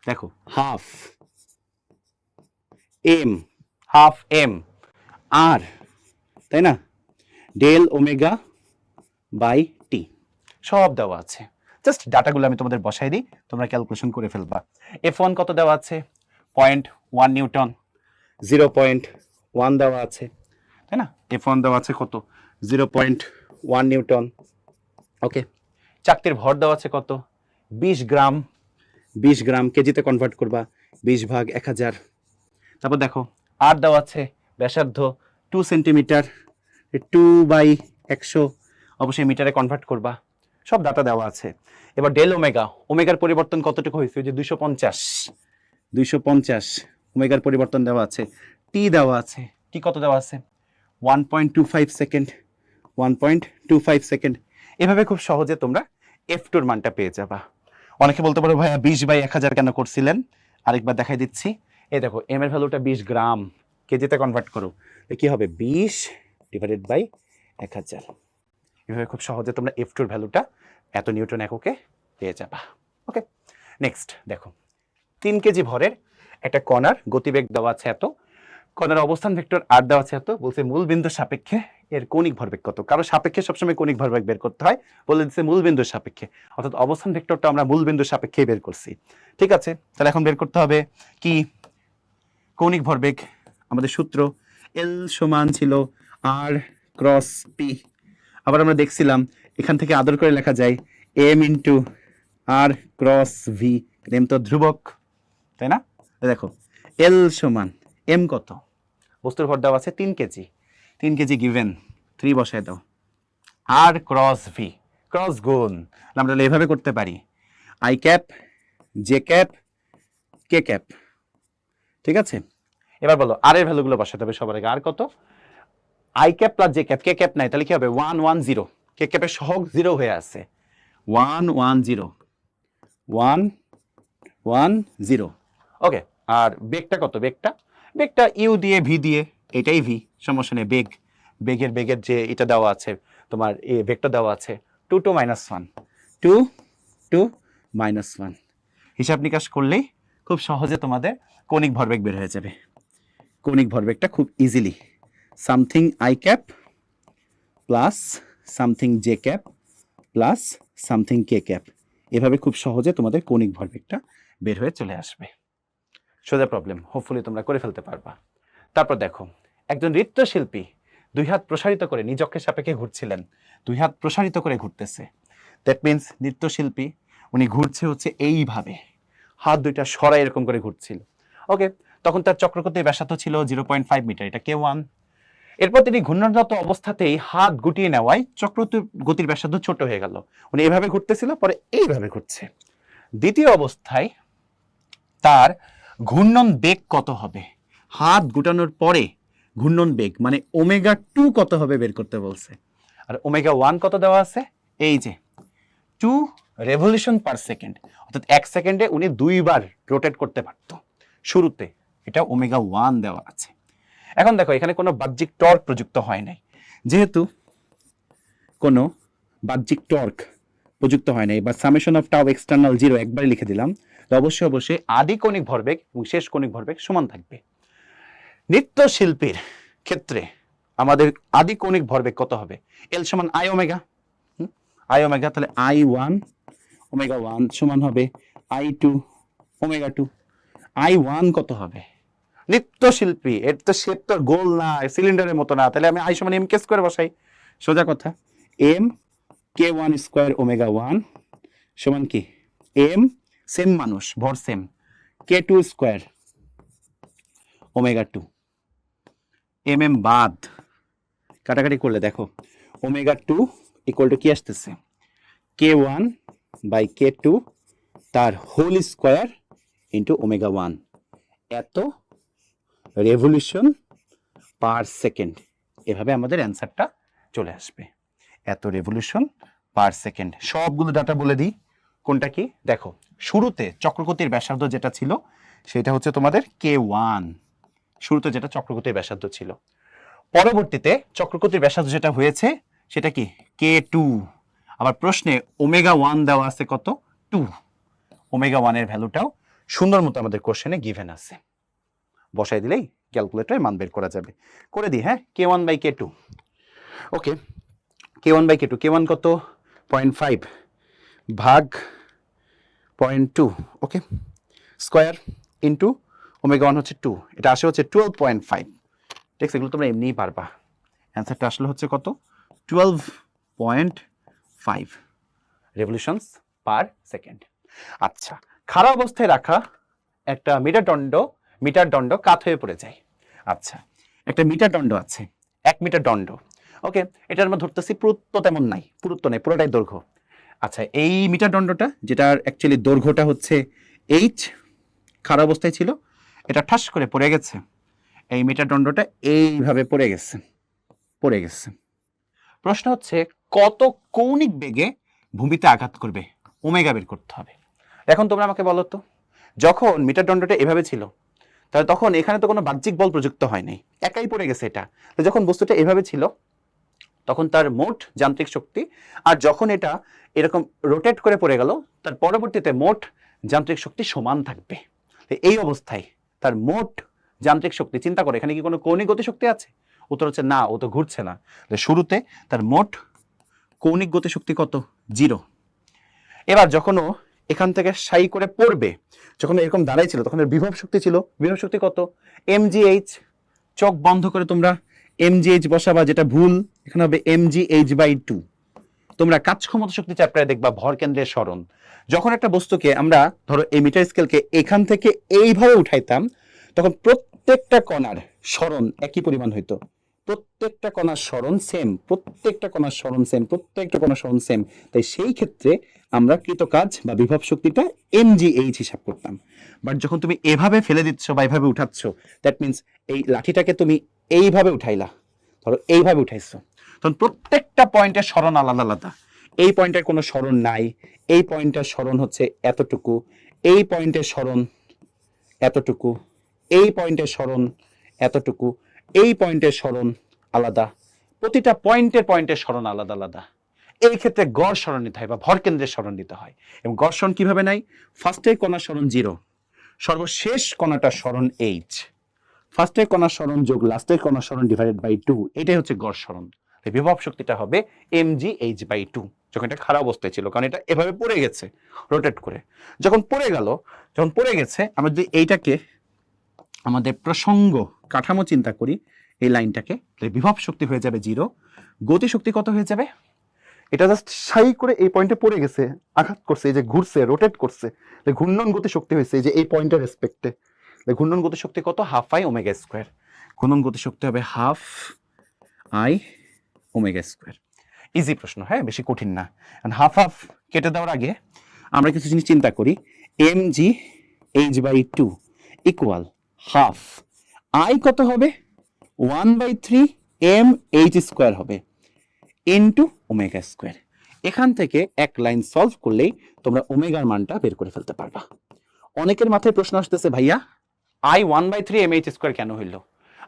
দেখো হাফ এম আর, তাই না, ডেল ওমেগা বাই টি, সব দেওয়া আছে। জাস্ট ডাটাগুলো আমি তোমাদের বসাই দিই, তোমরা ক্যালকুলেশন করে ফেলবা। এফ ওয়ান কত দেওয়া আছে? 0.1 নিউটন, 0.1 দেওয়া আছে, তাই না? এফ ওয়ান দেওয়া আছে কত? 0.1 নিউটন। ওকে, চাকতির ভর দেওয়া আছে কত? 20 গ্রাম। 20 গ্রাম কেজিতে কনভার্ট করবা, 20 ভাগ 1000। তারপর দেখো আর দেওয়া আছে ব্যাসার্ধ 2 সেন্টিমিটার, 2/100 অবশ্যই মিটারে কনভার্ট করবা, সব ডাটা দেওয়া আছে। এবার ডেল ওমেগার পরিবর্তন কতটুকু হয়েছে? ওই যে 250 ওমেগার পরিবর্তন দেওয়া আছে। টি দেওয়া আছে, টি কত দেওয়া আছে? 1.25 সেকেন্ড, 1.25 সেকেন্ড। এভাবে খুব সহজে তোমরা এফ টুর মানটা পেয়ে যাবা। অনেকে বলতে পারো ভাইয়া 20/1000 কেন করছিলেন? আরেকবার দেখাই দিচ্ছি। এই দেখো এম এর ভ্যালুটা 20 গ্রাম, কেজিতে কনভার্ট করো, কি হবে? 20 ডিভাইডেড বাই 1000। এভাবে খুব সহজে তোমরা এফ টুর ভ্যালুটা এত নিউটন এককে পেয়ে যাবা। ওকে, নেক্সট দেখো 3 কেজি ভরের একটা কণার গতিবেগ দেওয়া আছে এত, কণার অবস্থান ভেক্টর আর দেওয়া আছে এত, বলছে মূল বিন্দুর সাপেক্ষে এর কৌণিক ভরবেগ কত? কারো সাপেক্ষে সবসময় কৌণিক ভরবেগ বের করতে হয়, বলে দিচ্ছে মূল বিন্দুর সাপেক্ষে, অর্থাৎ অবস্থান ভেক্টরটা আমরা মূল বিন্দুর সাপেক্ষে বের করছি। ঠিক আছে, তাহলে এখন বের করতে হবে কি? কৌণিক ভরবেগ। আমাদের সূত্র এল সমান ছিল আর ক্রস পি। আবার আমরা দেখছিলাম এখান থেকে আদর করে লেখা যায় এম ইন্টু আর ক্রস ভি, এম তো ধ্রুবক, তাই না? দেখো এল সমান এম কত? বস্তুর ভর দেওয়া আছে 3 কেজি, 3 কেজি গিভেন, 3 বসায় দাও, আর ক্রস ভি, ক্রস গুণ, আমরা এভাবে করতে পারি I cap J cap K cap. ঠিক আছে, এবার বলো আর এর ভ্যালুগুলো বসাতে হবে সবার আগে। আর কত? I cap plus J cap, K cap নাই, তাহলে কি হবে? 110, কে ক্যাপের সহগ 0 হয়ে আছে, 110। ওকে, আর বেগটা কত? বেগটা ইউ দিয়ে ভি দিয়ে, এটাই ভি, সমস্যা নেই। বেগের যে এটা দেওয়া আছে তোমার, এ ভেক্টর দেওয়া আছে 2 to -1, 2 to -1। হিসাব নিকাশ করলেই খুব সহজে তোমাদের কৌণিক ভরবেগ বের হয়ে যাবে। কৌণিক ভরবেগটা খুব easily something I cap plus something J cap plus something K cap, এভাবে খুব সহজে তোমাদের কৌণিক ভরবেগটা বের হয়ে চলে আসবে। সোজা প্রবলেম, হোপফুলি তোমরা করে ফেলতে পারবা। তারপর দেখো একজন নৃত্যশিল্পী 2 হাত প্রসারিত করে নিজ অক্ষের সাপেক্ষে ঘুরছিলেন, 2 হাত প্রসারিত করে ঘুরতেছে। দ্যাট মিনস নৃত্যশিল্পী উনি ঘুরছে হচ্ছে এইভাবে, হাত দুইটা সরাই এরকম করে ঘুরছিল। ওকে, তখন তার চক্রগতির ব্যাসার্ধ ছিল 0.5 মিটার, এটা K1। এরপর তিনি ঘূর্ণনরত অবস্থাতেই হাত গুটিয়ে নেওয়ায় চক্রগতির ব্যাসার্ধ ছোট হয়ে গেল। উনি এভাবে ঘুরতেছিল, পরে এইভাবে ঘুরছে। দ্বিতীয় অবস্থায় তার ঘূর্ণন বেগ কত হবে, হাত গুটানোর পরে ঘূর্ণন বেগ মানে ω2 কত হবে বের করতে বলছে। আর ω1 কত দেওয়া আছে, এই যে 2 রেভলিউশন পার সেকেন্ড, অর্থাৎ 1 সেকেন্ডে উনি 2 বার রোটেট করতে পারত শুরুতে, এটা ω1 দেওয়া আছে। এখন দেখো এখানে কোনো বাহ্যিক টর্ক প্রযুক্ত হয় নাই, যেহেতু কোনো বাহ্যিক টর্ক প্রযুক্ত হয় নাই, বা সামেশন অফ টাউ এক্সটার্নাল 0 একবারে লিখে দিলাম, তো অবশ্যই আদি কৌণিক ভরবেগ এবং শেষ কৌণিক ভরবেগ সমান থাকবে। নৃত্যশিল্পীর ক্ষেত্রে আমাদের আদি কৌণিক ভরবেগ কত হবে, এল সমান আই ওমেগা, তাহলে I1 ω1 সমান হবে I2 ω2। I1 কত হবে, নৃত্যশিল্পী এর তো শেপ তো গোল না, সিলিন্ডারের মতো না, তাহলে আমি I সমান m k স্কয়ার বসাই, সোজা কথা, m k1 স্কয়ার ω1 সমান কি m, সেম মানুষ ভর সেম, k2 স্কয়ার ω2। বাদ কাটাকাটি করলে দেখো ω2 ইকুয়াল টু কি আসতেছে, k1 বাই k2 তার হোল স্কয়ার ইন্টু ω1, এত রেভলিউশন পার সেকেন্ড। এভাবে আমাদের অ্যান্সারটা চলে আসবে, এত রেভলিউশন পার সেকেন্ড। সবগুলো ডাটা বলে দিই, কোনটা কি দেখো, শুরুতে চক্রগতির ব্যাসার্ধ যেটা ছিল সেটা হচ্ছে তোমাদের K1, শুরুতে যেটা চক্রগতির ব্যাসার্ধ ছিল। পরবর্তীতে চক্রগতির ব্যাসার্ধ যেটা হয়েছে সেটা কি K2, আবার প্রশ্নে ω1 দেওয়া আছে কত 2, ω1 এর ভ্যালুটাও সুন্দর মতো আমাদের কোশ্চেনে গিভেন আছে, বসাই দিলেই ক্যালকুলেটরে মান বের করা যাবে। করে দিই, হ্যাঁ, K1 by K2, okay, K1 by K2, K1 কত 0.5 ভাগ 0.2, ওকে, স্কয়ার ইন্টু ω1 হচ্ছে 2, এটা আসে হচ্ছে 12.5, ঠিক আছে, এগুলো তোমরা এমনিই পারবা। অ্যান্সারটা আসলে হচ্ছে কত 12.5 রেভলিউশনস পার সেকেন্ড। আচ্ছা, খাড়া অবস্থায় রাখা একটা মিটার দণ্ড কাত হয়ে পড়ে যায়। আচ্ছা, একটা মিটার দণ্ড আছে, 1 মিটার দণ্ড, ওকে, এটার আমরা ধরতেছি পুরুত্ব তেমন নাই, পুরোটাই দৈর্ঘ্য। আচ্ছা, এই মিটার দণ্ডটা যেটার অ্যাকচুয়ালি দৈর্ঘ্যটা হচ্ছে h, খাড়া অবস্থায় ছিল, এটা ঠাস করে পড়ে গেছে, এই মিটার দণ্ডটা এইভাবে পড়ে গেছে। প্রশ্ন হচ্ছে কত কৌণিক বেগে ভূমিতে আঘাত করবে, ওমেগা বের করতে হবে। এখন তোমরা আমাকে বলো তো, যখন মিটার দণ্ডটা এভাবে ছিল তাহলে তখন এখানে তো কোনো বাহ্যিক বল প্রযুক্ত হয় নাই, একাই পড়ে গেছে এটা, তো যখন বস্তুটা এভাবে ছিল তখন তার মোট যান্ত্রিক শক্তি, আর যখন এটা এরকম রোটেট করে পড়ে গেল তার পরবর্তীতে মোট যান্ত্রিক শক্তি সমান থাকবে। এই অবস্থায় তার মোট যান্ত্রিক শক্তি, চিন্তা করে এখানে কি কোনো কৌণিক গতিশক্তি আছে, উত্তর হচ্ছে না, ও তো ঘুরছে না, শুরুতে তার মোট কৌণিক গতিশক্তি কত 0। এবার যখন ও এখান থেকে সাই করে পড়বে, যখন এরকম দাঁড়াই ছিল তখন এর বিভব শক্তি ছিল, বিভব শক্তি কত mgh, চোখ বন্ধ করে তোমরা mgh বসাবা, যেটা ভুল, এখানে হবে mgh/2। তোমরা কাজ ক্ষমতা শক্তি চ্যাপ্টারে দেখবা ভর কেন্দ্রের সরণ, যখন একটা বস্তুকে আমরা ধরো এই মিটার স্কেলকে এখান থেকে এইভাবে উঠাইতাম তখন প্রত্যেকটা কণার সরণ একই পরিমাণ হইতো, প্রত্যেকটা কণার সরণ সেম, তাই সেই ক্ষেত্রে আমরা কৃত কাজ বা বিভব শক্তিটা mgh হিসাব করতাম। বাট যখন তুমি এভাবে ফেলে দিচ্ছ বা এইভাবে উঠাচ্ছ, দ্যাট মিনস এই লাঠিটাকে তুমি এইভাবে উঠাইলা, ধরো এইভাবে উঠাইছো, তখন প্রত্যেকটা পয়েন্টের সরণ আলাদা আলাদা, এই পয়েন্টের কোনো সরণ নাই, এই পয়েন্টের সরণ হচ্ছে এতটুকু, এই পয়েন্টের সরণ এতটুকু, এই পয়েন্টের সরণ এতটুকু, এই পয়েন্টের সরণ আলাদা, প্রতিটা পয়েন্টের সরণ আলাদা আলাদা। এই ক্ষেত্রে গড় সরণ নিতে হয় বা ভর কেন্দ্রের সরণ নিতে হয়। এবং গড় সরণ কিভাবে নাই, ফার্স্টের কণার সরণ 0, সর্বশেষ কণাটার সরণ h, ফার্স্টের কণার সরণ যোগ লাস্টের কণার সরণ ডিভাইডেড বাই 2, এটাই হচ্ছে গড় সরণ। বিভব শক্তিটা হবে mgh/2 যখন এটা খারাপ অবস্থায় ছিল, কারণ এটা এভাবে পড়ে গেছে রোটেট করে, যখন পড়ে গেছে, আমরা যদি এইটাকে আমাদের প্রসঙ্গ কাঠামো চিন্তা করি, এই লাইনটাকে, বিভব শক্তি হয়ে যাবে 0, গতি শক্তি কত হয়ে যাবে, এটা জাস্ট সাই করে এই পয়েন্টে পড়ে গেছে, আঘাত করছে, এই যে ঘুরছে রোটেট করছে, ঘূর্ণন গতি শক্তি হয়েছে এই যে এই পয়েন্টের রেসপেক্টে, ঘূর্ণন গতিশক্তি কত? Half I omega square. ঘূর্ণন গতিশক্তি হবে half I omega square. Easy প্রশ্ন, হ্যাঁ, বেশি কঠিন না। হাফ হাফ কেটে দেওয়ার আগে আমরা কিছু জিনিস চিন্তা করি। M g h by two equal half I কত হবে? 1/3 এম এইচ স্কোয়ার হবে ইন্টু ওমেগা স্কোয়ার। এখান থেকে এক লাইন সলভ করলেই তোমরা ওমেগার মানটা বের করে ফেলতে পারবা। অনেকের মাথায় প্রশ্ন আসতেছে, ভাইয়া আই 1/3 এম এইচ স্কোয়ার কেন হইল?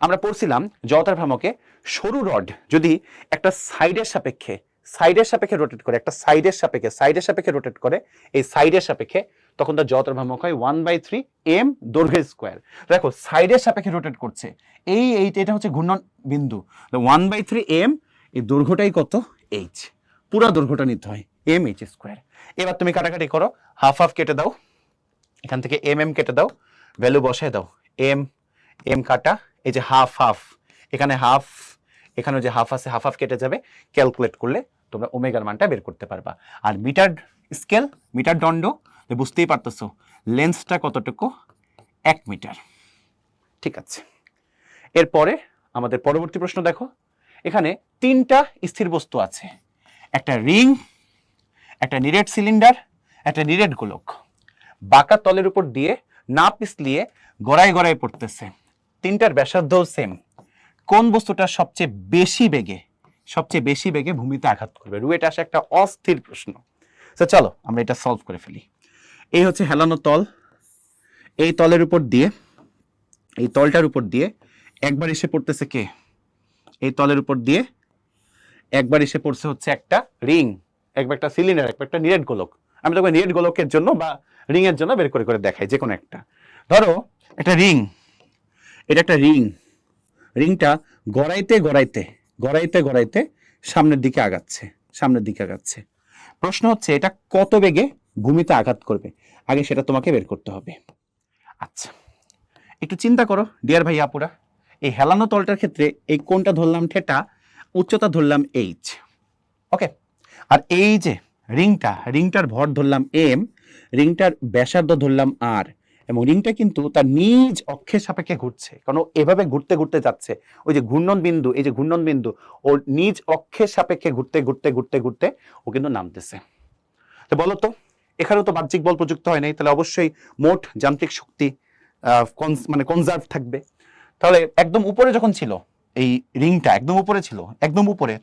আমরা পড়ছিলাম জড়তার ভ্রামকে সরু রড যদি একটা সাইডের সাপেক্ষে রোটেট করে, একটা সাইডের সাপেক্ষে রোটেট করে, এই সাইডের সাপেক্ষে, তখন তার জড়তার ভ্রামক হয় 1/3 এম দৈর্ঘ্য স্কোয়ার। দেখো সাইডের সাপেক্ষে রোটেট করছে, এটা হচ্ছে ঘূর্ণন বিন্দু। 1/3 এম, এই দৈর্ঘ্যটাই কত? এইচ। পুরা দৈর্ঘ্যটা নিতে হয় এম এইচ স্কোয়ার। এবার তুমি কাটাকাটি করো, হাফ হাফ কেটে দাও, এখান থেকে এম এম কেটে দাও, ভ্যালু বসায় দাও। এম এম কাটা, এই যে হাফ হাফ, এখানে হাফ, এখানে যে হাফ আছে হাফ হাফ কেটে যাবে। ক্যালকুলেট করলে তোমরা ওমেগার মানটা বের করতে পারবা। আর মিটার স্কেল, মিটার দণ্ড, বুঝতেই পারতেছো লেন্সটা কতটুকু? 1 মিটার। ঠিক আছে, এরপরে আমাদের পরবর্তী প্রশ্ন দেখো। এখানে 3টা স্থির বস্তু আছে, একটা রিং, একটা নিরেট সিলিন্ডার, একটা নিরেট গোলক। বাঁকা তলের উপর দিয়ে না পিছলিয়ে গড়ায় গড়ায় পড়তেছে। 3টার ব্যাসার্ধও সেম। কোন বস্তুটা সবচেয়ে বেশি বেগে ভূমিতে আঘাত করবে? রুয়েট আসে একটা অস্থির প্রশ্ন। তো চলো আমরা এটা সলভ করে ফেলি। এই হচ্ছে হেলানো তল, এই তলের উপর দিয়ে, এই তলটার উপর দিয়ে একবার এসে পড়তেছে কে? এই তলের উপর দিয়ে একবার এসে পড়ছে হচ্ছে একটা রিং, একবার একটা সিলিন্ডার, একবার একটা নিরেট গোলক। আমি তোকে নিরেট গোলকের জন্য বা রিং এর জন্য বের করে করে দেখাই, যে কোনো একটা। ধরো একটা রিং, এটা একটা রিং, রিংটা গড়াইতে সামনের দিকে আগাচ্ছে। প্রশ্ন হচ্ছে এটা কত বেগে ভূমিতে আঘাত করবে, আগে সেটা তোমাকে বের করতে হবে। আচ্ছা, একটু চিন্তা করো ডিয়ার ভাই আপুরা। এই হেলানো তলটার ক্ষেত্রে এই কোণটা ধরলাম থিটা, উচ্চতা ধরলাম এইচ, ওকে। আর এই যে রিংটার ভর ধরলাম এম, রিংটার ব্যাসার্ধ ধরলাম আর, এবং রিংটা কিন্তু তার নিজ অক্ষের সাপেক্ষে ঘুরছে, কারণ এভাবে ঘুরতে ঘুরতে যাচ্ছে। ওই যে ঘূর্ণন বিন্দু, এই যে ঘূর্ণন বিন্দু, ওর নিজ অক্ষের সাপেক্ষে ঘুরতে ও কিন্তু নামতেছে। তো বলো তো, এখানেও তো বাহ্যিক বল প্রযুক্ত হয় নাই, তাহলে অবশ্যই মোট যান্ত্রিক শক্তি মানে কনজার্ভ থাকবে। তাহলে একদম উপরে যখন ছিল, এই রিংটা একদম উপরে ছিল,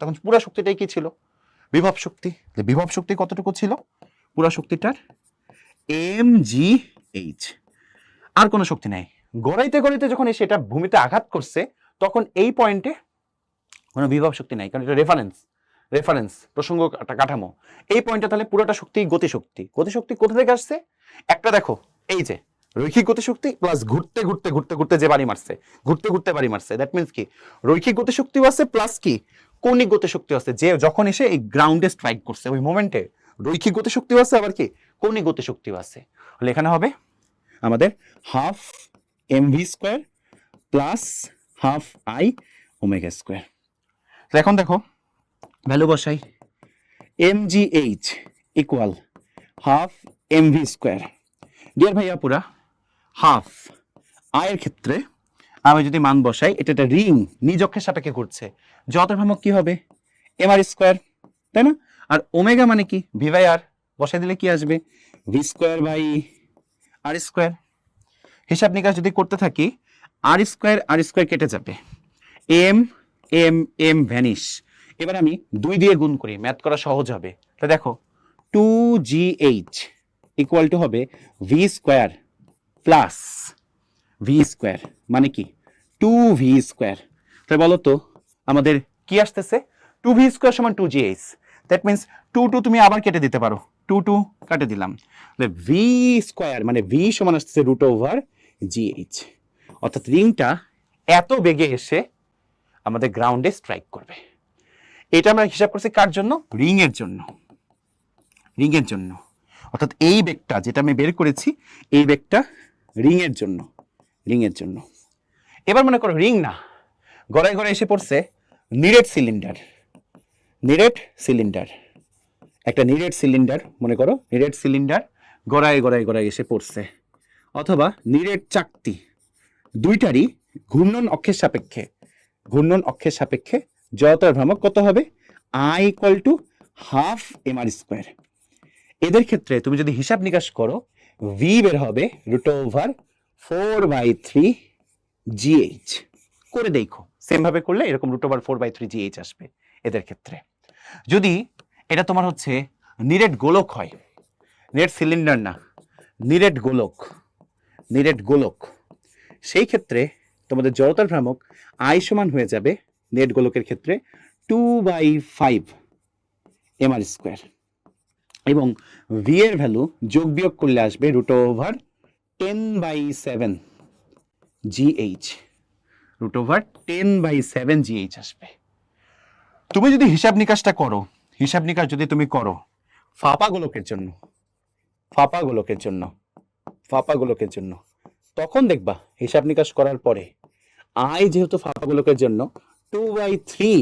তখন পুরো শক্তিটাই কি ছিল? বিভব শক্তি। বিভব শক্তি কতটুকু ছিল পুরো শক্তিটার? M g H. আর কোনো শক্তি নাই। গড়াইতে যখন এসে এটা ভূমিতে আঘাত করছে, তখন এই পয়েন্টে কোনো বিভব শক্তি নাই, কারণ এটা রেফারেন্স প্রসঙ্গ কাঠামো। এই পয়েন্টে তাহলে পুরোটা শক্তি গতিশক্তি কোথা থেকে আসছে? একটা দেখো, এই যে রৈখিক গতিশক্তি প্লাস ঘুরতে যে বাড়ি মারছে, দ্যাট মিন্স কি রৈখিক গতিশক্তিও আছে প্লাস কি কৌণিক গতিশক্তি আছে, যে যখন এসে এই গ্রাউন্ডে স্ট্রাইক করছে ওই মোমেন্টে রৈখিক গতিশক্তিও আছে, আবার কি কৌণিক গতিশক্তিও আছে। তাহলে এখানে হবে আমাদের half m v square plus half I omega square. তো এখন দেখো ভ্যালু বসাই, m g h equal half m v square. Dear ভাইয়া পুরা হাফ আয়ের ক্ষেত্রে আমি যদি মান বসাই, এটা একটা রিং নিজ অক্ষের সাপেক্ষে ঘুরছে, জড়তার ভ্রামক কি হবে? এম আর স্কোয়ার, তাই না? আর ওমেগা মানে কি? V by r. বসাই দিলে কি আসবে? V square by r square. হিসাব নিকাশ যদি করতে থাকি, আর স্কোয়ার কেটে যাবে, এম এম এম ভ্যানিশ। এবার আমি 2 দিয়ে গুণ করি, ম্যাথ করা সহজ হবে। তো দেখো 2gh ইকুয়াল টু হবে V square plus V square, মানে কি 2v স্কোয়ার। তাহলে বলো তো আমাদের কি আসতেছে? 2v স্কোয়ার সমান 2gh। দ্যাট মিনস 2 তুমি আবার কেটে দিতে পারো, 2 কাটে দিলাম। ভি স্কোয়ার মানে ভি সমান আসতেছে √gh। অর্থাৎ রিংটা এত বেগে এসে আমাদের গ্রাউন্ডে স্ট্রাইক করবে। এটা আমরা হিসাব করছি কার জন্য? রিং এর জন্য। অর্থাৎ এই বেগটা যেটা আমি বের করেছি, এই বেগটা রিং এর জন্য। এবার মনে করো রিং না, গড়ায় এসে পড়ছে নিরেট সিলিন্ডার, একটা নিরেট সিলিন্ডার, মনে করো নিরেট সিলিন্ডার গড়ায় এসে পড়ছে, অথবা নিরেট চাকতি, দুইটারই ঘূর্ণন অক্ষের সাপেক্ষে জড়তার ভ্রামক কত হবে? I equal to half mr square. এদের ক্ষেত্রে তুমি যদি হিসাব নিকাশ করো, v বের হবে √4/3 gh। করে দেখো, সেম ভাবে করলে এরকম √4/3 gh আসবে এদের ক্ষেত্রে। যদি এটা তোমার হচ্ছে নিরেট গোলক হয়, নেট সিলিন্ডার না, নিরেট গোলক, সেই ক্ষেত্রে তোমাদের জড়তার ভ্রামক I সমান হয়ে যাবে নেট গোলকের ক্ষেত্রে 2/5 mr স্কোয়ার, এবং v এর ভ্যালু যোগ বিয়োগ করলে আসবে √10/7 gh, √10/7 gh আসবে। তুমি যদি হিসাব নিকাশ যদি তুমি করো ফাঁপা গোলকের জন্য, তখন দেখবা হিসাব নিকাশ করার পরে I যেহেতু ফাঁপা গোলকের জন্য 2/3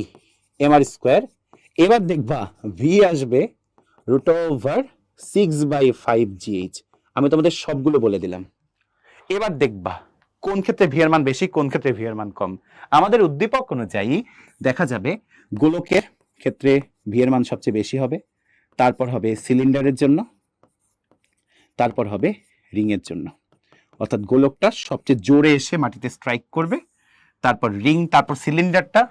mr স্কোয়ার, এবার দেখবা v আসবে √6/5 gh। আমি তোমাদের সবগুলো বলে দিলাম। এবার দেখবা কোন ক্ষেত্রে ভি এর মান বেশি, কোন ক্ষেত্রে ভি এর মান কম। আমাদের উদ্দীপক অনুযায়ী দেখা যাবে গোলকের ক্ষেত্রে ভি এর মান সবচেয়ে বেশি হবে, তারপর হবে সিলিন্ডারের জন্য, তারপর হবে রিং এর জন্য। অর্থাৎ গোলকটা সবচেয়ে জোরে এসে মাটিতে স্ট্রাইক করবে, তারপর রিং, তারপর সিলিন্ডারটা,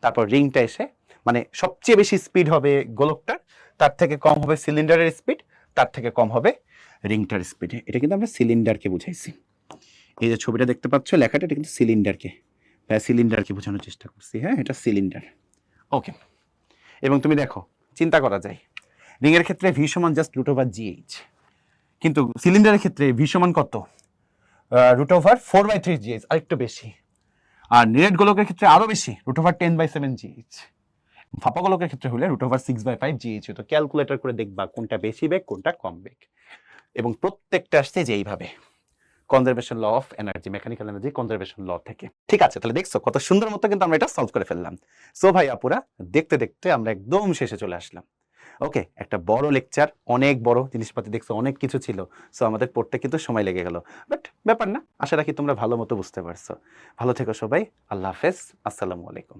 তারপর রিংটা এসে, মানে সবচেয়ে বেশি স্পিড হবে গোলকটার, তার থেকে কম হবে সিলিন্ডারের স্পিড, তার থেকে কম হবে রিংটার স্পিড। এটা কিন্তু আমরা সিলিন্ডারকে বুঝাইছি। এই যে ছবিটা দেখতে পাচ্ছ লেখাটা, এটা কিন্তু সিলিন্ডারকে বোঝানোর চেষ্টা করছি। হ্যাঁ, এটা সিলিন্ডার। ওকে, এবং তুমি দেখো চিন্তা করা যায় রিংয়ের ক্ষেত্রে ভি সমান জাস্ট √gh, কিন্তু সিলিন্ডারের ক্ষেত্রে ভি সমান কত? √4/3 gh, আরেকটু বেশি। আর নিরেট গোলকের ক্ষেত্রে আরো বেশি, √10/7 gh। ফাঁপা গোলকের ক্ষেত্রে হলে √6/5 gh। তো ক্যালকুলেটর করে দেখবা কোনটা বেশি বেগ, কোনটা কম বেগ, এবং প্রত্যেকটা আসছে যে এইভাবে conservation law of energy, mechanical energy conservation law থেকে। ঠিক আছে, তাহলে দেখছো কত সুন্দর মতো কিন্তু আমরা এটা সলভ করে ফেললাম। সো ভাই আপুরা, দেখতে দেখতে আমরা একদম শেষে চলে আসলাম। ওকে, একটা বড় লেকচার, অনেক বড় জিনিসপাতি দেখছো, অনেক কিছু ছিল। সো আমাদের পড়তে কিন্তু সময় লেগে গেল, বাট ব্যাপার না, আশা রাখি তোমরা ভালো মতো বুঝতে পারছো। ভালো থেকো সবাই, আল্লাহ হাফেজ, আসসালামু আলাইকুম।